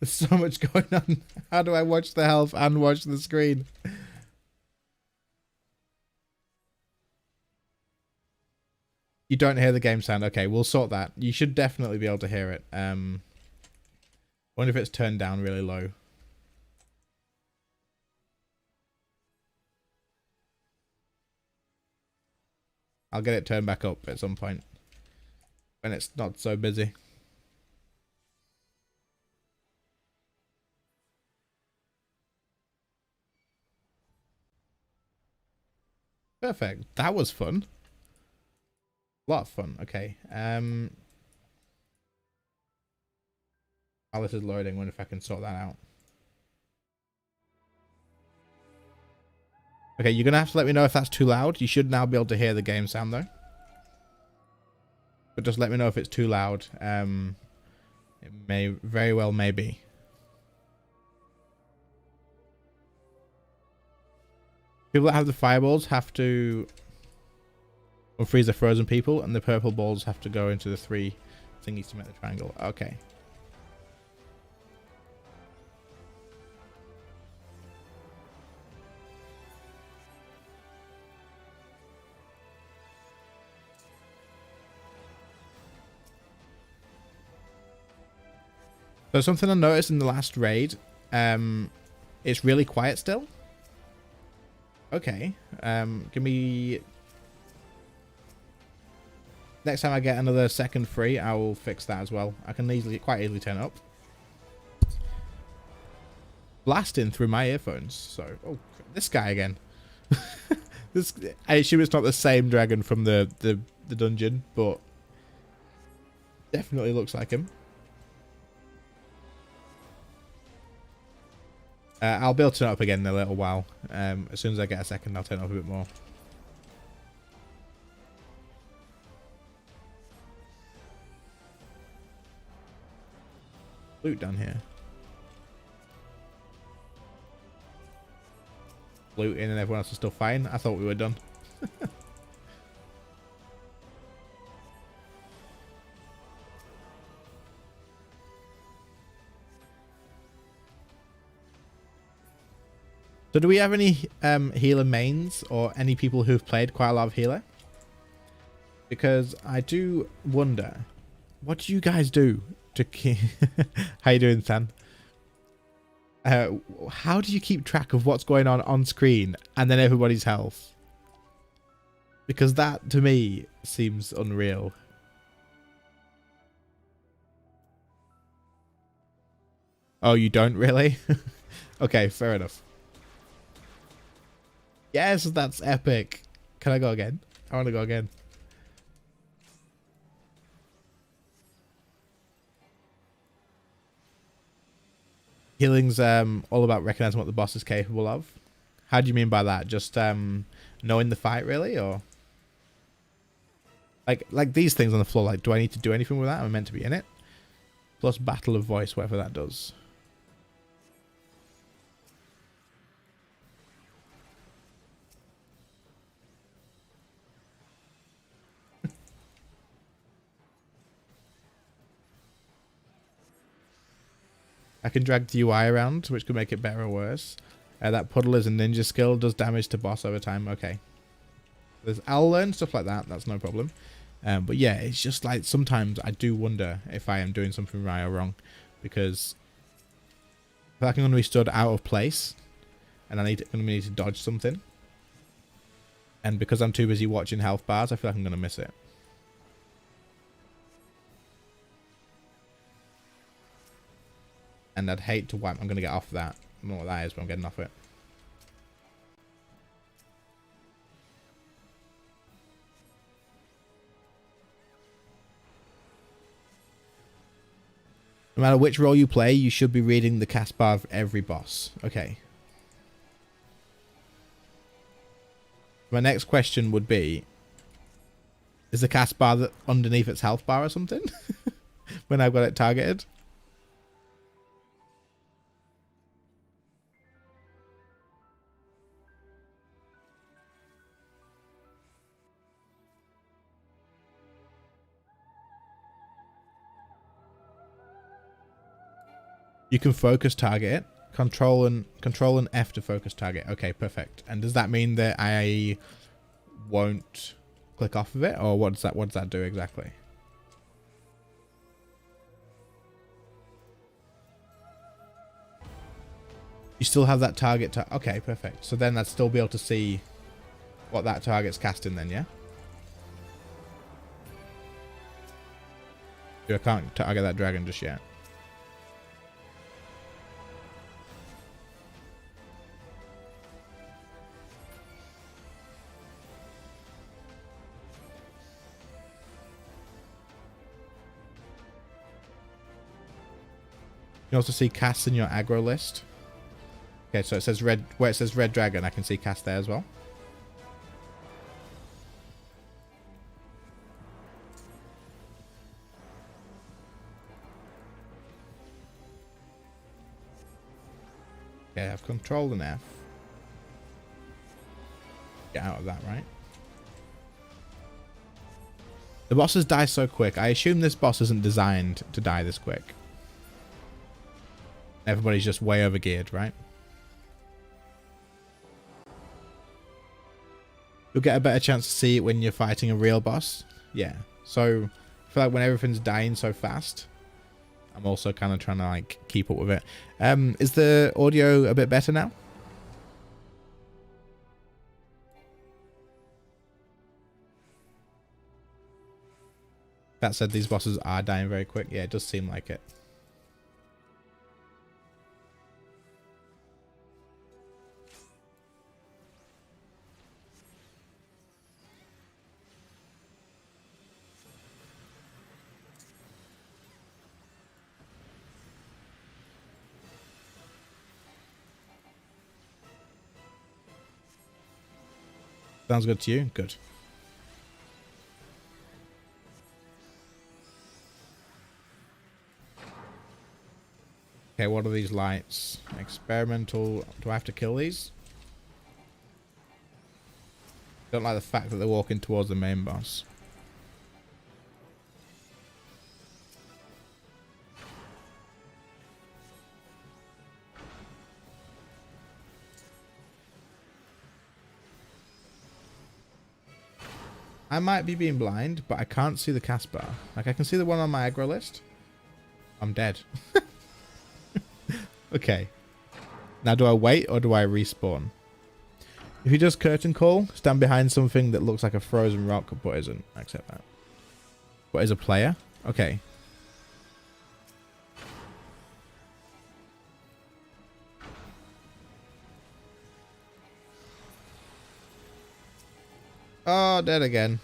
There's so much going on. How do I watch the health and watch the screen? You don't hear the game sound. Okay, we'll sort that. You should definitely be able to hear it. Wonder if it's turned down really low. I'll get it turned back up at some point when it's not so busy. Perfect. That was fun. A lot of fun. Okay. While this is loading, wonder if I can sort that out. Okay, you're gonna have to let me know if that's too loud. You should now be able to hear the game sound though. But just let me know if it's too loud. It may very well may be. People that have the fireballs have to unfreeze the frozen people, and the purple balls have to go into the 3 thingies to make the triangle. Okay. So something I noticed in the last raid, it's really quiet still. Okay, give me... Next time I get another second free, I will fix that as well. I can quite easily turn it up. Blasting through my earphones, so... Oh, this guy again. I assume it's not the same dragon from the dungeon, but... Definitely looks like him. I'll be able to turn it up again in a little while. As soon as I get a second, I'll turn it up a bit more. Loot down here. Loot in and everyone else is still fine. I thought we were done. So do we have any healer mains or any people who've played quite a lot of healer? Because I do wonder, what do you guys do to keep... How you doing, San? How do you keep track of what's going on screen and then everybody's health? Because that, to me, seems unreal. Oh, you don't really? Okay, fair enough. Yes, that's epic. Can I go again? I want to go again. Healing's all about recognizing what the boss is capable of. How do you mean by that? Just knowing the fight, really, or like these things on the floor? Like, do I need to do anything with that? Am I meant to be in it? Plus battle of voice, whatever that does. I can drag the UI around, which could make it better or worse. That puddle is a ninja skill, does damage to boss over time. Okay. I'll learn stuff like that. That's no problem. But yeah, it's just like sometimes I do wonder if I am doing something right or wrong. Because I feel like I'm going to be stood out of place. And I'm going to need to dodge something. And because I'm too busy watching health bars, I feel like I'm going to miss it. And I'd hate to wipe. I'm going to get off that. I don't know what that is, but I'm getting off it. No matter which role you play, you should be reading the cast bar of every boss. Okay. My next question would be, Is the cast bar that underneath its health bar or something? When I've got it targeted? You can focus target it. Control and F to focus target. Okay, perfect. And does that mean that I won't click off of it, or what does that do exactly? You still have that target okay, perfect. So then I'd still be able to see what that target's casting then, yeah? I can't target that dragon just yet. You can also see casts in your aggro list. Okay, so it says red, where it says red dragon, I can see cast there as well. Okay, I have control and F. Get out of that, right? The bosses die so quick. I assume this boss isn't designed to die this quick. Everybody's just way over geared, right? You'll get a better chance to see it when you're fighting a real boss. Yeah. So I feel like when everything's dying so fast, I'm also kind of trying to like keep up with it. Is the audio a bit better now? That said, these bosses are dying very quick. Yeah, it does seem like it. Sounds good to you? Good. Okay, what are these lights? Experimental. Do I have to kill these? Don't like the fact that they're walking towards the main boss. I might be being blind, but I can't see the cast bar. Like, I can see the one on my aggro list. I'm dead. Okay. Now, do I wait or do I respawn? If he does curtain call, stand behind something that looks like a frozen rock, but isn't. I accept that. But is a player? Okay. Oh, dead again.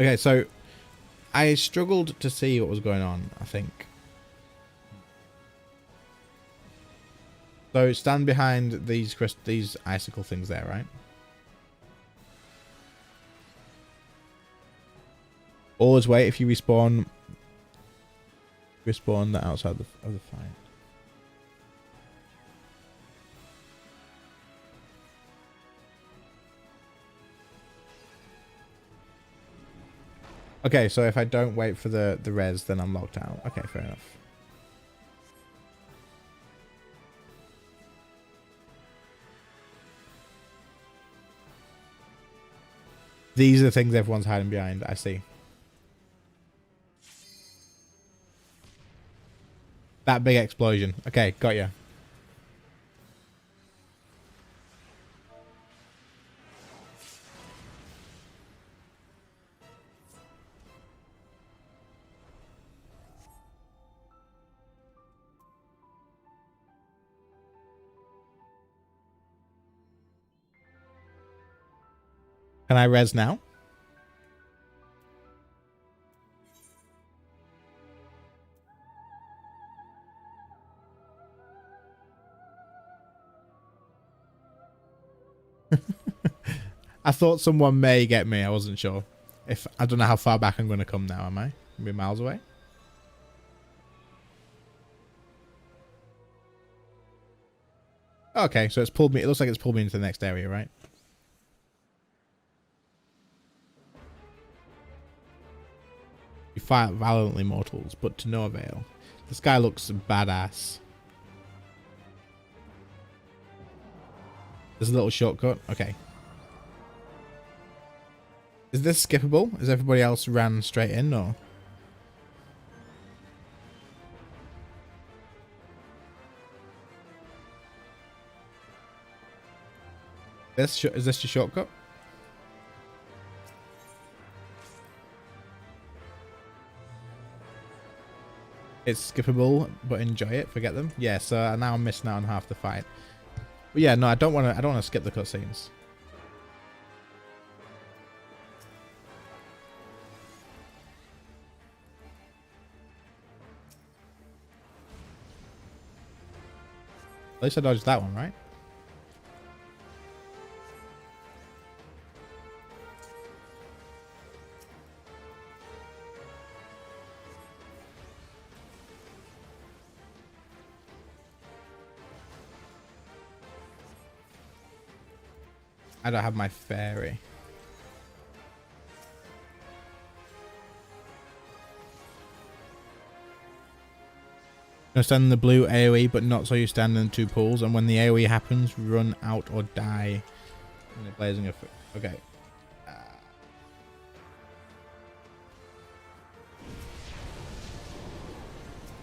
Okay, so I struggled to see what was going on, I think. So stand behind these icicle things there, right? Always wait if you respawn. Respawn that outside of the fight. Okay, so if I don't wait for the res, then I'm locked out. Okay, fair enough. These are the things everyone's hiding behind. I see. That big explosion. Okay, got you. Can I res now? I thought someone may get me. I wasn't sure. I don't know how far back I'm going to come now, am I? Maybe miles away? Okay, so it's pulled me. It looks like it's pulled me into the next area, right? You fight valiantly, mortals, but to no avail. This guy looks badass. There's a little shortcut. Okay. Is this skippable? Is everybody else ran straight in, or? Is this your shortcut? It's skippable, but enjoy it. Forget them. Yeah, so now I'm missing out on half the fight. But yeah, no, I don't want to skip the cutscenes. At least I dodged that one, right? I don't have my fairy. No, stand in the blue AoE, but not so you stand in 2 pools. And when the AoE happens, run out or die in the blazing of... Okay. I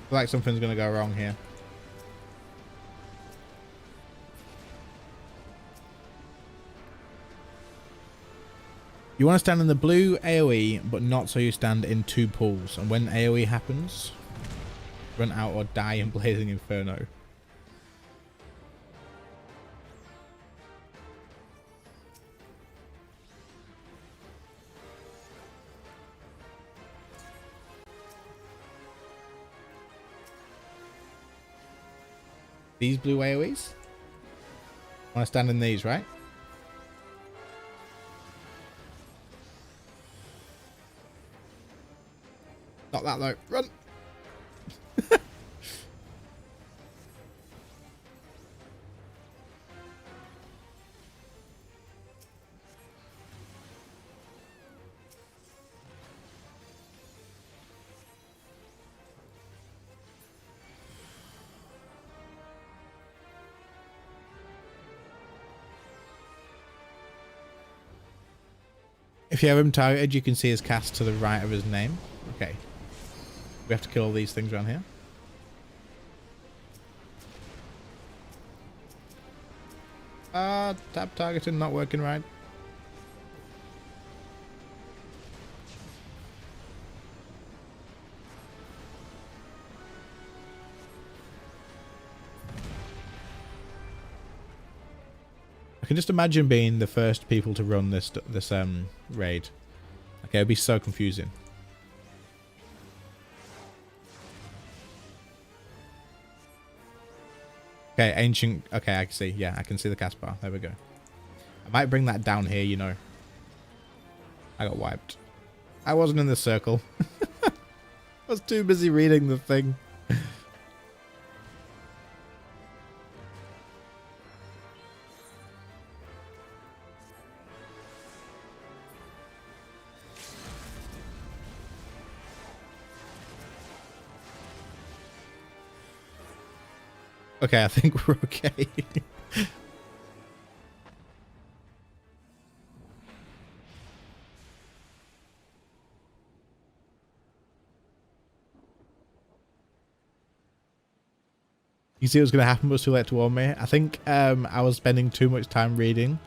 feel like something's going to go wrong here. You want to stand in the blue AoE, but not so you stand in 2 pools. And when AoE happens, run out or die in Blazing Inferno. These blue AoEs? I want to stand in these, right? Not that though. Run! If you have him targeted, you can see his cast to the right of his name. Okay. We have to kill all these things around here. Tab targeting not working right. I can just imagine being the first people to run this raid. Okay, it'd be so confusing. Okay, ancient. Okay, I can see. Yeah, I can see the cast bar. There we go. I might bring that down here, you know. I got wiped. I wasn't in the circle. I was too busy reading the thing. Okay, I think we're okay. You see what's going to happen, but it's too late to warn me. I think I was spending too much time reading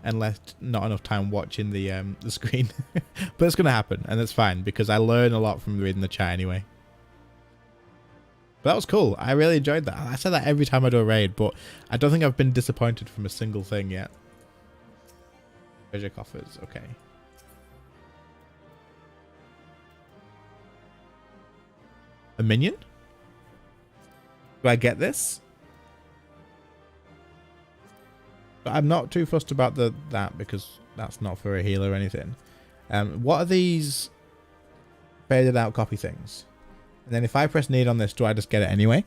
and left not enough time watching the screen. But it's going to happen, and that's fine, because I learn a lot from reading the chat anyway. But that was cool. I really enjoyed that. I say that every time I do a raid, but I don't think I've been disappointed from a single thing yet. Treasure coffers, okay. A minion? Do I get this? But I'm not too fussed about that because that's not for a healer or anything. What are these faded out copy things? And then if I press need on this, do I just get it anyway?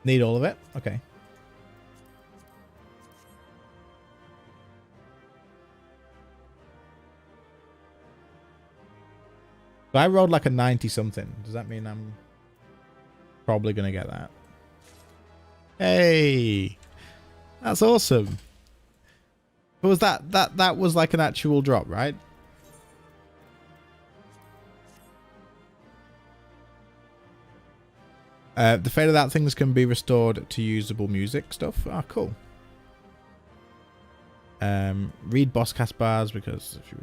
Need all of it? Okay. So I rolled like a 90 something. Does that mean I'm probably going to get that? Hey! That's awesome. But was that was like an actual drop, right? The faded out things can be restored to usable music stuff. Ah, cool. Read boss cast bars because if you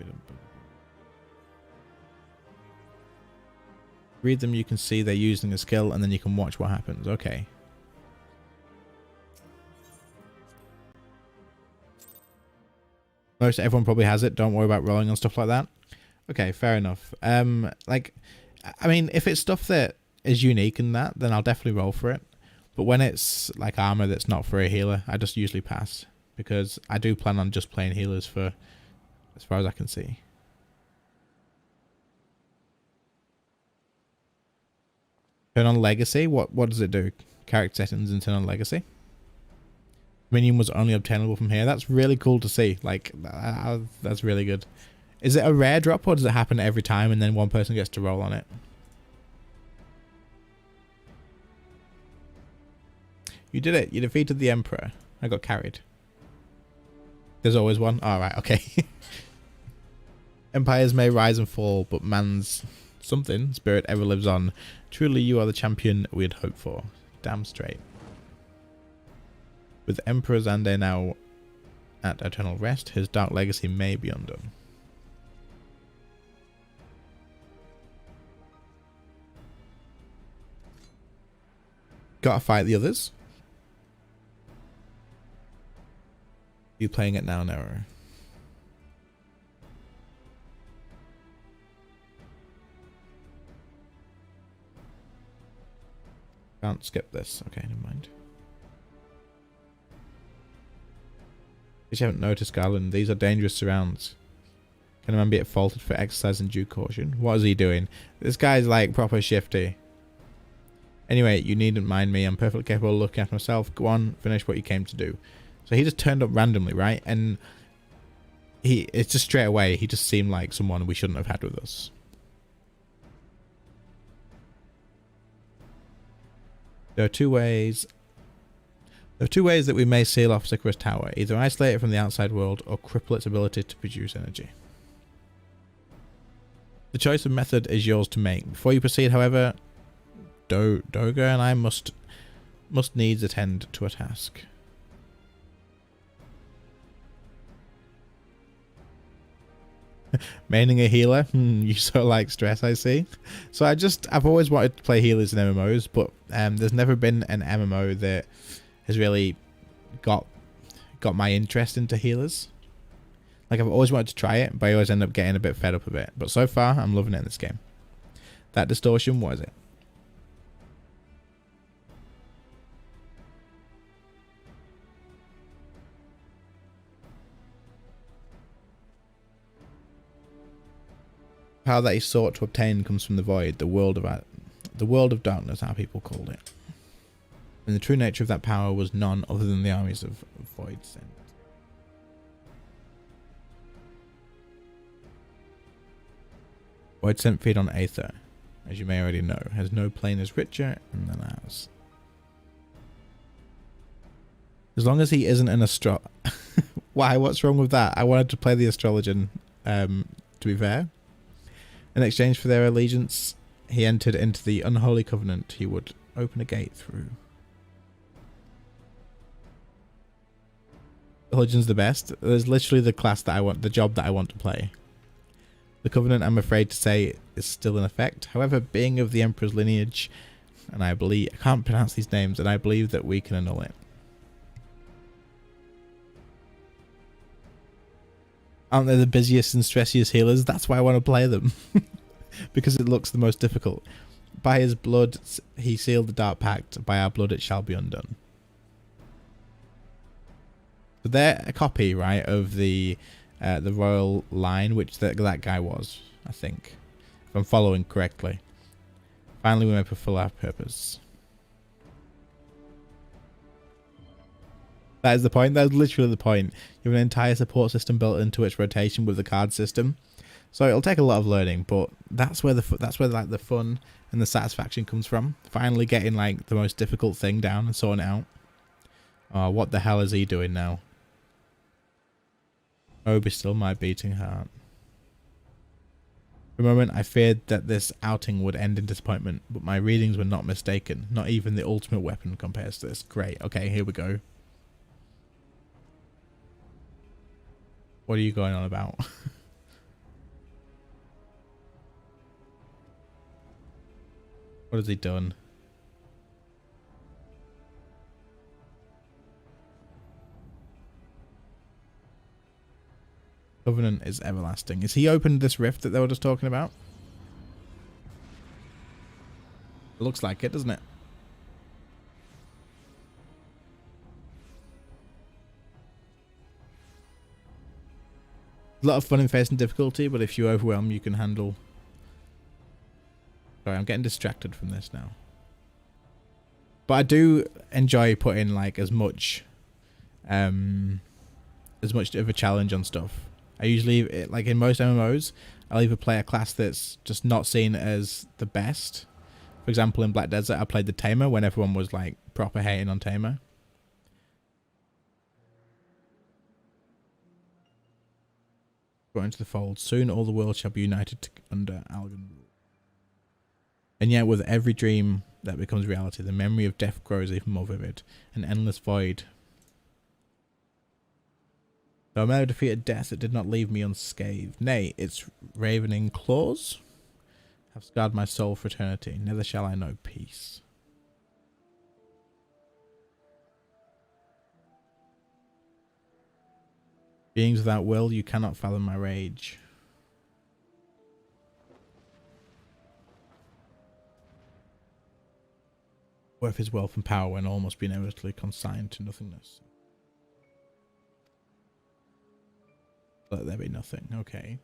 read them, you can see they're using a skill and then you can watch what happens. Okay. Most everyone probably has it. Don't worry about rolling on stuff like that. Okay, fair enough. Like, I mean, if it's stuff that is unique in that, then I'll definitely roll for it. But when it's like armor that's not for a healer, I just usually pass because I do plan on just playing healers for as far as I can see. Turn on legacy. What does it do? Character settings and turn on legacy. Minion was only obtainable from here. That's really cool to see. Like that's really good. Is it a rare drop or does it happen every time and then one person gets to roll on it? You did it. You defeated the Emperor. I got carried. There's always one. All right. Okay. Empires may rise and fall, but man's something spirit ever lives on. Truly, you are the champion we had hoped for. Damn straight. With Emperor Xande now at eternal rest, his dark legacy may be undone. Gotta fight the others. You playing it now, Nero? Can't skip this. Okay, never mind. If you haven't noticed, Garland, these are dangerous surrounds. Can a man be at faulted for exercising due caution? What is he doing? This guy's like proper shifty. Anyway, you needn't mind me. I'm perfectly capable of looking after myself. Go on, finish what you came to do. So he just turned up randomly, right? And it's just straight away, he just seemed like someone we shouldn't have had with us. There are two ways that we may seal off Sycora's tower. Either isolate it from the outside world or cripple its ability to produce energy. The choice of method is yours to make. Before you proceed, however, Doga and I must needs attend to a task. Maining a healer? You so like stress, I see. So I've always wanted to play healers in MMOs, but there's never been an MMO that has really got my interest into healers. Like I've always wanted to try it, but I always end up getting a bit fed up of it. But so far, I'm loving it in this game. That distortion, what is it? Power that he sought to obtain comes from the void, the world of darkness, how people called it. And the true nature of that power was none other than the armies of void sent. Void sent feed on Aether, as you may already know, has no plane is richer than ours. As long as he isn't an Why? What's wrong with that? I wanted to play the astrologian. To be fair. In exchange for their allegiance, he entered into the unholy covenant he would open a gate through. Religion's the best. There's literally the class that I want, the job that I want to play. The covenant, I'm afraid to say, is still in effect. However, being of the Emperor's lineage, and I can't pronounce these names, and I believe that we can annul it. Aren't they the busiest and stressiest healers? That's why I want to play them. Because it looks the most difficult. By his blood he sealed the dark pact. By our blood it shall be undone. So they're a copy, right, of the royal line, which that guy was, I think, if I'm following correctly. Finally, we may fulfill our purpose. That is the point. That is literally the point. You have an entire support system built into its rotation with the card system, so it'll take a lot of learning. But that's where like the fun and the satisfaction comes from. Finally getting like the most difficult thing down and sorting it out. Oh, what the hell is he doing now? Oh, be still my beating heart. For a moment, I feared that this outing would end in disappointment, but my readings were not mistaken. Not even the ultimate weapon compares to this. Great. Okay, here we go. What are you going on about? What has he done? Covenant is everlasting. Is he opened this rift that they were just talking about? It looks like it, doesn't it? A lot of fun in facing difficulty, but if you overwhelm, you can handle. Sorry, I'm getting distracted from this now. But I do enjoy putting like as much of a challenge on stuff. I usually, like in most MMOs, I'll either play a class that's just not seen as the best. For example, in Black Desert, I played the Tamer when everyone was like proper hating on Tamer. Go into the fold. Soon all the world shall be united under Algan rule. And yet with every dream that becomes reality, the memory of death grows even more vivid. An endless void. Though I may have defeated death, it did not leave me unscathed. Nay, its ravening claws have scarred my soul for eternity. Never shall I know peace. Beings without will, you cannot fathom my rage. Worth his wealth and power when all must be inevitably consigned to nothingness. Let there be nothing. Okay.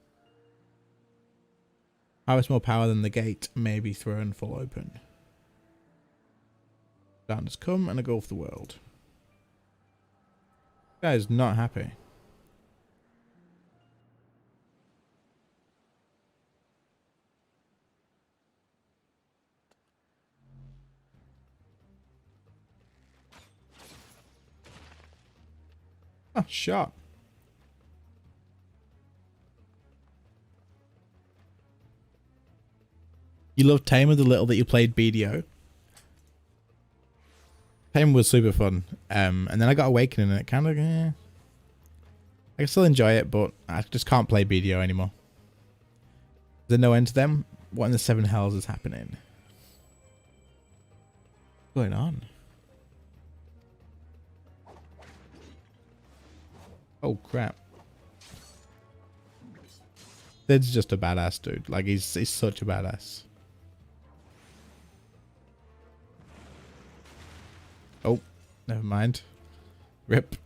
Harvest more power than the gate may be thrown full open. Darkness come and engulf the world. This guy is not happy. Oh, shot. You love Tamer, the little that you played BDO. Tamer was super fun. And then I got Awakening and it kind of... I can still enjoy it, but I just can't play BDO anymore. Is there no end to them? What in the seven hells is happening? What's going on? Oh, crap. Sid's just a badass dude. Like, he's such a badass. Oh, never mind. Rip.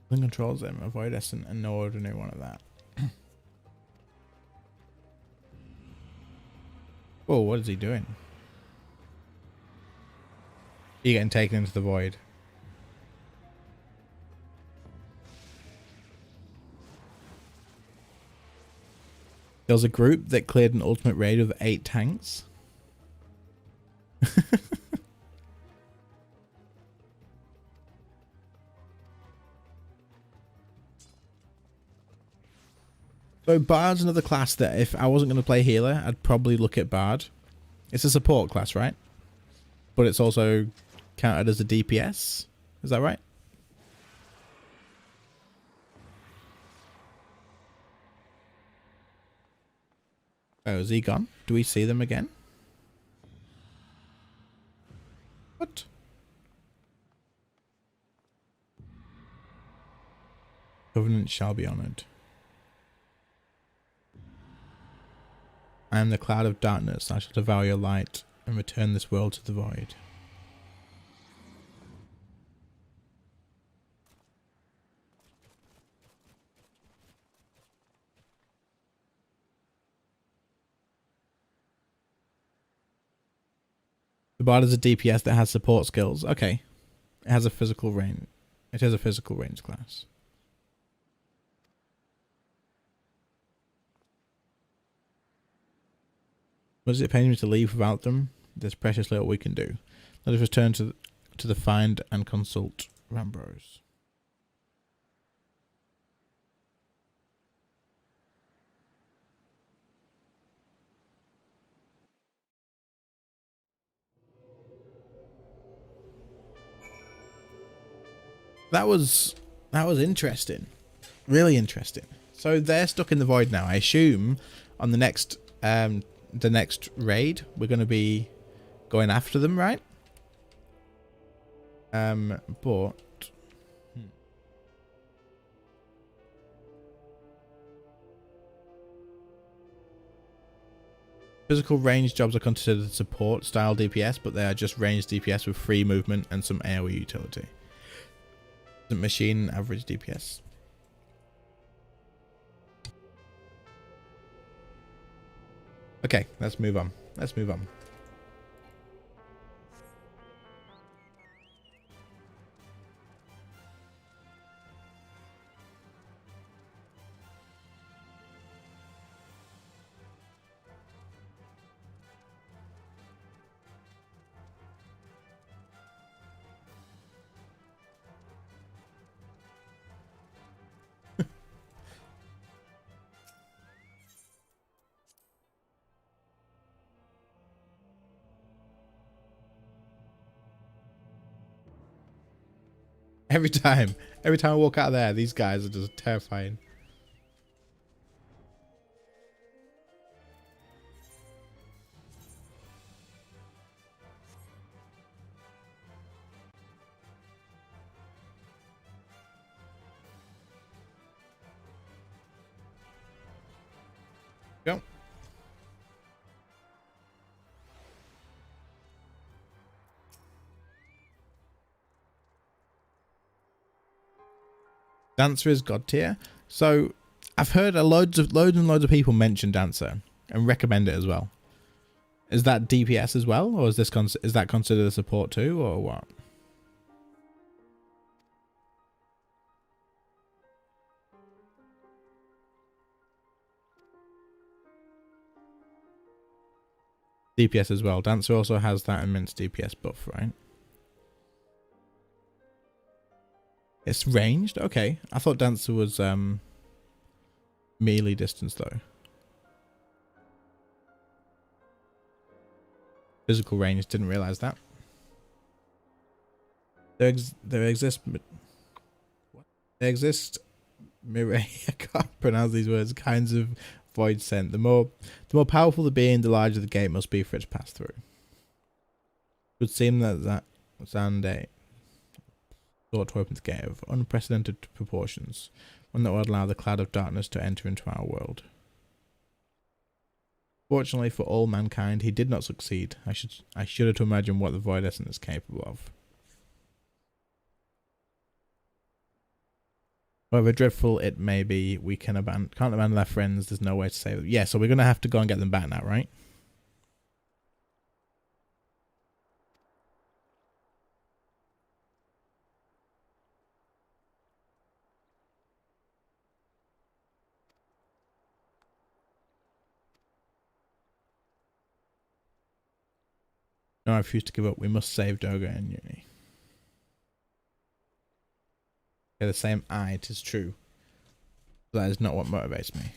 Controls them. Avoid Essence and no ordinary one of that. Oh, what is he doing? You're getting taken into the void. There was a group that cleared an ultimate raid with 8 tanks. So Bard's another class that if I wasn't going to play healer, I'd probably look at Bard. It's a support class, right? But it's also counted as a DPS. Is that right? Oh, is he gone? Do we see them again? What? Covenant shall be honoured. I am the cloud of darkness. I shall devour your light and return this world to the void. The Bard is a DPS that has support skills. Okay. It has a physical range. It has a physical range class. Was it paying me to leave without them? There's precious little we can do. Let us return to the find and consult Rambros. That was interesting. Really interesting. So they're stuck in the void now. I assume on the next raid we're going to be going after them, right? But physical range jobs are considered support style DPS, but they are just ranged DPS with free movement and some AoE utility. Machine average DPS. Okay, let's move on. Let's move on. Every time I walk out of there, these guys are just terrifying. Go. Dancer is god tier. So I've heard loads and loads of people mention Dancer and recommend it as well. Is that DPS as well, or is that considered a support too, or what? DPS as well. Dancer also has that immense DPS buff, right? It's ranged? Okay. I thought Dancer was melee distance though. Physical range, didn't realize that. There exist I can't pronounce these words, kinds of void scent. The more powerful the being, the larger the gate must be for it to pass through. It would seem that Zande sought to open the gate of unprecedented proportions, one that would allow the cloud of darkness to enter into our world. Fortunately for all mankind, he did not succeed. I shudder to imagine what the void essence is capable of. However dreadful it may be, we can't abandon our friends. There's no way to save them. Yeah, so we're going to have to go and get them back now, right? No, I refuse to give up. We must save Doga and Uni. They're the same eye, it is true. That is not what motivates me.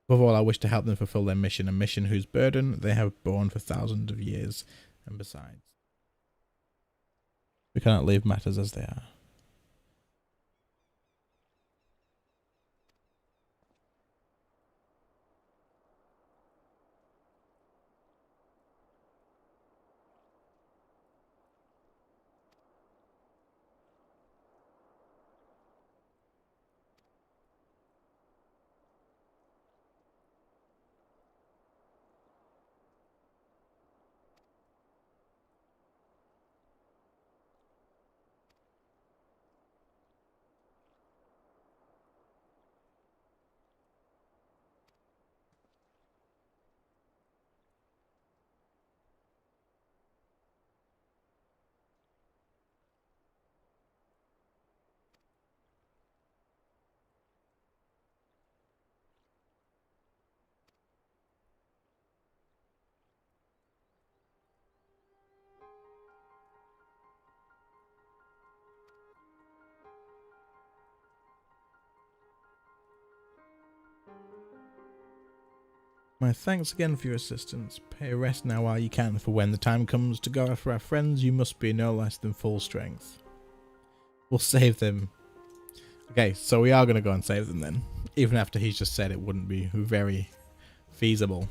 Above all, I wish to help them fulfill their mission, a mission whose burden they have borne for thousands of years. And besides, we cannot leave matters as they are. My thanks again for your assistance. Pay a rest now while you can, for when the time comes to go after our friends, you must be no less than full strength. We'll save them. Okay, so we are going to go and save them then, even after he's just said it wouldn't be very feasible.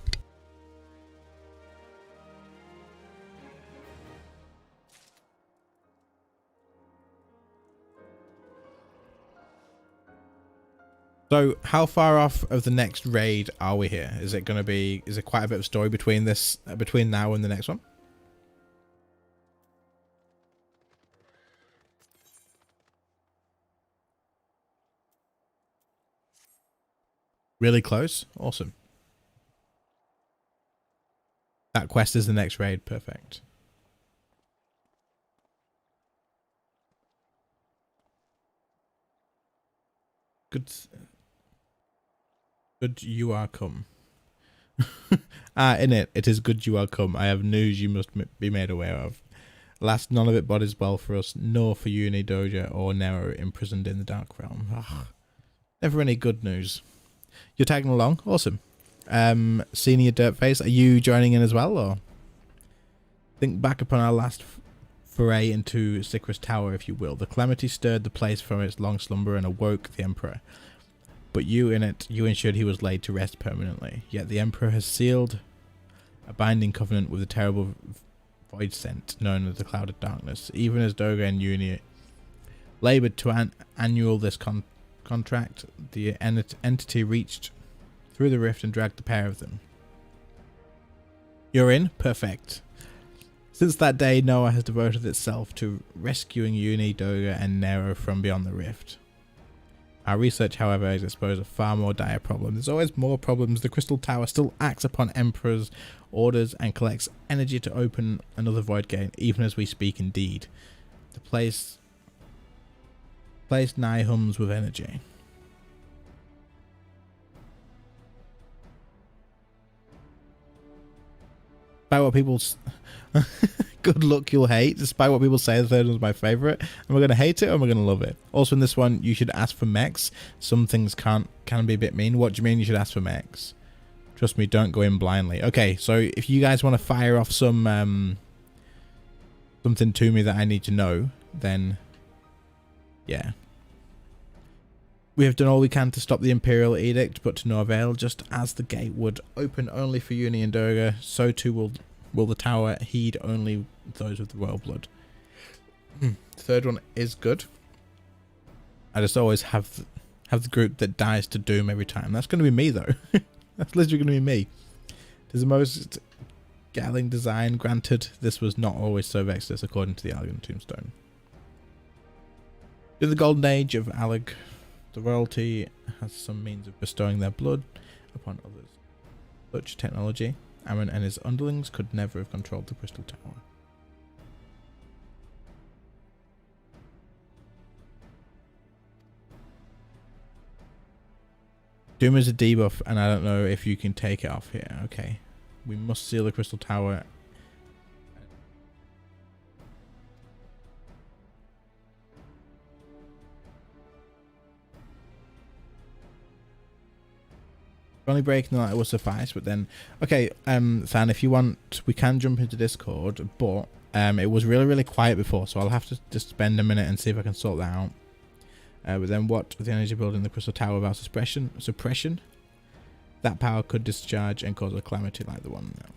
So how far off of the next raid are we here? Is it going to be, is it quite a bit of story between this, between now and the next one? Really close? Awesome. That quest is the next raid. Perfect. Good. Good you are come. In it is good you are come. I have news you must be made aware of. Last, none of it bodis well for us, nor for Uni, Doja, or Nero imprisoned in the Dark Realm. Ugh. Never any good news. You're tagging along? Awesome. Senior Dirtface, are you joining in as well, or? Think back upon our last foray into Sicri's Tower, if you will. The calamity stirred the place from its long slumber and awoke the Emperor. But you ensured he was laid to rest permanently. Yet the Emperor has sealed a binding covenant with the terrible void scent known as the Cloud of Darkness. Even as Doga and Uni laboured to annul this contract, the entity reached through the rift and dragged the pair of them. You're in? Perfect. Since that day, Noah has devoted itself to rescuing Uni, Doga, and Nero from beyond the rift. Our research, however, has exposed a far more dire problem. There's always more problems. The Crystal Tower still acts upon Emperor's orders and collects energy to open another void gate, even as we speak indeed. The place nigh hums with energy. Despite what people... Good luck, you'll hate. Despite what people say, the third one's my favourite. And we're going to hate it or we're going to love it. Also in this one, you should ask for mechs. Some things can be a bit mean. What do you mean you should ask for mechs? Trust me, don't go in blindly. Okay, so if you guys want to fire off some... something to me that I need to know, then... yeah. We have done all we can to stop the Imperial Edict, but to no avail. Just as the gate would open only for Uni and Doga, so too will the tower heed only those with the royal blood. The third one is good. I just always have the group that dies to doom every time. That's going to be me, though. That's literally going to be me. It is the most galling design. Granted, this was not always so vexed, according to the Elegant Tombstone. In the golden age of Aleg, the royalty has some means of bestowing their blood upon others. Such technology, Aaron and his underlings could never have controlled the Crystal Tower. Doom is a debuff, and I don't know if you can take it off here. Okay. We must seal the Crystal Tower. Only breaking the light will suffice, but then... Okay, Than, if you want, we can jump into Discord, but it was really, really quiet before, so I'll have to just spend a minute and see if I can sort that out. But then what with the energy building the crystal tower without suppression? That power could discharge and cause a calamity like the one now.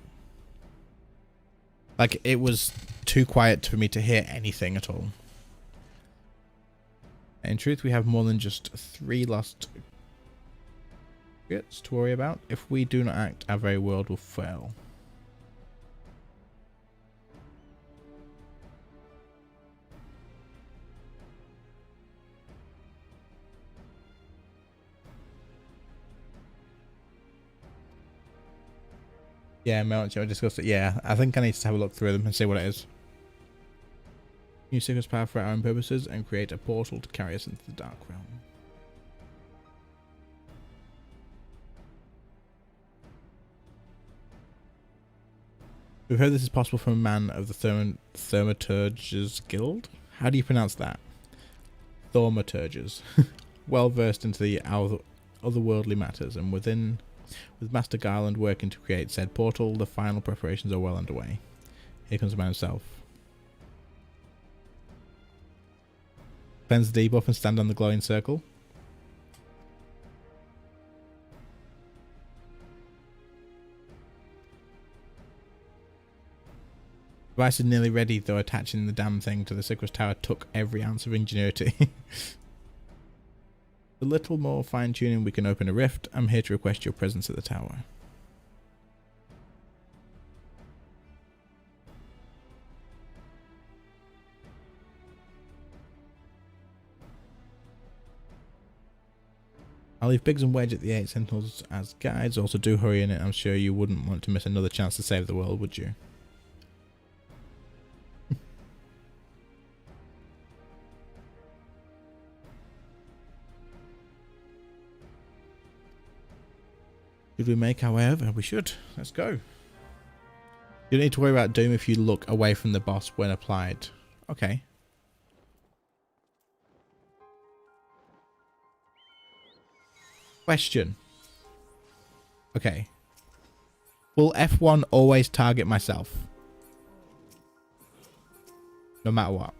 Like, it was too quiet for me to hear anything at all. In truth, we have more than just 3 lost to worry about. If we do not act, our very world will fail. Yeah, Melch, I discussed it. Yeah, I think I need to have a look through them and see what it is. Use Sigur's power for our own purposes and create a portal to carry us into the Dark Realm. We've heard this is possible from a man of the Thaumaturges Guild. How do you pronounce that? Thaumaturges. Well versed into the otherworldly matters, and with Master Garland working to create said portal, the final preparations are well underway. Here comes the man himself. Cleanse the debuff and stand on the glowing circle. Device is nearly ready, though attaching the damn thing to the Sigur's tower took every ounce of ingenuity. A little more fine-tuning, we can open a rift. I'm here to request your presence at the tower. I'll leave Biggs and Wedge at the 8 Sentinels as guides. Also, do hurry in it. I'm sure you wouldn't want to miss another chance to save the world, would you? Should we make our way over? We should. Let's go. You don't need to worry about doom if you look away from the boss when applied. Okay. Question. Okay. Will F1 always target myself? No matter what.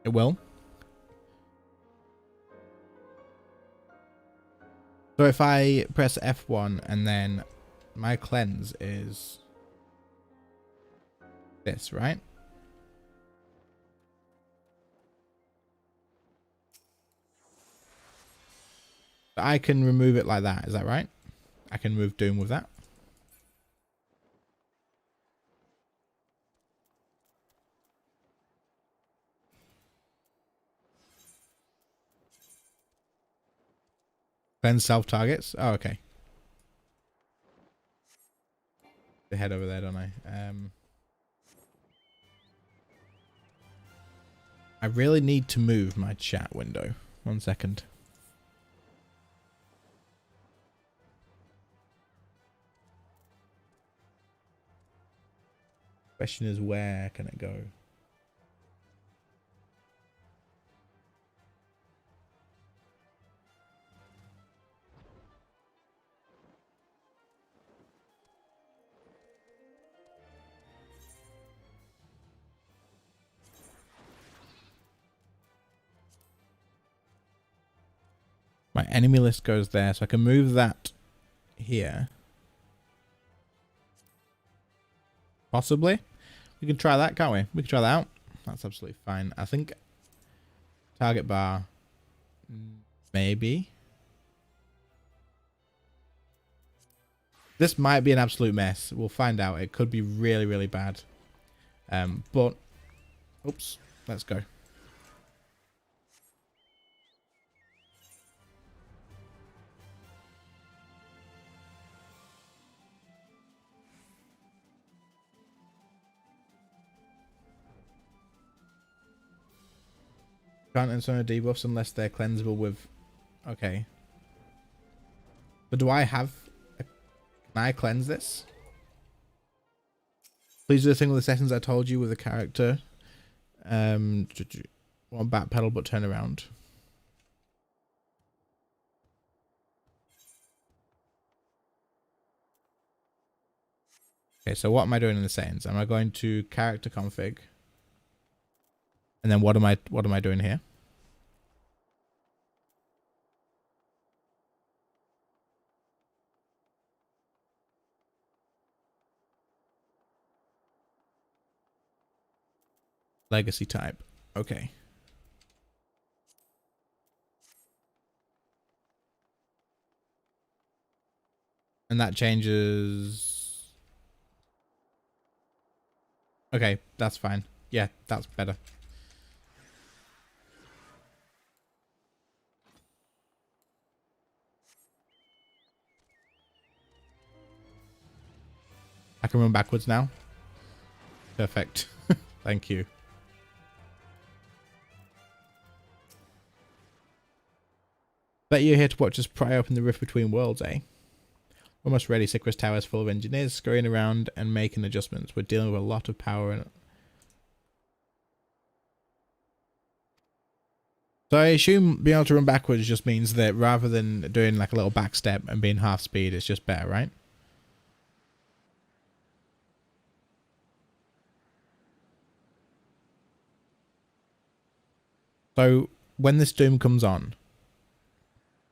It will. So if I press F1 and then my cleanse is this, right? I can remove it like that, is that right? I can remove Doom with that. Cleanse self-targets? Oh, okay. The head over there, don't I? I really need to move my chat window. 1 second. Question is, where can it go? My enemy list goes there, so I can move that here. Possibly. We can try that, can't we? We can try that out. That's absolutely fine. I think target bar, maybe. This might be an absolute mess. We'll find out. It could be really, really bad. But, oops, let's go. Can't enter debuffs unless they're cleansable with... Okay. But do I have... Can I cleanse this? Please do the thing with the settings I told you with the character. One back pedal but turn around. Okay, so what am I doing in the settings? Am I going to character config? And then what am I doing here? Legacy type. Okay. And that changes... Okay, that's fine. Yeah, that's better. I can run backwards now. Perfect. Thank you. Bet you're here to watch us pry open the rift between worlds, eh? Almost ready. Sycris Tower is full of engineers scurrying around and making adjustments. We're dealing with a lot of power and... So I assume being able to run backwards just means that rather than doing like a little back step and being half speed, it's just better, right? So when this doom comes on,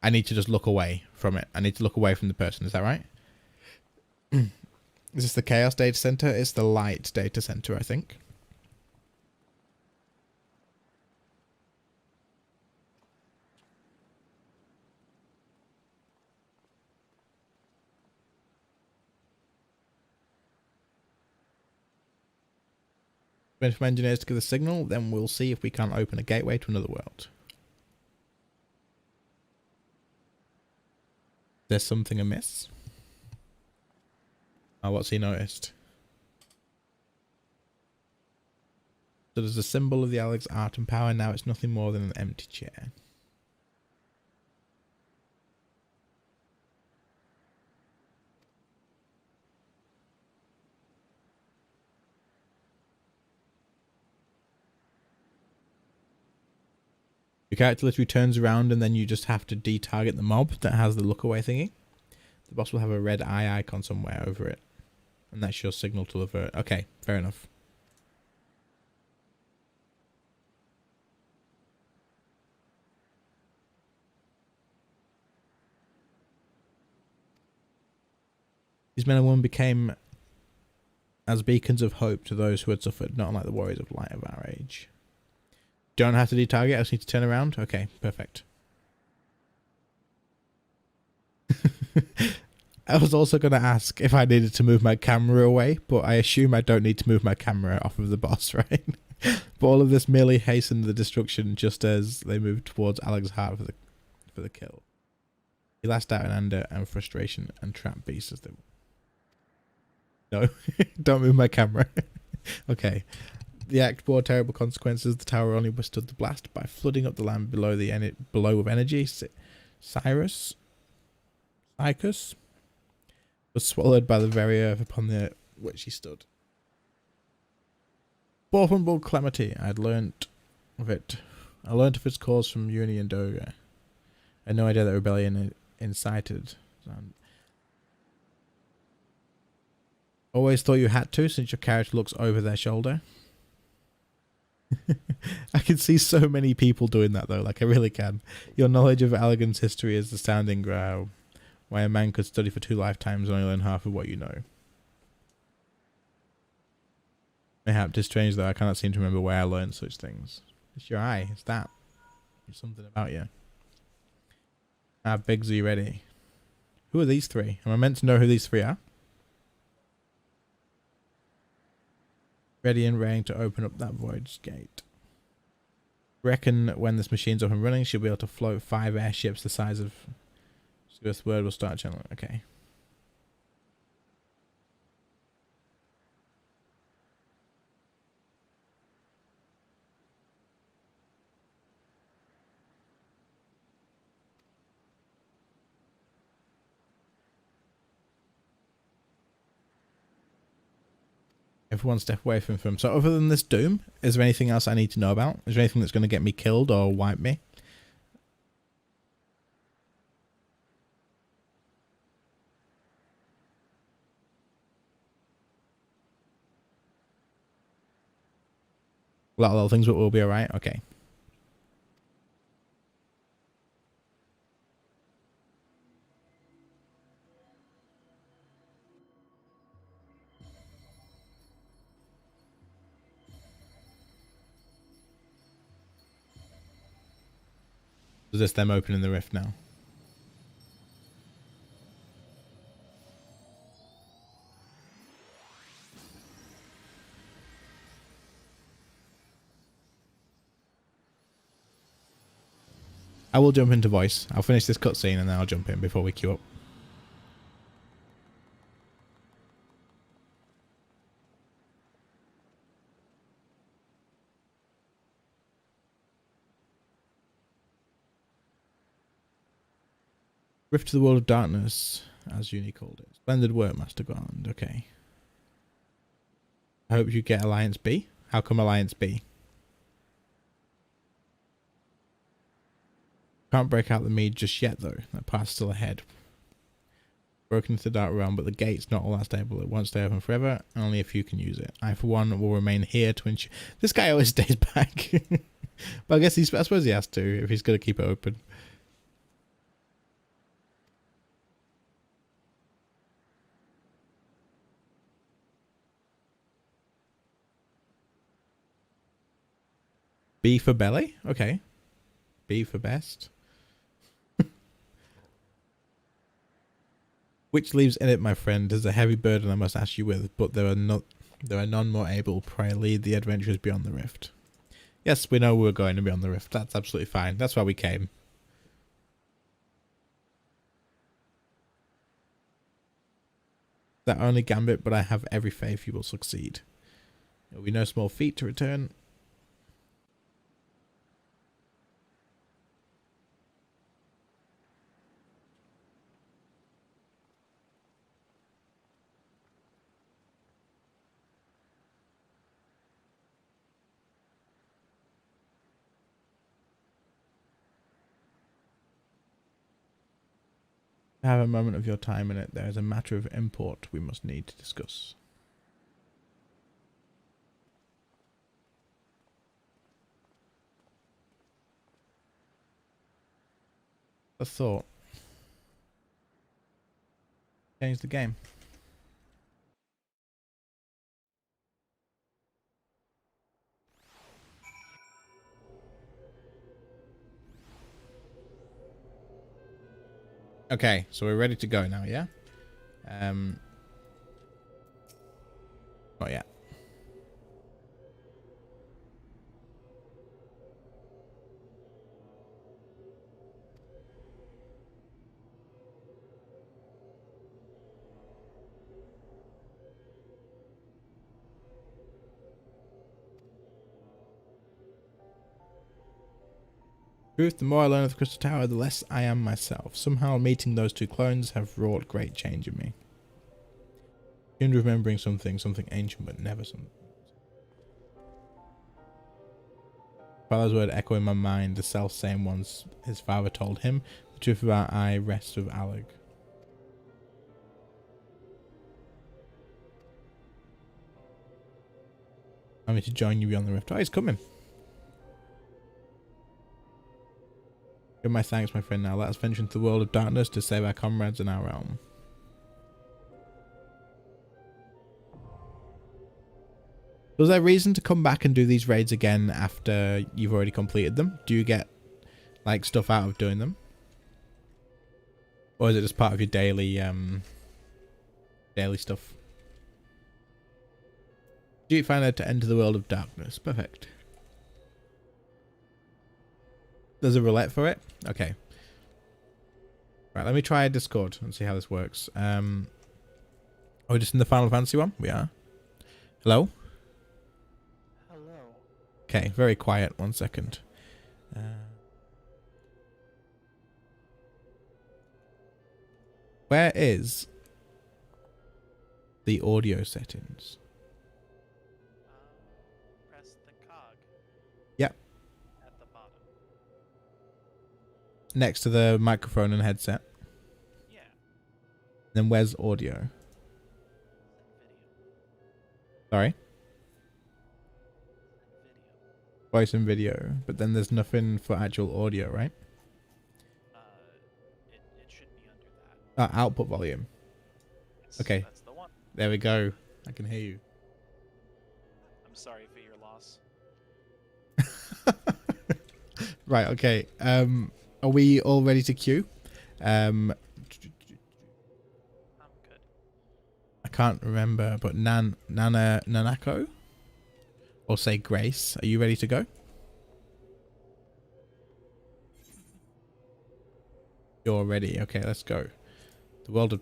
I need to just look away from it. I need to look away from the person. Is that right? Is this the chaos data center? It's the light data center, I think. Wait for engineers to give the signal, then we'll see if we can't open a gateway to another world. There's something amiss. Oh, what's he noticed? So there's a symbol of the Alex art and power. Now it's nothing more than an empty chair. Your character literally turns around and then you just have to de-target the mob that has the look away thingy. The boss will have a red eye icon somewhere over it. And that's your signal to avert. Okay, fair enough. These men and women became as beacons of hope to those who had suffered, not unlike the warriors of light of our age. Don't have to de-target, I just need to turn around? Okay, perfect. I was also going to ask if I needed to move my camera away, but I assume I don't need to move my camera off of the boss, right? But all of this merely hastened the destruction just as they moved towards Alex's heart for the kill. He lashed out in anger and frustration and trapped beasts as they... No, don't move my camera. Okay. The act bore terrible consequences. The tower only withstood the blast by flooding up the land below with energy. Sycus was swallowed by the very earth upon the which he stood. Borehumble calamity. I learnt of its cause from Uni and Doga. I had no idea that rebellion incited. Always thought you had to, since your character looks over their shoulder. I can see so many people doing that though, like I really can. Your knowledge of Allegan's history is the sounding growl. Why a man could study for 2 lifetimes and only learn half of what you know. Mayhap 'tis strange though, I cannot seem to remember where I learned such things. It's your eye, it's that. There's something about you. Ah, Biggs, are you ready? Who are these 3? Am I meant to know who these 3 are? Ready and raring to open up that void's gate. Reckon when this machine's up and running, she'll be able to float 5 airships the size of... This word will start channeling. Okay. Everyone step away from him. So other than this doom, is there anything else I need to know about? Is there anything that's going to get me killed or wipe me? A lot of little things, but we'll be alright. Okay. Is this them opening the rift now? I will jump into voice. I'll finish this cutscene and then I'll jump in before we queue up. Rift to the World of Darkness, as Uni called it. Splendid work, Master Grand. Okay. I hope you get Alliance B. How come Alliance B? Can't break out the mead just yet, though. That path's still ahead. Broken into the Dark Realm, but the gate's not all that stable. It won't stay open forever, and only a few can use it. I, for one, will remain here to ensure... This guy always stays back. But I suppose he has to, if he's going to keep it open. B for belly? Okay. B for best. Which leaves in it, my friend, is a heavy burden I must ask you with, but there are none more able. Pray lead the adventurers beyond the rift. Yes, we know we're going to beyond the rift. That's absolutely fine. That's why we came. That only gambit, but I have every faith you will succeed. It will be no small feat to return. Have a moment of your time in it. There is a matter of import we must need to discuss. A thought. Change the game. Okay, so we're ready to go now, yeah? Not yet. Truth, the more I learn of the Crystal Tower, the less I am myself. Somehow meeting those two clones have wrought great change in me. Seem to remembering something ancient, but never something. Father's word echo in my mind, the self-same ones his father told him. The truth about I rest with Alec. I'm going to join you beyond the rift. Oh, he's coming. Give my thanks, my friend. Now let us venture into the world of darkness to save our comrades in our realm. Was there reason to come back and do these raids again after you've already completed them? Do you get like stuff out of doing them, or is it just part of your daily stuff? Do you find out to enter the world of darkness? Perfect. There's a roulette for it? Okay. Right, let me try Discord and see how this works. Are we just in the Final Fantasy one? We are. Hello? Hello. Okay, very quiet. 1 second. Where is the audio settings? next to the microphone and headset. Yeah. Then where's audio? Video. Sorry? Video. Voice and video. But then there's nothing for actual audio, right? It should be under that. Output volume. Yes, Okay. That's the one. There we go. I can hear you. I'm sorry for your loss. Right, okay. Are we all ready to queue? I'm good. I can't remember, but Nanako? Or say Grace. Are you ready to go? You're ready. Okay, let's go. The world of...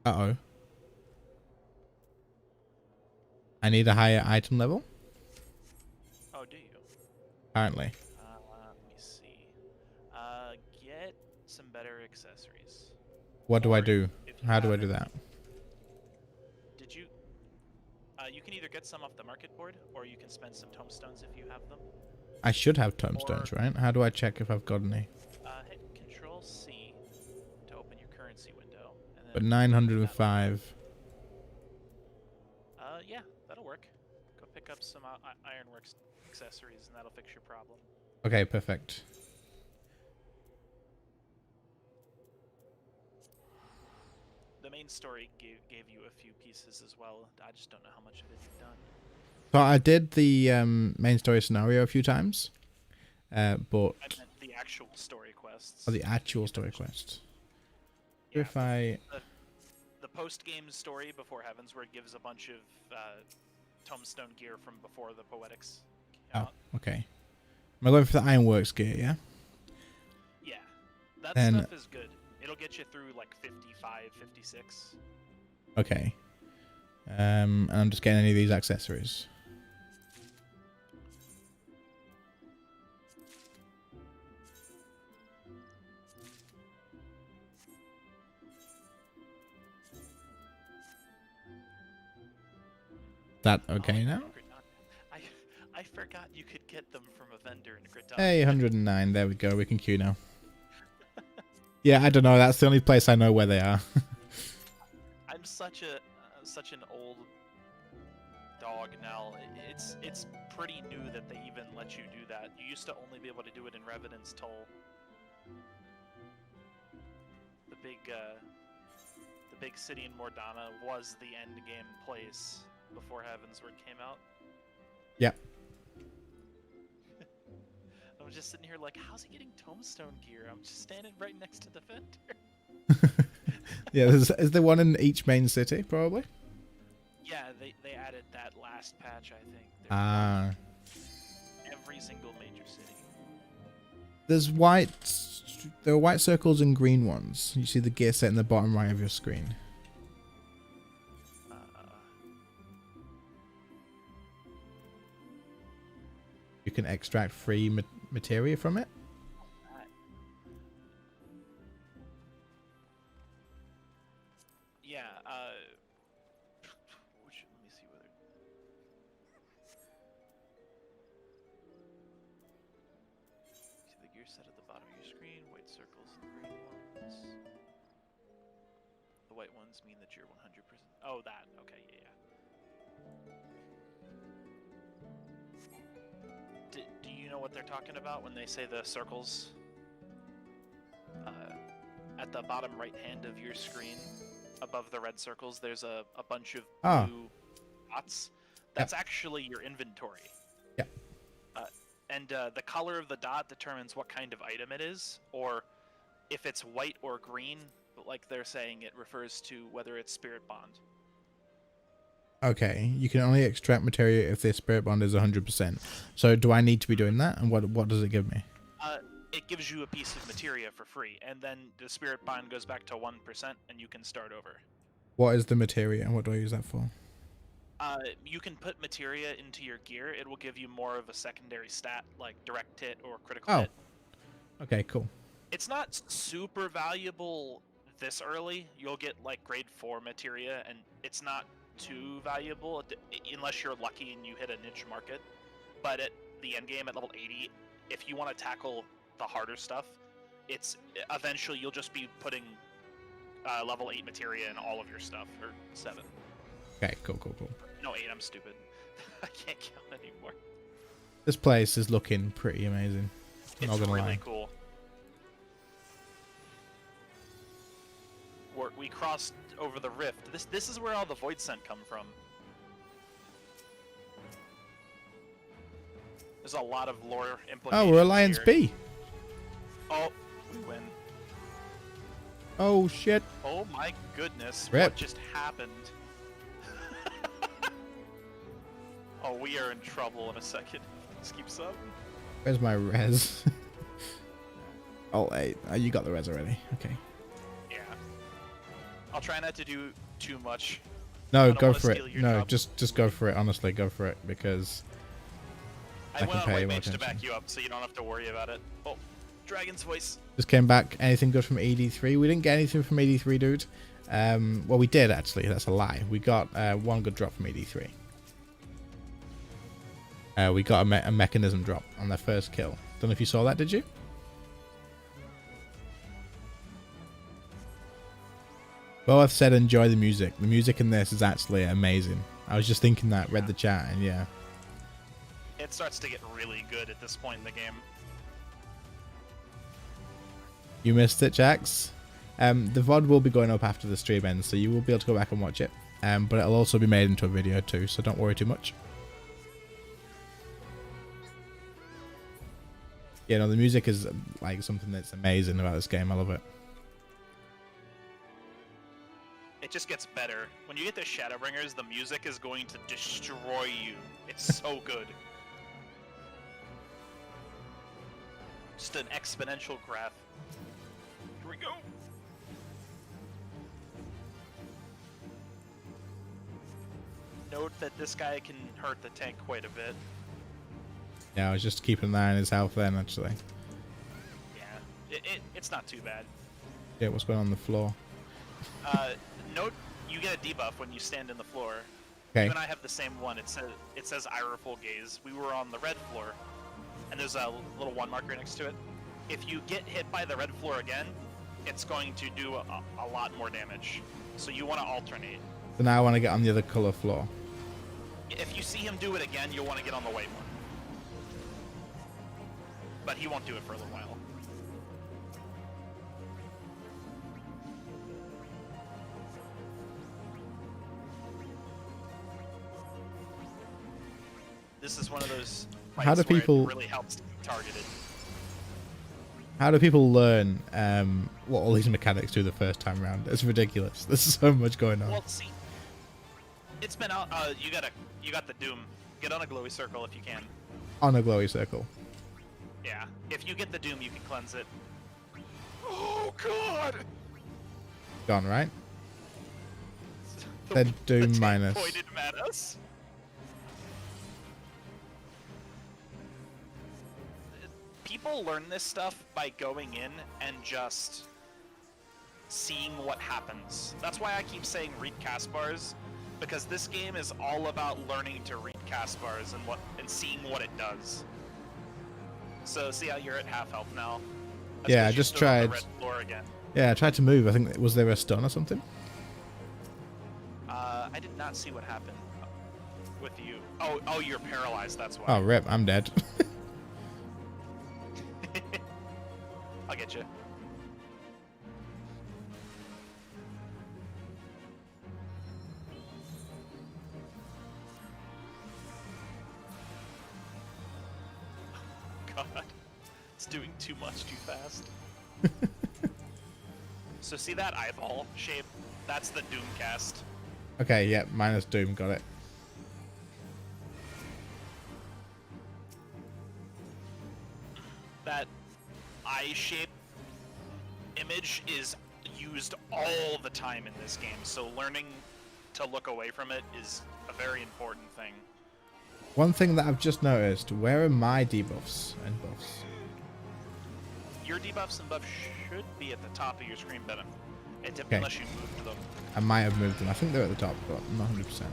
Uh-oh. I need a higher item level? Oh, do you? Apparently. Let me see. Get some better accessories. What do I Or do? if you How do I do haven't- that? Did you? You can either get some off the market board, or you can spend some tomestones if you have them. I should have tomestones, right? How do I check if I've got any? Hit Control C to open your currency window. And then But 905. Yeah, that'll work. Go pick up some ironworks accessories, and that'll fix your problem. Okay, perfect. The main story gave you a few pieces as well. I just don't know how much of it you've done. So I did the main story scenario a few times. But... I meant the actual story quests. Oh, the actual story quest. Yeah, If I... The post-game story before Heavensward gives a bunch of tombstone gear from before the poetics came Oh, out. okay. Am I going for the ironworks gear, yeah? Yeah, that Then- stuff is good. It'll get you through like 55, 56. Okay. And I'm just getting any of these accessories. That okay now? I forgot you could get them from a vendor in Gridania. Hey, 109. There we go. We can queue now. Yeah, I don't know. That's the only place I know where they are. I'm such an old dog now. It's pretty new that they even let you do that. You used to only be able to do it in Revenant's Toll. The big city in Mordana was the end game place before Heavensward came out. Yep. I'm just sitting here like, how's he getting tombstone gear? I'm just standing right next to the vendor. Yeah, is there one in each main city, probably? Yeah, they added that last patch, I think. There's Ah. every single major city. There's white... There are white circles and green ones. You see the gear set in the bottom right of your screen. You can extract free materia from it. Yeah, let me see whether... See the gear set at the bottom of your screen, white circles and green ones. The white ones mean that you're 100%... Oh, that. Okay, yeah. Do you know what they're talking about when they say the circles? At the bottom right hand of your screen, above the red circles, there's a bunch of blue dots. That's actually your inventory. Yeah. And the color of the dot determines what kind of item it is, or if it's white or green, like they're saying, it refers to whether it's Spirit Bond. Okay, you can only extract materia if the spirit bond is 100%. So do I need to be doing that? And what does it give me? It gives you a piece of materia for free, and then the Spirit Bond goes back to 1%, and you can start over. What is the materia and what do I use that for? You can put materia into your gear. It will give you more of a secondary stat, like direct hit or critical hit. Okay, cool. It's not super valuable this early. You'll get like grade 4 materia, and it's not too valuable unless you're lucky and you hit a niche market. But at the end game at level 80, if you want to tackle the harder stuff, it's eventually you'll just be putting level 8 materia in all of your stuff, or 7. Okay, cool. No, 8, I'm stupid. I can't count anymore. This place is looking pretty amazing. It's Not gonna really lie. cool. We crossed over the rift. This is where all the void scent come from. There's a lot of lore implications. Oh, we're Alliance here. B. Oh, we win. Oh shit. Oh my goodness. Rip. What just happened? Oh, we are in trouble in a second. This keeps up. Where's my res? Oh, hey, you got the res already. Okay. Yeah. I'll try not to do too much. No, don't go wanna for steal it. your No, job. just go for it. Honestly, go for it because I can went on pay White more Mage to attention. back you up, so you don't have to worry about it. Oh, Dragon's Voice. just came back. Anything good from ED3? We didn't get anything from ED3, dude. Well, we did actually. That's a lie. We got one good drop from ED3. We got a mechanism drop on their first kill. Don't know if you saw that, did you? Both said enjoy the music. The music in this is actually amazing. I was just thinking that, read the chat, and yeah. It starts to get really good at this point in the game. You missed it, Jax. The VOD will be going up after the stream ends, so you will be able to go back and watch it. But it'll also be made into a video too, so don't worry too much. Yeah, no, the music is like something that's amazing about this game. I love it. It just gets better. When you get the Shadowbringers, the music is going to destroy you. It's so good. Just an exponential graph. Here we go. Note that this guy can hurt the tank quite a bit. Yeah, I was just keeping an eye on his health then, actually. Yeah, it's not too bad. Yeah, what's going on the floor? Note you get a debuff when you stand in the floor. Okay. You and I have the same one. It says Ireful Gaze. We were on the red floor, and there's a little 1 marker next to it. If you get hit by the red floor again, it's going to do a lot more damage. So you want to alternate. So now I want to get on the other color floor. If you see him do it again, you'll want to get on the white one. But he won't do it for a little while. This is one of those How do fights where people- it really helps to be targeted. How do people learn what all these mechanics do the first time around? It's ridiculous. There's so much going on. Well, see, it's been out. You got the Doom. Get on a glowy circle if you can. On a glowy circle. Yeah, if you get the Doom, you can cleanse it. Oh God! Gone, right? The- Then Doom the tank minus. pointed at us. People learn this stuff by going in and just seeing what happens. That's why I keep saying read cast bars, because this game is all about learning to read cast bars and seeing what it does. So see how you're at half health now? That's Yeah, 'cause I you just stood on the tried- red floor again. Yeah, I tried to move. I think, was there a stun or something? I did not see what happened with you. Oh, you're paralyzed. That's why. Oh, rip. I'm dead. I'll get you. God, it's doing too much too fast. So see that eyeball shape? That's the Doomcast. Okay, yeah, minus Doom. Got it. That eye shape image is used all the time in this game, so learning to look away from it is a very important thing. One thing that I've just noticed, where are my debuffs and buffs? Your debuffs and buffs should be at the top of your screen, Benham. Okay. Unless you moved them. I might have moved them. I think they're at the top, but I'm not 100%.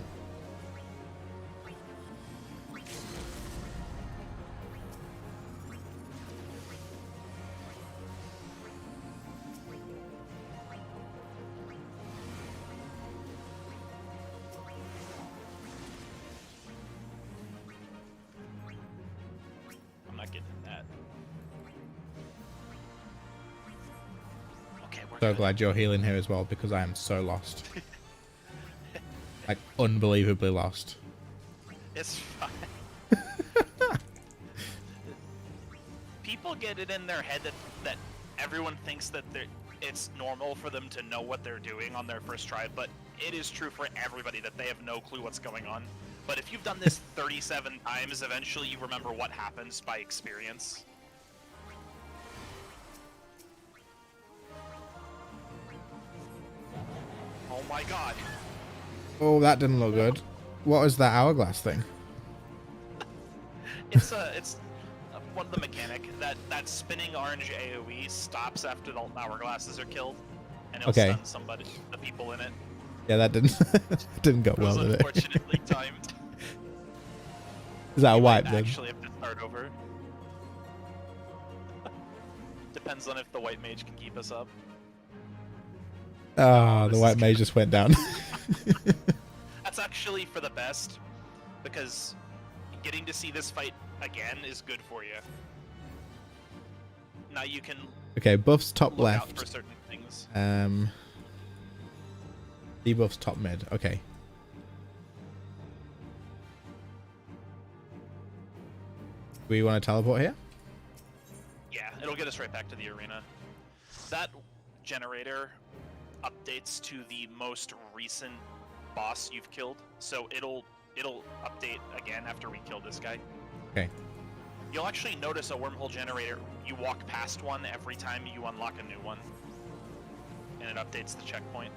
So glad you're healing here as well, because I am so lost. Like, unbelievably lost. It's fine. People get it in their head that everyone thinks that it's normal for them to know what they're doing on their first try, but it is true for everybody that they have no clue what's going on. But if you've done this 37 times, eventually you remember what happens by experience. Oh my god. Oh, that didn't look good. What was that hourglass thing? It's one of the mechanic that spinning orange AoE stops after the hourglasses are killed, and it'll stun somebody, the people in it. Yeah, that didn't go well, did it? Unfortunately timed. Is that a wipe then? Actually have to start over. Depends on if the white mage can keep us up. Oh, the white mage just went down. That's actually for the best, because getting to see this fight again is good for you. Now you can Okay, buffs top look left. out for certain things. Debuffs top mid. Okay. We want to teleport here? Yeah, it'll get us right back to the arena. That generator updates to the most recent boss you've killed, so it'll update again after we kill this guy. Okay. You'll actually notice a wormhole generator. You walk past one every time you unlock a new one, and it updates the checkpoint.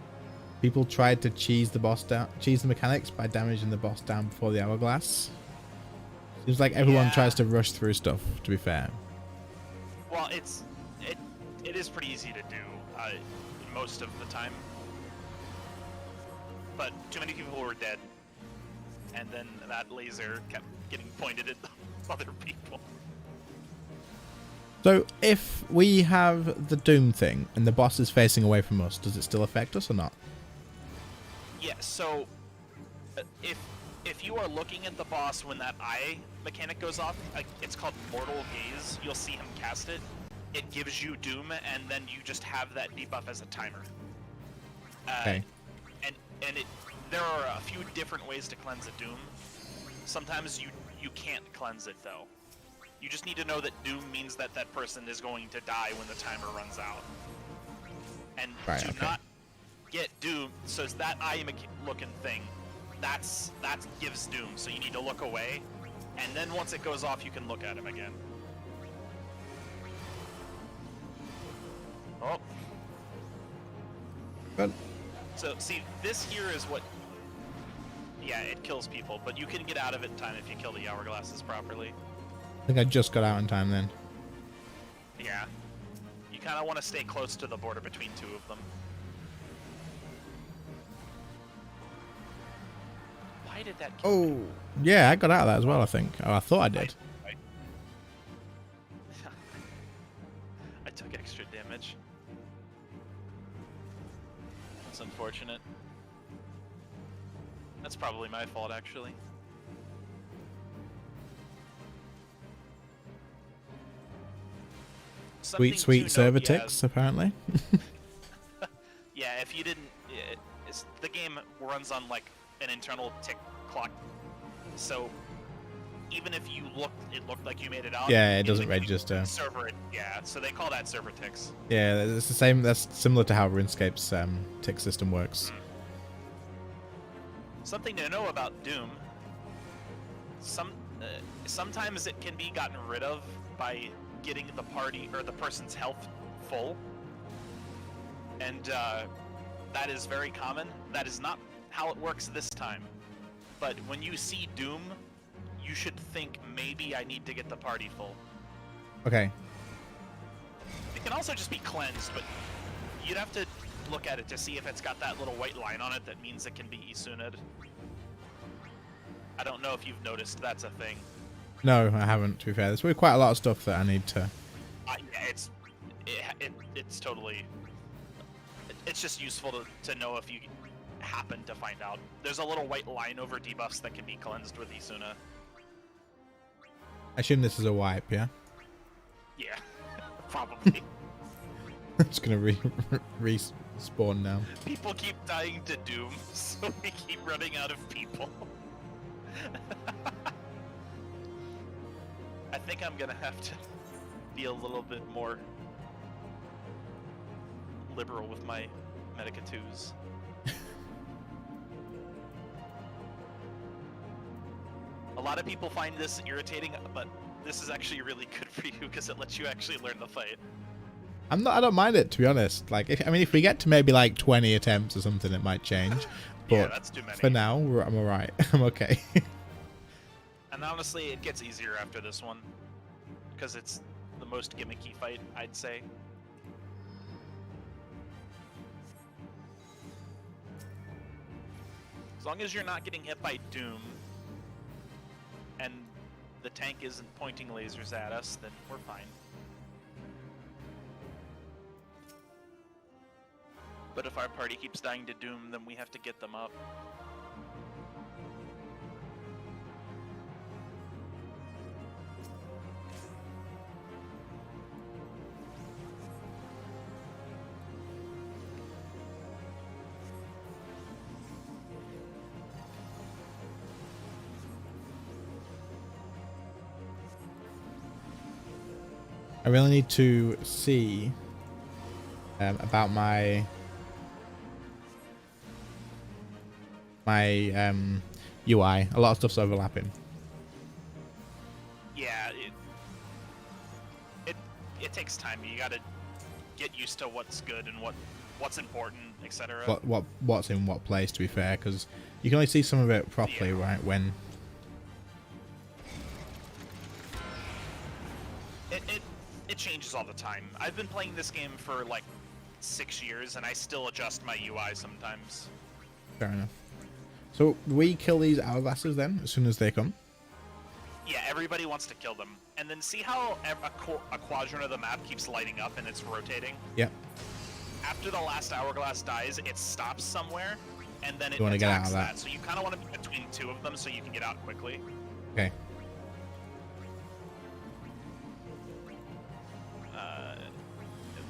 People tried to cheese the mechanics by damaging the boss down before the hourglass. Seems like everyone tries to rush through stuff, to be fair. Well, it is pretty easy to do most of the time, but too many people were dead, and then that laser kept getting pointed at other people. So if we have the Doom thing and the boss is facing away from us, does it still affect us or not? Yeah, so if you are looking at the boss when that eye mechanic goes off, it's called Mortal Gaze, you'll see him cast it. It gives you Doom, and then you just have that debuff as a timer. Okay. And there are a few different ways to cleanse a Doom. Sometimes you can't cleanse it, though. You just need to know that Doom means that that person is going to die when the timer runs out. And not get Doom, so it's that eye looking thing, that gives Doom, so you need to look away, and then once it goes off, you can look at him again. Oh. Good. So, see, this here is what... Yeah, it kills people, but you can get out of it in time if you kill the hourglasses properly. I think I just got out in time then. Yeah. You kind of want to stay close to the border between two of them. Why did that kill me? Yeah, I got out of that as well, I think. Oh, I thought I did. I took extra damage. That's unfortunate. That's probably my fault, actually. Sweet server ticks, apparently. Yeah, if you didn't... the game runs on, like, an internal tick clock. So, even if you it looked like you made it out... Yeah, it doesn't register. Server, yeah, so they call that server ticks. Yeah, it's the same. That's similar to how RuneScape's tick system works. Something to know about Doom. Sometimes it can be gotten rid of by getting the party or the person's health full, and that is very common. That is not how it works this time. But when you see Doom, you should think maybe I need to get the party full. Okay. It can also just be cleansed, but you'd have to look at it to see if it's got that little white line on it that means it can be Isuned. I don't know if you've noticed that's a thing. No, I haven't, to be fair. There's really quite a lot of stuff that I need to... Yeah, it's totally... It's just useful to know if you happen to find out. There's a little white line over debuffs that can be cleansed with Isuna. I assume this is a wipe, yeah? Yeah, probably. It's gonna respawn now. People keep dying to Doom, so we keep running out of people. I think I'm gonna have to be a little bit more liberal with my Medica-2s. A lot of people find this irritating, but this is actually really good for you because it lets you actually learn the fight. I don't mind it, to be honest. Like, if we get to maybe like 20 attempts or something, it might change. But yeah, that's too many. for now, I'm alright. I'm okay. And honestly, it gets easier after this one because it's the most gimmicky fight, I'd say. As long as you're not getting hit by Doom and the tank isn't pointing lasers at us, then we're fine. But if our party keeps dying to Doom, then we have to get them up. I really need to see about my UI. A lot of stuff's overlapping. Yeah, it takes time. You gotta get used to what's good and what's important, etc. What's in what place, to be fair, because you can only see some of it properly, Yeah. right, when it changes all the time. I've been playing this game for like 6 years and I still adjust my UI sometimes. fair enough. So we kill these hourglasses then as soon as they come. Yeah, everybody wants to kill them. And then see how a quadrant of the map keeps lighting up and it's rotating? Yep. After the last hourglass dies, it stops somewhere, and then it You wanna get out attacks of that. So you kind of want to be between two of them so you can get out quickly. Okay.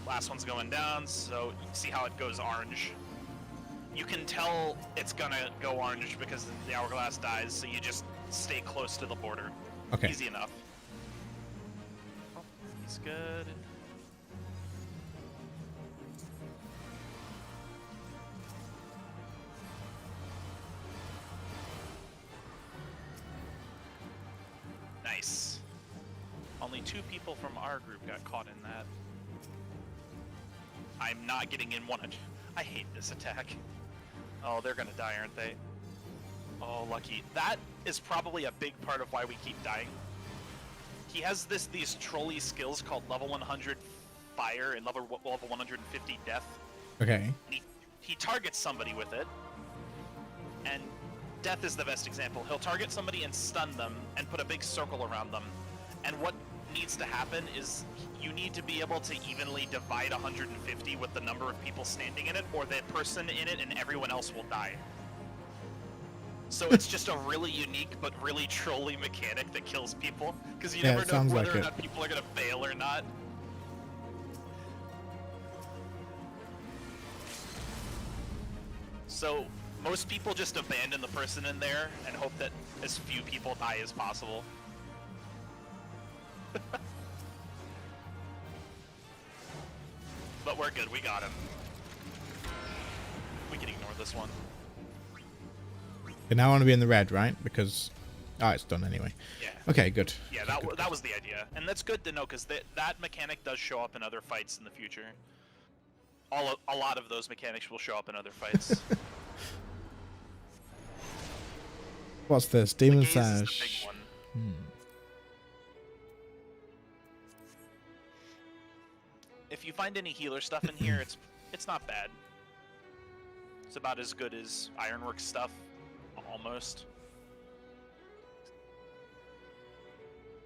Last one's going down, so you see how it goes orange. You can tell it's gonna go orange because the hourglass dies, so you just stay close to the border. Okay. Easy enough. Oh, he's good. Nice. Only 2 people from our group got caught in that. I'm not getting in one. I hate this attack. Oh, they're gonna die, aren't they? Oh, lucky. That is probably a big part of why we keep dying. He has these trolley skills called level 100 fire and level 150 death. Okay. He targets somebody with it, and death is the best example. He'll target somebody and stun them and put a big circle around them. And what needs to happen is you need to be able to evenly divide 150 with the number of people standing in it, or that person in it and everyone else will die. So it's just a really unique but really trolly mechanic that kills people, because you never know whether or not people are going to fail or not. So most people just abandon the person in there and hope that as few people die as possible. But we're good, we got him. We can ignore this one. Okay, now I want to be in the red, right? Because... oh, it's done anyway. Yeah. Okay, good. Yeah, that was the idea. And that's good to know, because that mechanic does show up in other fights in the future. A lot of those mechanics will show up in other fights. What's this? Demon the gaze is the Sash. big one. If you find any healer stuff in here, it's not bad. It's about as good as Ironworks stuff, almost.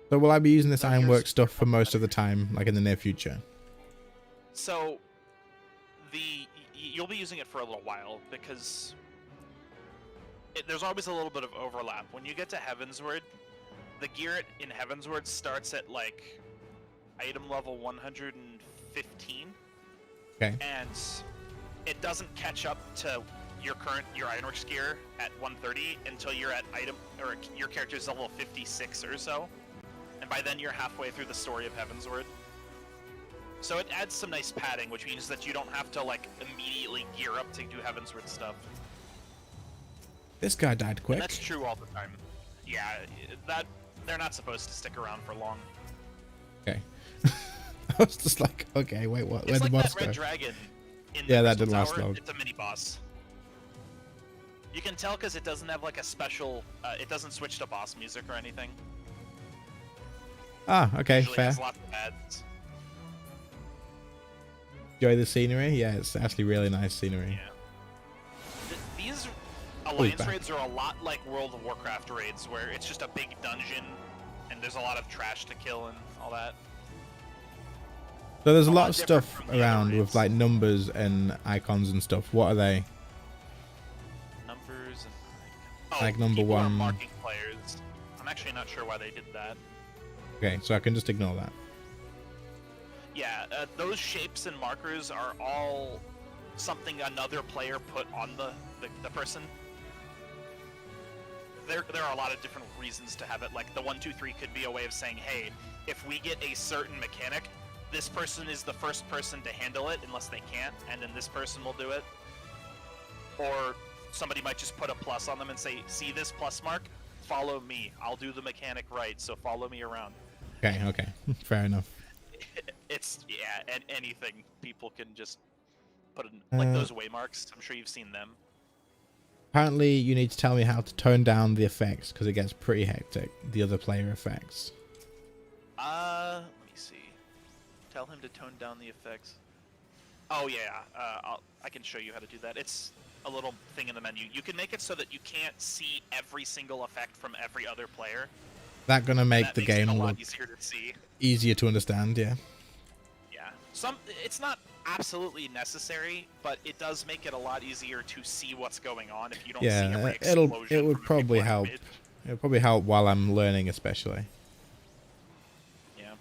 So will I be using this Ironworks stuff for most of the time, like in the near future? So, you'll be using it for a little while, because there's always a little bit of overlap. When you get to Heavensward, the gear in Heavensward starts at like item level 115, Okay. And it doesn't catch up to your Ironworks gear at 130 until you're at your character's level 56 or so, and by then you're halfway through the story of Heavensward. So it adds some nice padding, which means that you don't have to like immediately gear up to do Heavensward stuff. This guy died quick. And that's true all the time. Yeah, that they're not supposed to stick around for long. Okay. I was just like, okay, wait, what? Where'd It's like the boss that red go? dragon in Yeah, the that Crystal didn't last Tower. long. It's a mini boss. You can tell because it doesn't have like a special. It doesn't switch to boss music or anything. Ah, okay, Usually fair. has lots of ads. Enjoy the scenery? Yeah, it's actually really nice scenery. Yeah. These Alliance raids are a lot like World of Warcraft raids, where it's just a big dungeon and there's a lot of trash to kill and all that. So there's a lot of different stuff from the other around with raids. like numbers and icons and stuff. What are they? Numbers and Like number people are one. marking players. I'm actually not sure why they did that. Okay, so I can just ignore that. Yeah, those shapes and markers are all something another player put on the person. There are a lot of different reasons to have it. Like the 1, 2, 3 could be a way of saying, hey, if we get a certain mechanic, this person is the first person to handle it unless they can't, and then this person will do it. Or somebody might just put a plus on them and say, see this plus mark? Follow me. I'll do the mechanic right, so follow me around. Okay, okay. Fair enough. It's, yeah, and anything people can just put in, like those waymarks. I'm sure you've seen them. Apparently, you need to tell me how to tone down the effects because it gets pretty hectic. The other player effects. Let me see. Tell him to tone down the effects. Oh yeah, I can show you how to do that. It's a little thing in the menu. You can make it so that you can't see every single effect from every other player. That gonna make That the makes it game a look lot easier to see. easier to understand. Yeah. Yeah, it's not absolutely necessary, but it does make it a lot easier to see what's going on if you don't see Yeah, every it explosion would from a big probably black help. image. It'll probably help while I'm learning, especially. Yeah.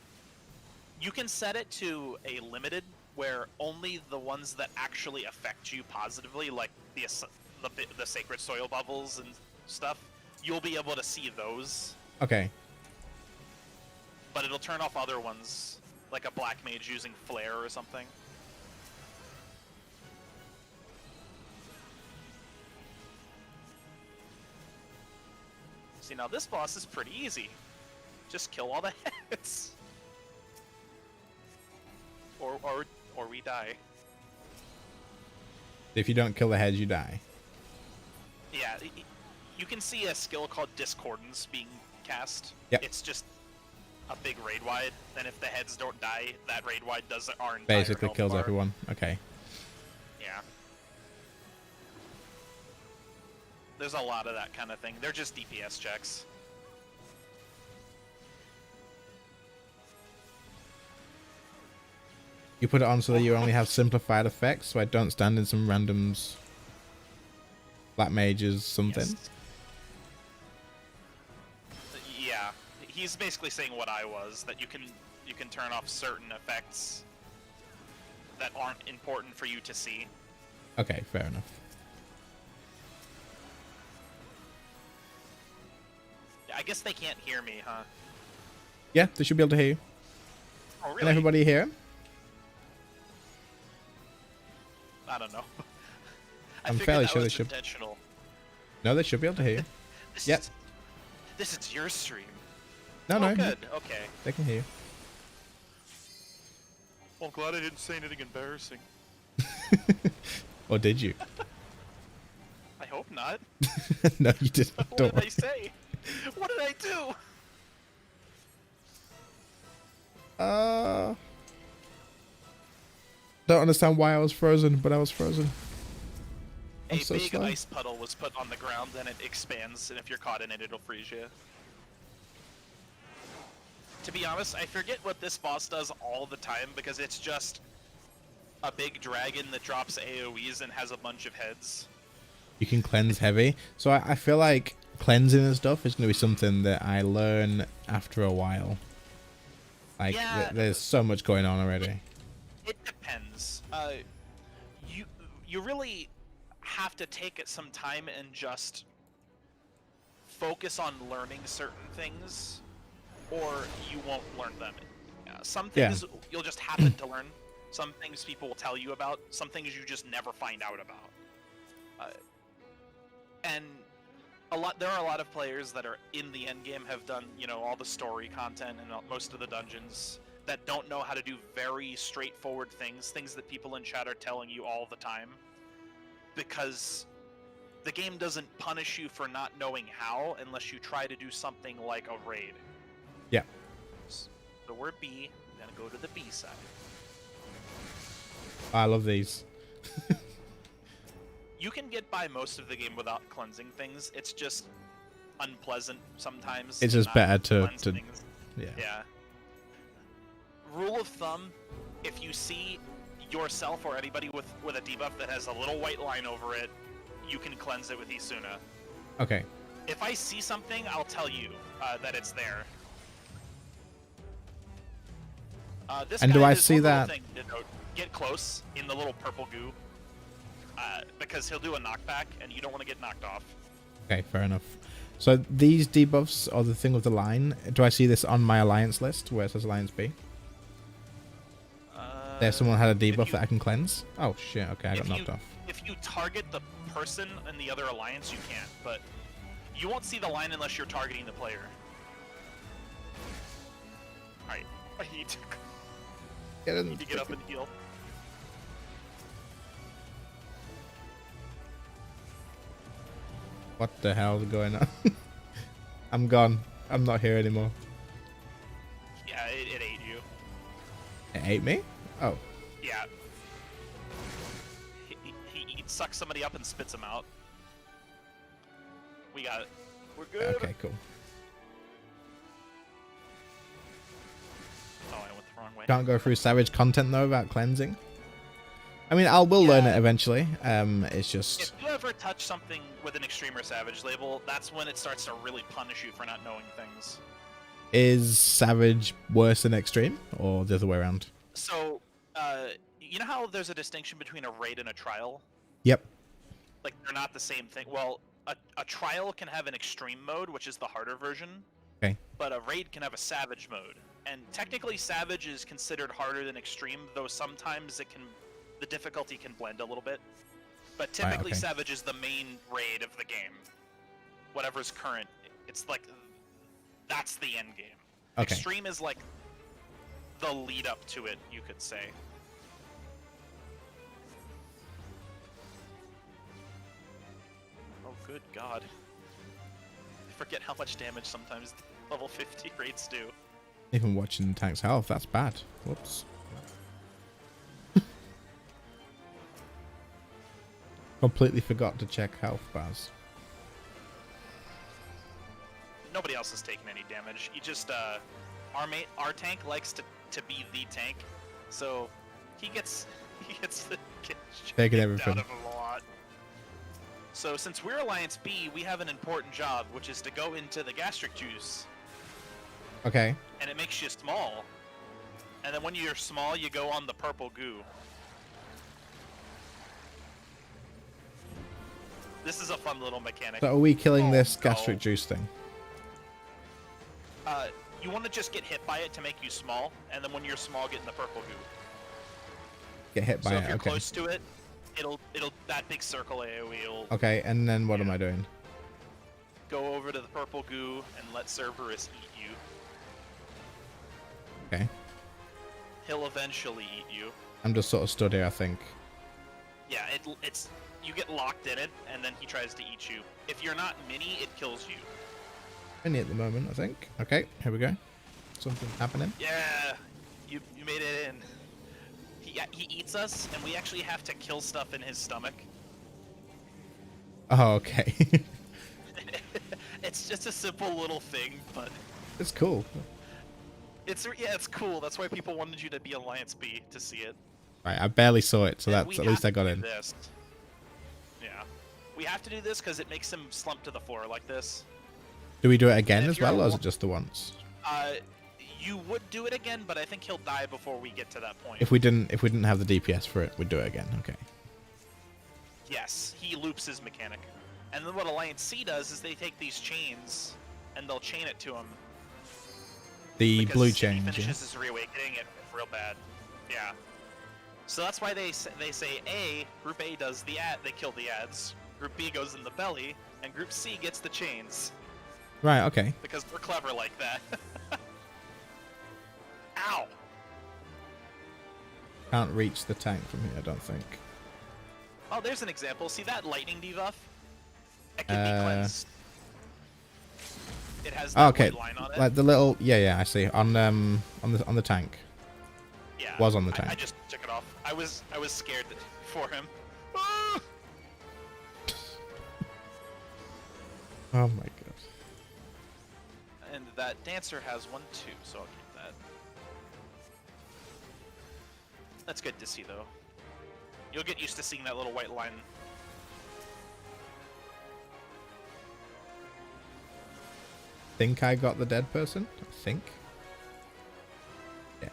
You can set it to a limited where only the ones that actually affect you positively, like the sacred soil bubbles and stuff, you'll be able to see those, Okay. but it'll turn off other ones, like a black mage using flare or something. See, now this boss is pretty easy. Just kill all the heads. Or we die. If you don't kill the heads, you die. Yeah, you can see a skill called Discordance being cast. Yep. It's just a big raid wide, and if the heads don't die, that raid wide does our entire Basically health kills bar. everyone. Okay. Yeah. There's a lot of that kind of thing. They're just DPS checks. You put it on so that you only have simplified effects, so I don't stand in some randoms. Black mages, something. Yes. Yeah, he's basically saying what I was, that you can turn off certain effects that aren't important for you to see. Okay, fair enough. Yeah, I guess they can't hear me, huh? Yeah, they should be able to hear you. Oh, really? Can everybody hear? I don't know. I'm figured fairly that sure they was should. intentional. No, they should be able to hear you. Yep. This is your stream. No, Oh, no, good. Okay. they can hear you. Well, I'm glad I didn't say anything embarrassing. Or did you? I hope not. No, you didn't. What Don't did I worry. say? What did I do? Don't understand why I was frozen, but I was frozen. I'm A so big slow. ice puddle was put on the ground, and it expands, and if you're caught in it, it'll freeze you. To be honest, I forget what this boss does all the time, because it's just a big dragon that drops AoEs and has a bunch of heads. You can cleanse heavy. So I feel like cleansing and stuff is going to be something that I learn after a while. Like, Yeah. there's so much going on already. It depends. You really have to take it some time and just focus on learning certain things, or you won't learn them. Some things you'll just happen to learn. Some things people will tell you about. Some things you just never find out about. And there are a lot of players that are in the end game have done, you know, all the story content and most of the dungeons that don't know how to do very straightforward things that people in chat are telling you all the time, because the game doesn't punish you for not knowing how unless you try to do something like a raid. Yeah. So we're B. We're gonna go to the B side. I love these. You can get by most of the game without cleansing things. It's just unpleasant sometimes. It's just better to yeah. Rule of thumb: if you see yourself or anybody with a debuff that has a little white line over it, you can cleanse it with Isuna. Okay. If I see something, I'll tell you that it's there. This and guy do I has see one little that? Thing to note. Get close in the little purple goo, because he'll do a knockback, and you don't want to get knocked off. Okay, fair enough. So these debuffs are the thing with the line. Do I see this on my alliance list where it says Alliance B? There's someone had a debuff that I can cleanse. Oh shit! Okay, I got knocked off. If you target the person in the other alliance, you can't. But you won't see the line unless you're targeting the player. All right, I need to get up and heal. What the hell is going on? I'm gone. I'm not here anymore. Yeah, it ate you. It ate me? Oh. Yeah. He sucks somebody up and spits them out. We got it. We're good. Okay, cool. Oh, I went the wrong way. Can't go through savage content though without cleansing. I mean, will learn it eventually. It's just... If you ever touch something with an extreme or savage label, that's when it starts to really punish you for not knowing things. Is savage worse than extreme, or the other way around? So, you know how there's a distinction between a raid and a trial? Yep. Like, they're not the same thing. Well, a trial can have an extreme mode, which is the harder version. Okay. But a raid can have a savage mode. And technically, savage is considered harder than extreme, though sometimes the difficulty can blend a little bit. But typically, savage is the main raid of the game. Whatever's current, it's like, that's the end game. Okay. Extreme is like the lead up to it, you could say. Oh, good God. I forget how much damage sometimes level 50 raids do. Even watching the tank's health, that's bad. Whoops. Completely forgot to check health bars. Nobody else has taken any damage. You just, our tank likes to be the tank, so he gets taking out everything of him a lot. So since we're Alliance B, we have an important job, which is to go into the gastric juice. Okay. And it makes you small. And then when you're small, you go on the purple goo. This is a fun little mechanic. So are we killing this gastric juice thing? You want to just get hit by it to make you small, and then when you're small, get in the purple goo. Get hit by so it, if you're okay. close to it, it'll that big circle AoE will... Okay, and then what am I doing? Go over to the purple goo and let Cerberus eat you. Okay. He'll eventually eat you. I'm just sort of stood here, I think. Yeah, it's you get locked in it, and then he tries to eat you. If you're not mini, it kills you. Mini at the moment, I think. Okay, here we go. Something's happening. Yeah, you made it in. He eats us, and we actually have to kill stuff in his stomach. Oh, okay. It's just a simple little thing, but it's cool. It's cool. That's why people wanted you to be Alliance B to see it. Right, I barely saw it, so And that's at least I got in. This. Yeah, we have to do this because it makes him slump to the floor like this. Do we do it again as well, or is it just the once? You would do it again, but I think he'll die before we get to that point. If we didn't have the DPS for it, we'd do it again. Okay. Yes, he loops his mechanic. And then what Alliance C does is they take these chains and they'll chain it to him. The Because blue if chain. he finishes his reawakening, it real bad. Yeah. So that's why they say A, Group A does the ad, they kill the ads. Group B goes in the belly, and Group C gets the chains. Right. Okay. Because we're clever like that. Ow! Can't reach the tank from here, I don't think. Oh, there's an example. See that lightning debuff? It can be cleansed. It has that white line on it. Like the little, yeah, I see. On the tank. Yeah. Was on the tank. I just took it off. I was scared for him. Ah! Oh my god. And that dancer has 1, 2, so I'll keep that. That's good to see, though. You'll get used to seeing that little white line. Think I got the dead person? I think. Yeah.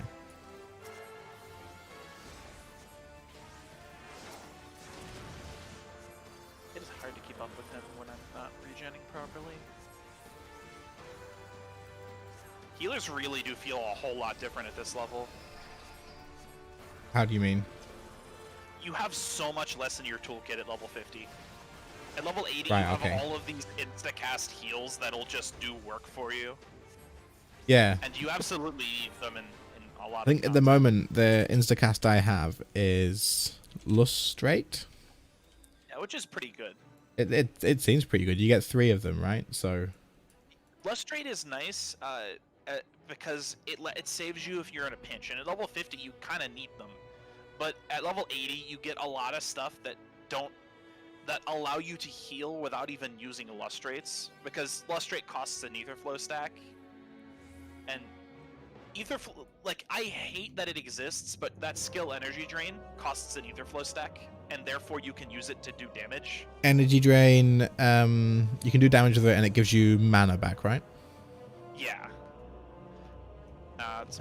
It is hard to keep up with him when I'm not regenning properly. Healers really do feel a whole lot different at this level. How do you mean? You have so much less in your toolkit at level 50. At level 80, Right, you have okay. all of these insta-cast heals that'll just do work for you. Yeah. And you absolutely need them in a lot I think of at the content. moment the instacast I have is lustrate. Yeah, which is pretty good. It seems pretty good. You get 3 of them, right? So Lustrate is nice because it saves you if you're in a pinch. And at level 50, you kind of need them. But at level 80, you get a lot of stuff that allow you to heal without even using lustrates, because lustrate costs an ether flow stack. And ether flow, like, I hate that it exists, but that skill energy drain costs an ether flow stack, and therefore you can use it to do damage. energy drain, you can do damage with it and it gives you mana back, right? Yeah.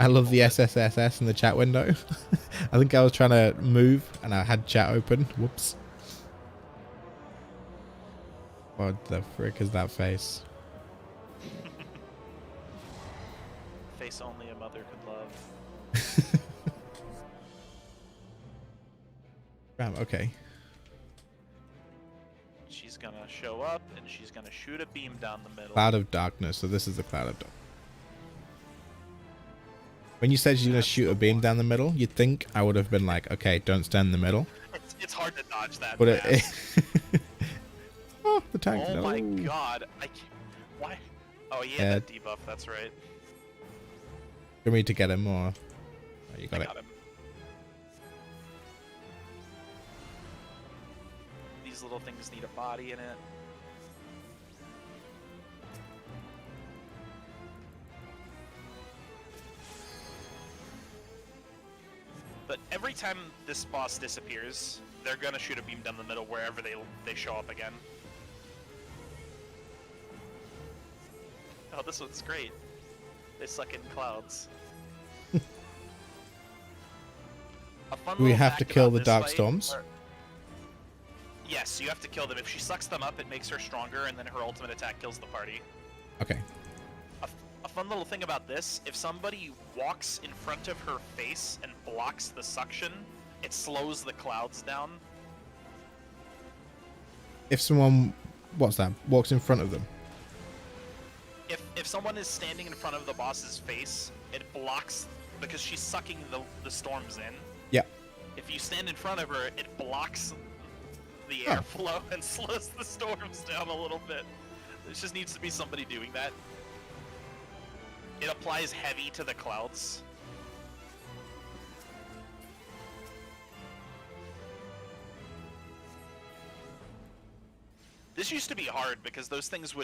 I love the SSSS in the chat window. I think I was trying to move and I had chat open. Whoops. What the frick is that face? Face only a mother could love. Damn, okay. She's gonna show up and she's gonna shoot a beam down the middle. Cloud of darkness. So this is the cloud of darkness. When you said you're going to shoot a beam down the middle, you'd think I would have been like, okay, don't stand in the middle. It's hard to dodge that. But fast. Oh, the tank. Oh no. my god. I can't... Why? Oh, yeah, that debuff. That's right. Do you want me to get him or... Oh, you got I it. got him. These little things need a body in it. But every time this boss disappears, they're gonna shoot a beam down the middle wherever they show up again. Oh, this one's great. They suck in clouds. A fun Do we little have to fact kill about the this dark fight storms? are- Yes, you have to kill them. If she sucks them up, it makes her stronger, and then her ultimate attack kills the party. Okay. A fun little thing about this, if somebody walks in front of her face and blocks the suction, it slows the clouds down. If someone... What's that? Walks in front of them. If someone is standing in front of the boss's face, it blocks, because she's sucking the storms in. Yeah. If you stand in front of her, it blocks the Oh. airflow and slows the storms down a little bit. There just needs to be somebody doing that. It applies heavy to the clouds. This used to be hard because those things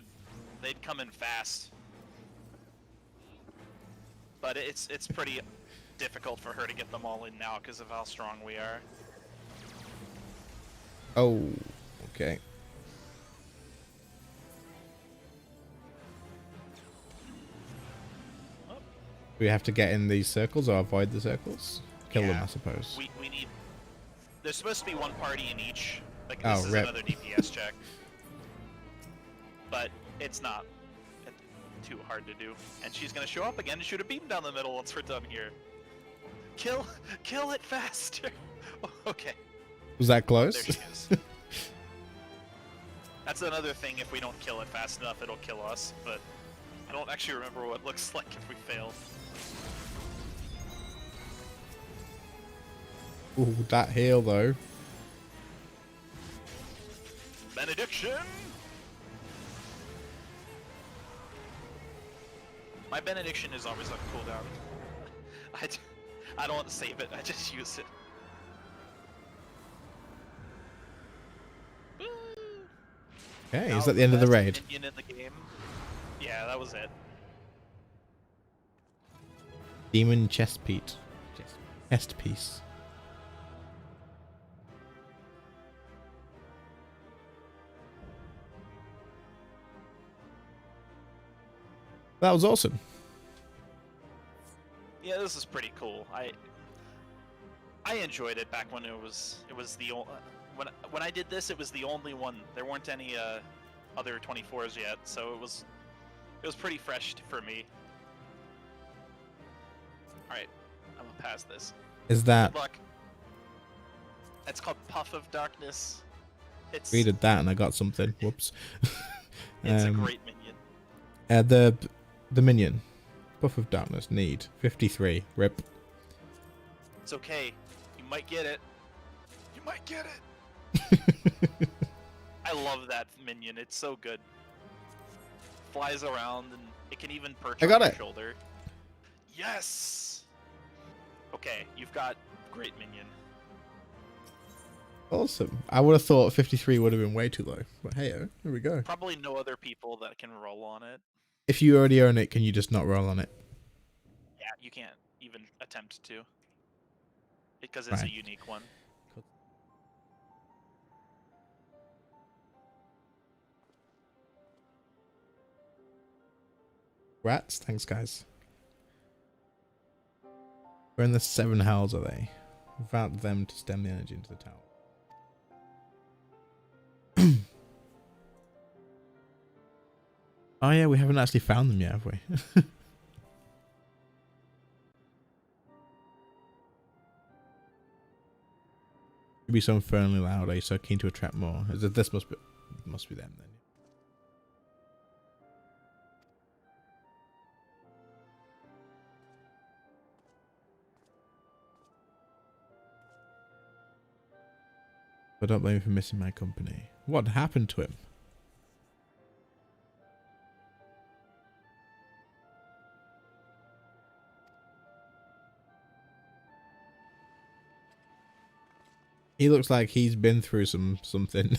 they'd come in fast. But it's pretty difficult for her to get them all in now because of how strong we are. Oh, okay. we have to get in these circles or avoid the circles? Kill them, Yeah. I suppose. We need... There's supposed to be one party in each. Like, Oh, this is rip. another DPS check. But it's not too hard to do. And she's gonna show up again and shoot a beam down the middle once we're done here. Kill it faster! Okay. Was that close? There she is. That's another thing, if we don't kill it fast enough, it'll kill us, but I don't actually remember what it looks like if we fail. Ooh, that heal though. Benediction! My benediction is always on cooldown. I don't want to save it, I just use it. Okay, is that the end of the raid? Minion in the game. Yeah, that was it. Demon chest piece. Chest piece. That was awesome. Yeah, this is pretty cool. I enjoyed it back when it was the when I did this, it was the only one. There weren't any other 24s yet, so it was pretty fresh for me. All right, I'm gonna pass this. Is that? Good luck. It's called Puff of Darkness. It's We did that and I got something. Whoops. it's a great minion. The minion. Buff of Darkness. Need 53. Rip. It's okay. You might get it. You might get it. I love that minion. It's so good. Flies around and it can even perch I got on your it. shoulder. Yes. Okay, you've got great minion. Awesome. I would have thought 53 would have been way too low. But hey, here we go. Probably no other people that can roll on it. If you already own it, can you just not roll on it? Yeah, you can't even attempt to. Because it's Right. a unique one. Rats? Thanks, guys. Where in the 7 hells are they? Without them to stem the energy into the tower. Oh yeah, we haven't actually found them yet, have we? Could be so infernally loud. Are you so keen to attract more? This must be them then. But don't blame me for missing my company. What happened to him? He looks like he's been through something.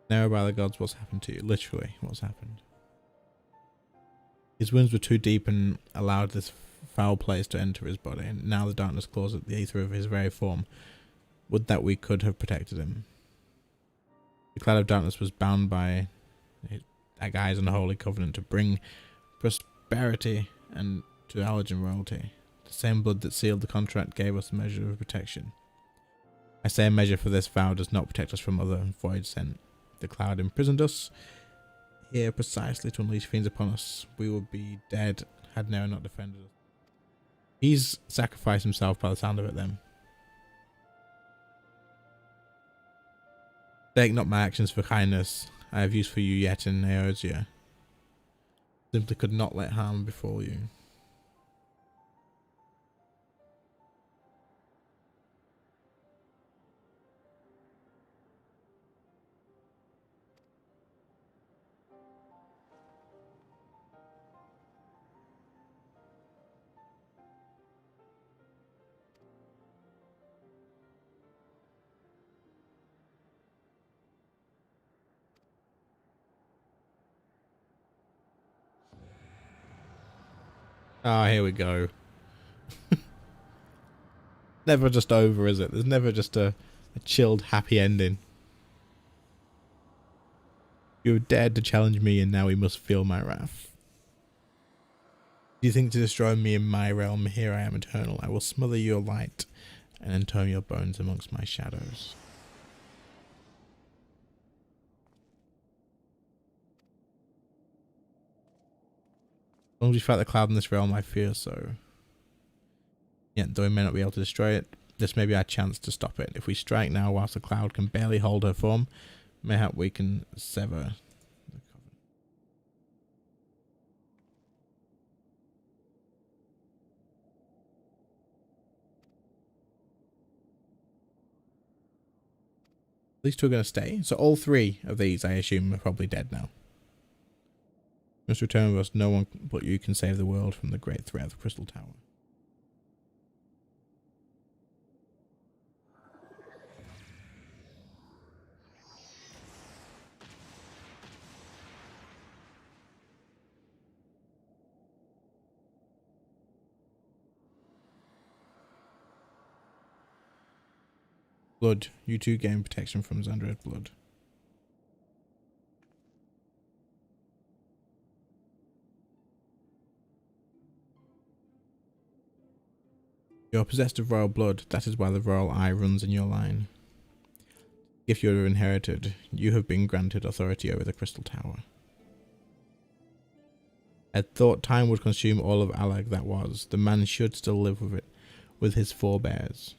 Now by the gods, what's happened to you? Literally, what's happened? His wounds were too deep and allowed this foul place to enter his body, and now the darkness claws at the aether of his very form. Would that we could have protected him. The cloud of darkness was bound by that guy's unholy covenant to bring prosperity and to Allergen royalty. The same blood that sealed the contract gave us a measure of protection. I say a measure, for this vow does not protect us from other void sent. The cloud imprisoned us here precisely to unleash fiends upon us. We would be dead had Nera not defended us. He's sacrificed himself by the sound of it then. Take not my actions for kindness. I have use for you yet in Eorzea. Simply could not let harm befall you. Ah, here we go. never just over, is it? There's never just a chilled, happy ending. You dared to challenge me, and now we must feel my wrath. Do you think to destroy me in my realm? Here I am eternal. I will smother your light and entome your bones amongst my shadows. As long as we fight the cloud in this realm, I fear so. Yet, though we may not be able to destroy it, this may be our chance to stop it. If we strike now whilst the cloud can barely hold her form, mayhap we can sever the coven. These two are going to stay. So all three of these, I assume, are probably dead now. Must return with us. No one but you can save the world from the great threat of the Crystal Tower. Blood. You two gain protection from Xandra's blood. You are possessed of royal blood. That is why the royal eye runs in your line. If you are inherited, you have been granted authority over the Crystal Tower. I thought time would consume all of Alag that was. The man should still live with it, with his forebears.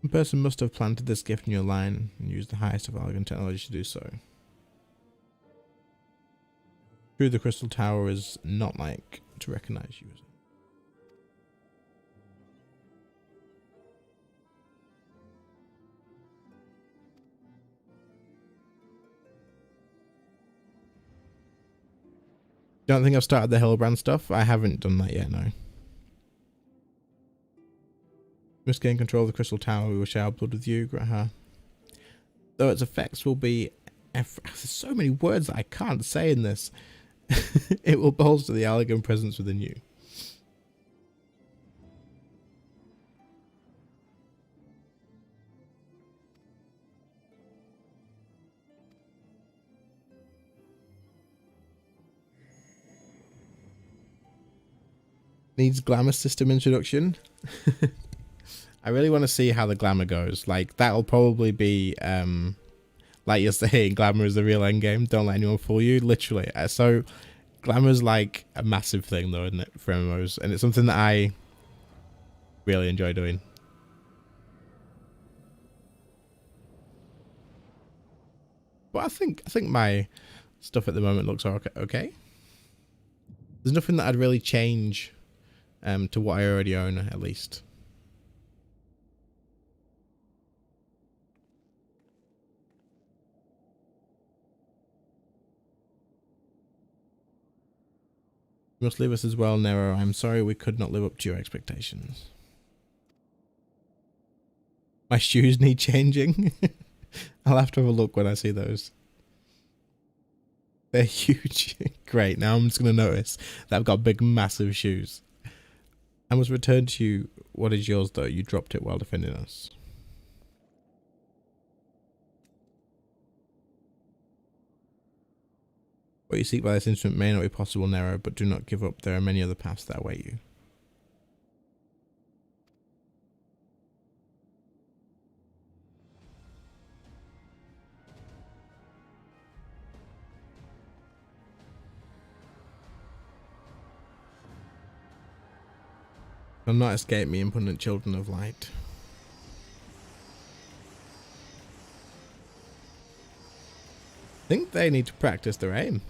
One person must have planted this gift in your line and used the highest of Alagan technology to do so. True, the Crystal Tower is not like to recognize you as it. Don't think I've started the Hillbrand stuff. I haven't done that yet, no. Must gain control of the Crystal Tower. We will share our blood with you, Graha. Though its effects will be... There's so many words that I can't say in this. It will bolster the Alagan presence within you. Needs glamour system introduction. I really want to see how the glamour goes. Like, that'll probably be, like you're saying, glamour is the real end game. Don't let anyone fool you. Literally. So, glamour's like a massive thing, though, isn't it, for MMOs? And it's something that I really enjoy doing. But I think my stuff at the moment looks okay. There's nothing that I'd really change to what I already own, at least. You must leave us as well, Nero. I'm sorry we could not live up to your expectations. My shoes need changing. I'll have to have a look when I see those. They're huge. Great. Now I'm just going to notice that I've got big, massive shoes. I must return to you what is yours, though. You dropped it while defending us. What you seek by this instrument may not be possible, Nero, but do not give up. There are many other paths that await you. Will not escape me, impotent children of light. I think they need to practice their aim.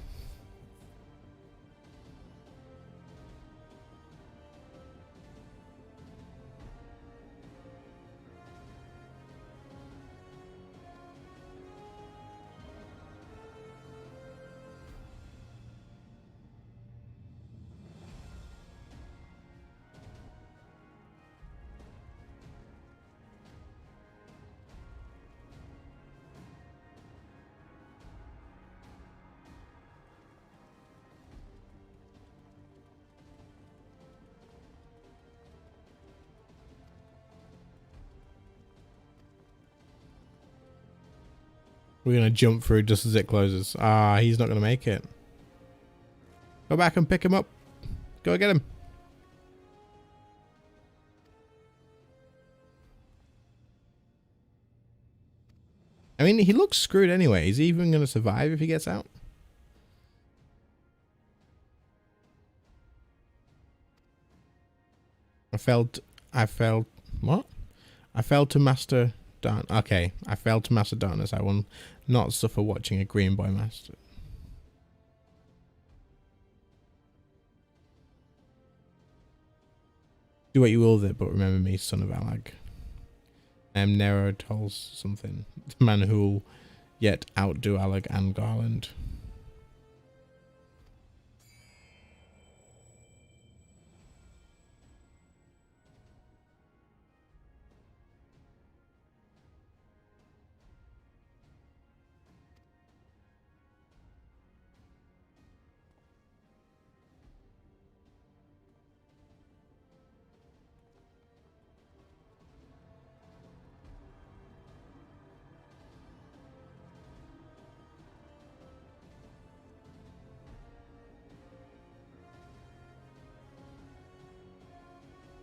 We're going to jump through just as it closes. Ah, he's not going to make it. Go back and pick him up. Go get him. I mean, he looks screwed anyway. Is he even going to survive if he gets out? What? I failed to master dark. Okay, I failed to master darkness. I will not suffer watching a green boy master. Do what you will with it, but remember me, son of Alag. I am Nero Tolls something. The man who will yet outdo Alag and Garland.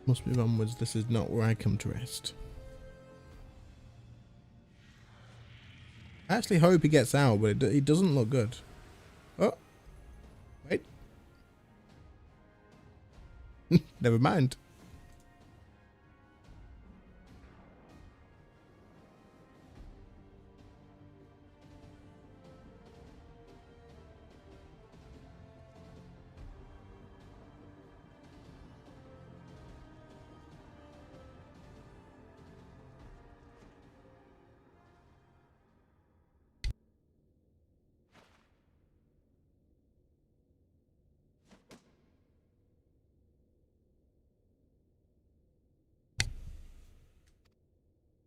Must move onwards. This is not where I come to rest. I actually hope he gets out, but it doesn't look good. Oh. Wait. Never mind.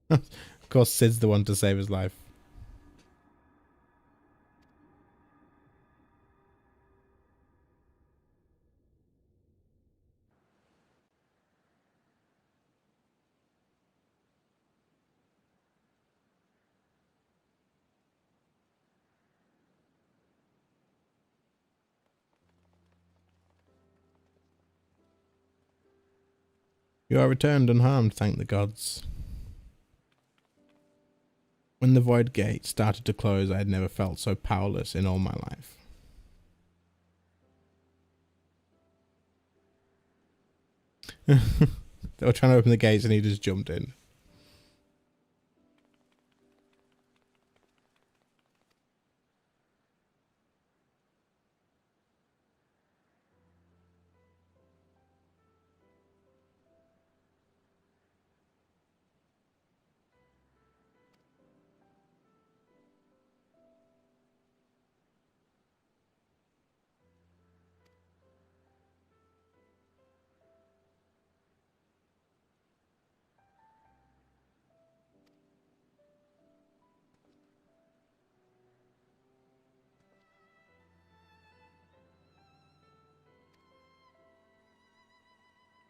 Of course, Sid's the one to save his life. You are returned unharmed, thank the gods. When the void gate started to close, I had never felt so powerless in all my life. They were trying to open the gates and he just jumped in.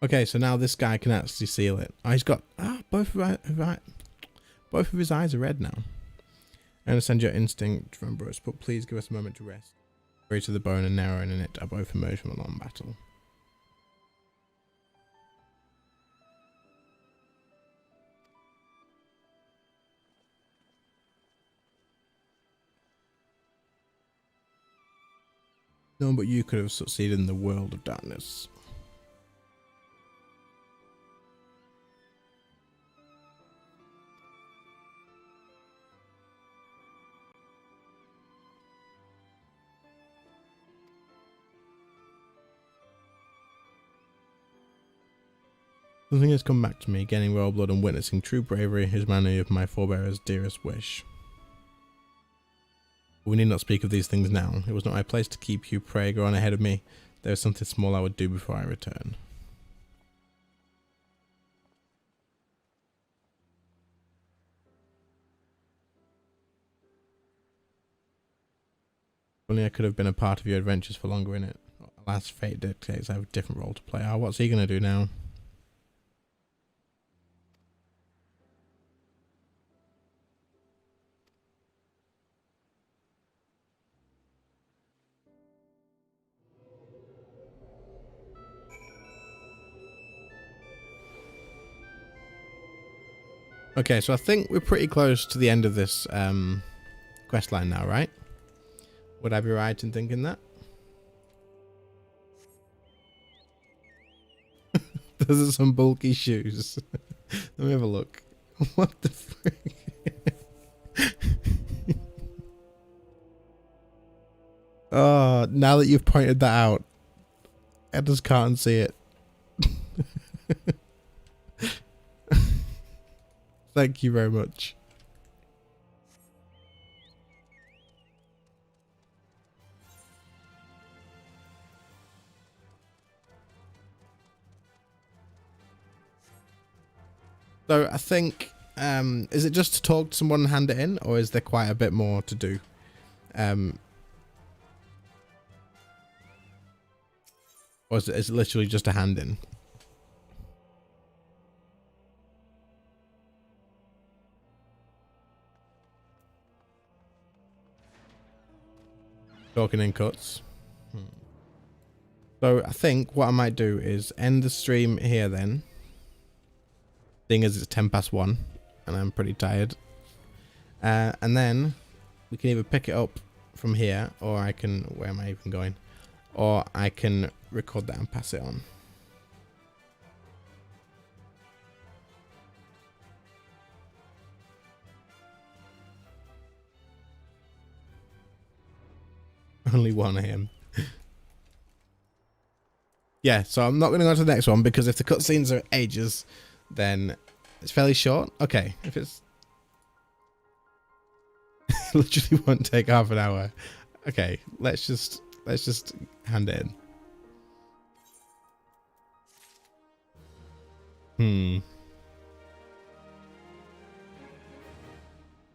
Okay, so now this guy can actually seal it. Oh, he's got both of his eyes are red now. I understand your instinct, Ambrose, but please give us a moment to rest. Weary to the bone and narrow in it are both emerged from a long battle. No one but you could have succeeded in the world of darkness. Something has come back to me, gaining royal blood and witnessing true bravery is many of my forebears' dearest wish. But we need not speak of these things now. It was not my place to keep you. Pray, go on ahead of me. There is something small I would do before I return. If only I could have been a part of your adventures for longer in it. Alas, fate dictates I have a different role to play. Ah, what's he going to do now? Okay, so I think we're pretty close to the end of this quest line now, right? Would I be right in thinking that? Those are some bulky shoes. Let me have a look. What the frick? Oh, now that you've pointed that out, I just can't see it. Thank you very much. So I think, is it just to talk to someone and hand it in, or is there quite a bit more to do? Or is it literally just a hand in? Talking in cuts. So I think what I might do is end the stream here then. Seeing as it's 1:10 and I'm pretty tired. And then we can either pick it up from here, or I can, where am I even going? Or I can record that and pass it on. Only 1 AM. Yeah, so I'm not going to go to the next one, because if the cutscenes are ages, then it's fairly short. Okay, if it's literally won't take half an hour. Okay, let's just hand it in.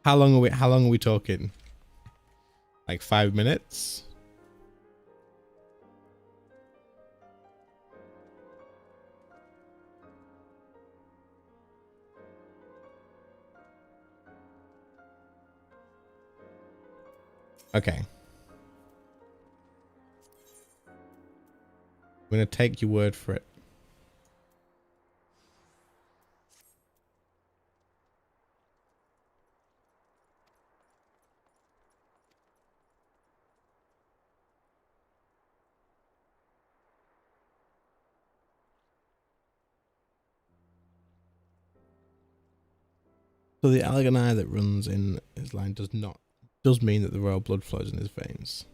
How long are we talking? Like 5 minutes? Okay. I'm going to take your word for it. So the Allegheny that runs in his line does mean that the royal blood flows in his veins.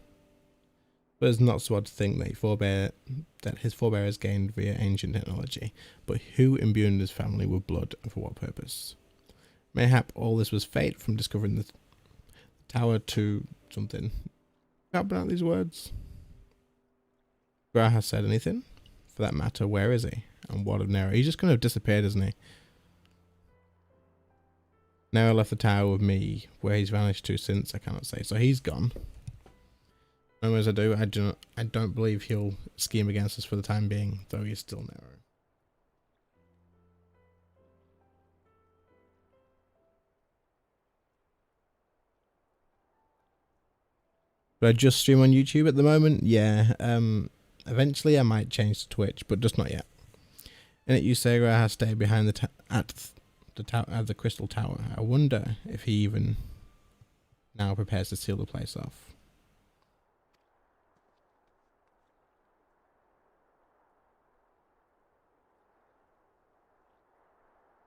But it's not so odd to think that his forebears gained via ancient technology. But who imbued his family with blood, and for what purpose? Mayhap all this was fate from discovering the tower to something. Can't pronounce these words. Gra has said anything? For that matter, where is he? And what of Nero? He's just kind of disappeared, isn't he? Nero left the tower with me. Where he's vanished to since, I cannot say. So he's gone. No, as I don't believe he'll scheme against us for the time being, though he's still Nero. But I just stream on YouTube at the moment. Yeah. Eventually I might change to Twitch, but just not yet. In it, Usagra has stayed behind at the Crystal Tower. I wonder if he even now prepares to seal the place off.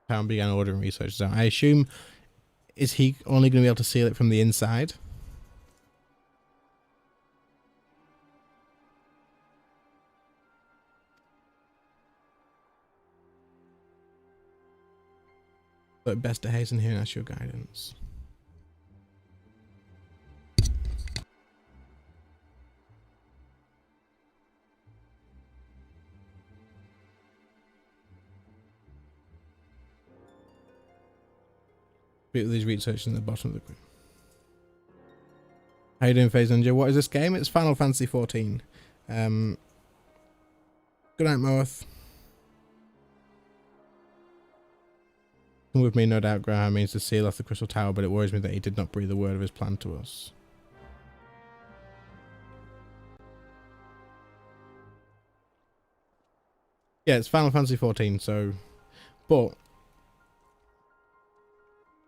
Town began ordering research. So I assume, is he only going to be able to seal it from the inside? But best to hasten here and ask your guidance. Bit of these research in the bottom of the group. How you doing, FaZe Ninja? What is this game? It's Final Fantasy XIV. Good night, Moeth. Come with me, no doubt. Graham means to seal off the Crystal Tower, but it worries me that he did not breathe a word of his plan to us. Yeah, it's Final Fantasy XIV, so... But...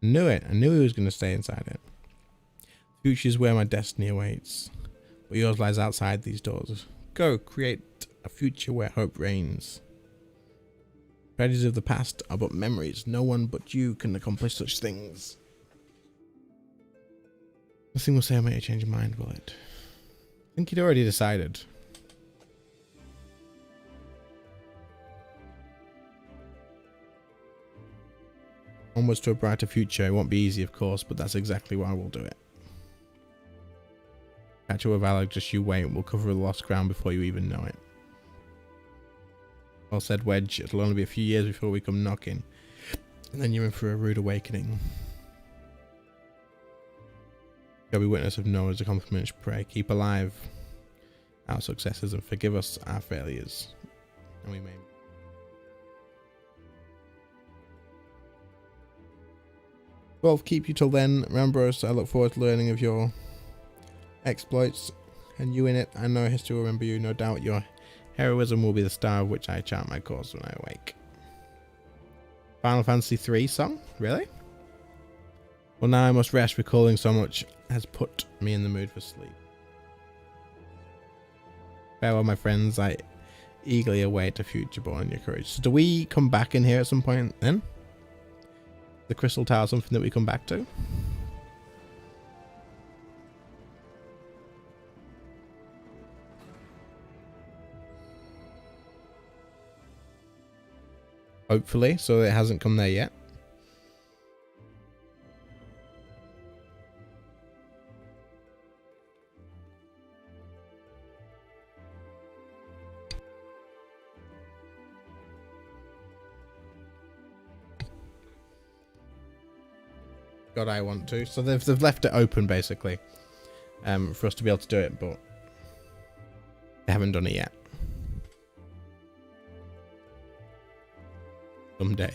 Knew it. I knew he was going to stay inside it. Future's where my destiny awaits, but yours lies outside these doors. Go, create a future where hope reigns. Tragedies of the past are but memories. No one but you can accomplish such things. Nothing will say I made you change your mind, will it? I think he'd already decided. Onwards to a brighter future. It won't be easy, of course, but that's exactly why we'll do it. Catch up with Alec, just you wait. We'll cover the lost ground before you even know it. Well said, Wedge. It'll only be a few years before we come knocking. And then you're in for a rude awakening. Go be witness of Noah's accomplishments. Pray. Keep alive our successes and forgive us our failures. And we may... 12, keep you till then. Remember us. I look forward to learning of your exploits and you in it. I know history will remember you. No doubt your heroism will be the star of which I chant my cause when I awake. Final Fantasy III song? Really? Well, now I must rest. Recalling so much has put me in the mood for sleep. Farewell, my friends. I eagerly await a future born in your courage. So do we come back in here at some point then? The Crystal Tower, something that we come back to? Hopefully, so it hasn't come there yet. God, I want to. So they've left it open basically, for us to be able to do it, but they haven't done it yet. Someday.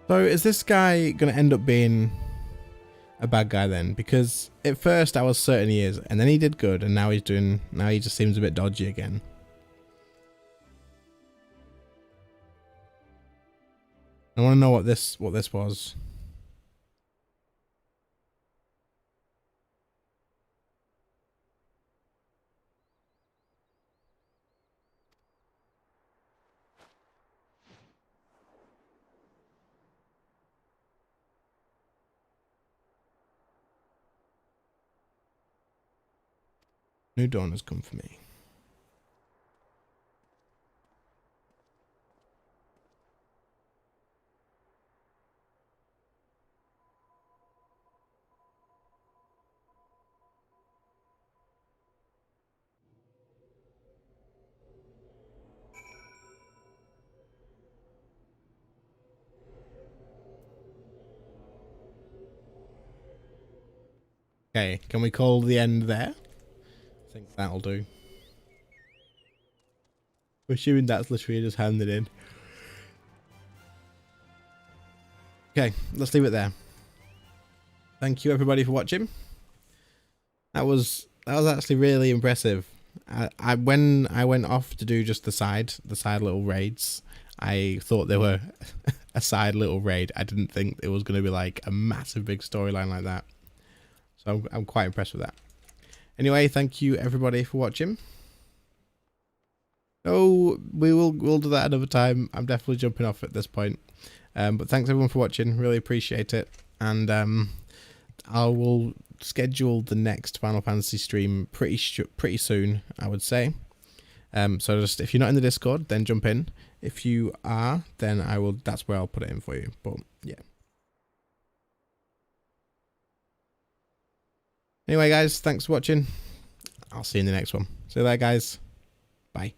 So is this guy going to end up being a bad guy then? Because at first I was certain he is, and then he did good, and now he just seems a bit dodgy again. I want to know what this was. New dawn has come for me. Okay, can we call the end there? I think that'll do. We're assuming that's literally just handed in. Okay, let's leave it there. Thank you everybody for watching. That was actually really impressive. When I went off to do just the side little raids, I thought they were a side little raid. I didn't think it was going to be like a massive big storyline like that. So I'm quite impressed with that. Anyway, thank you everybody for watching. Oh, we'll do that another time. I'm definitely jumping off at this point. But thanks everyone for watching. Really appreciate it. And I will schedule the next Final Fantasy stream pretty soon, I would say. So just if you're not in the Discord, then jump in. If you are, then that's where I'll put it in for you. But yeah. Anyway, guys, thanks for watching. I'll see you in the next one. See you there, guys. Bye.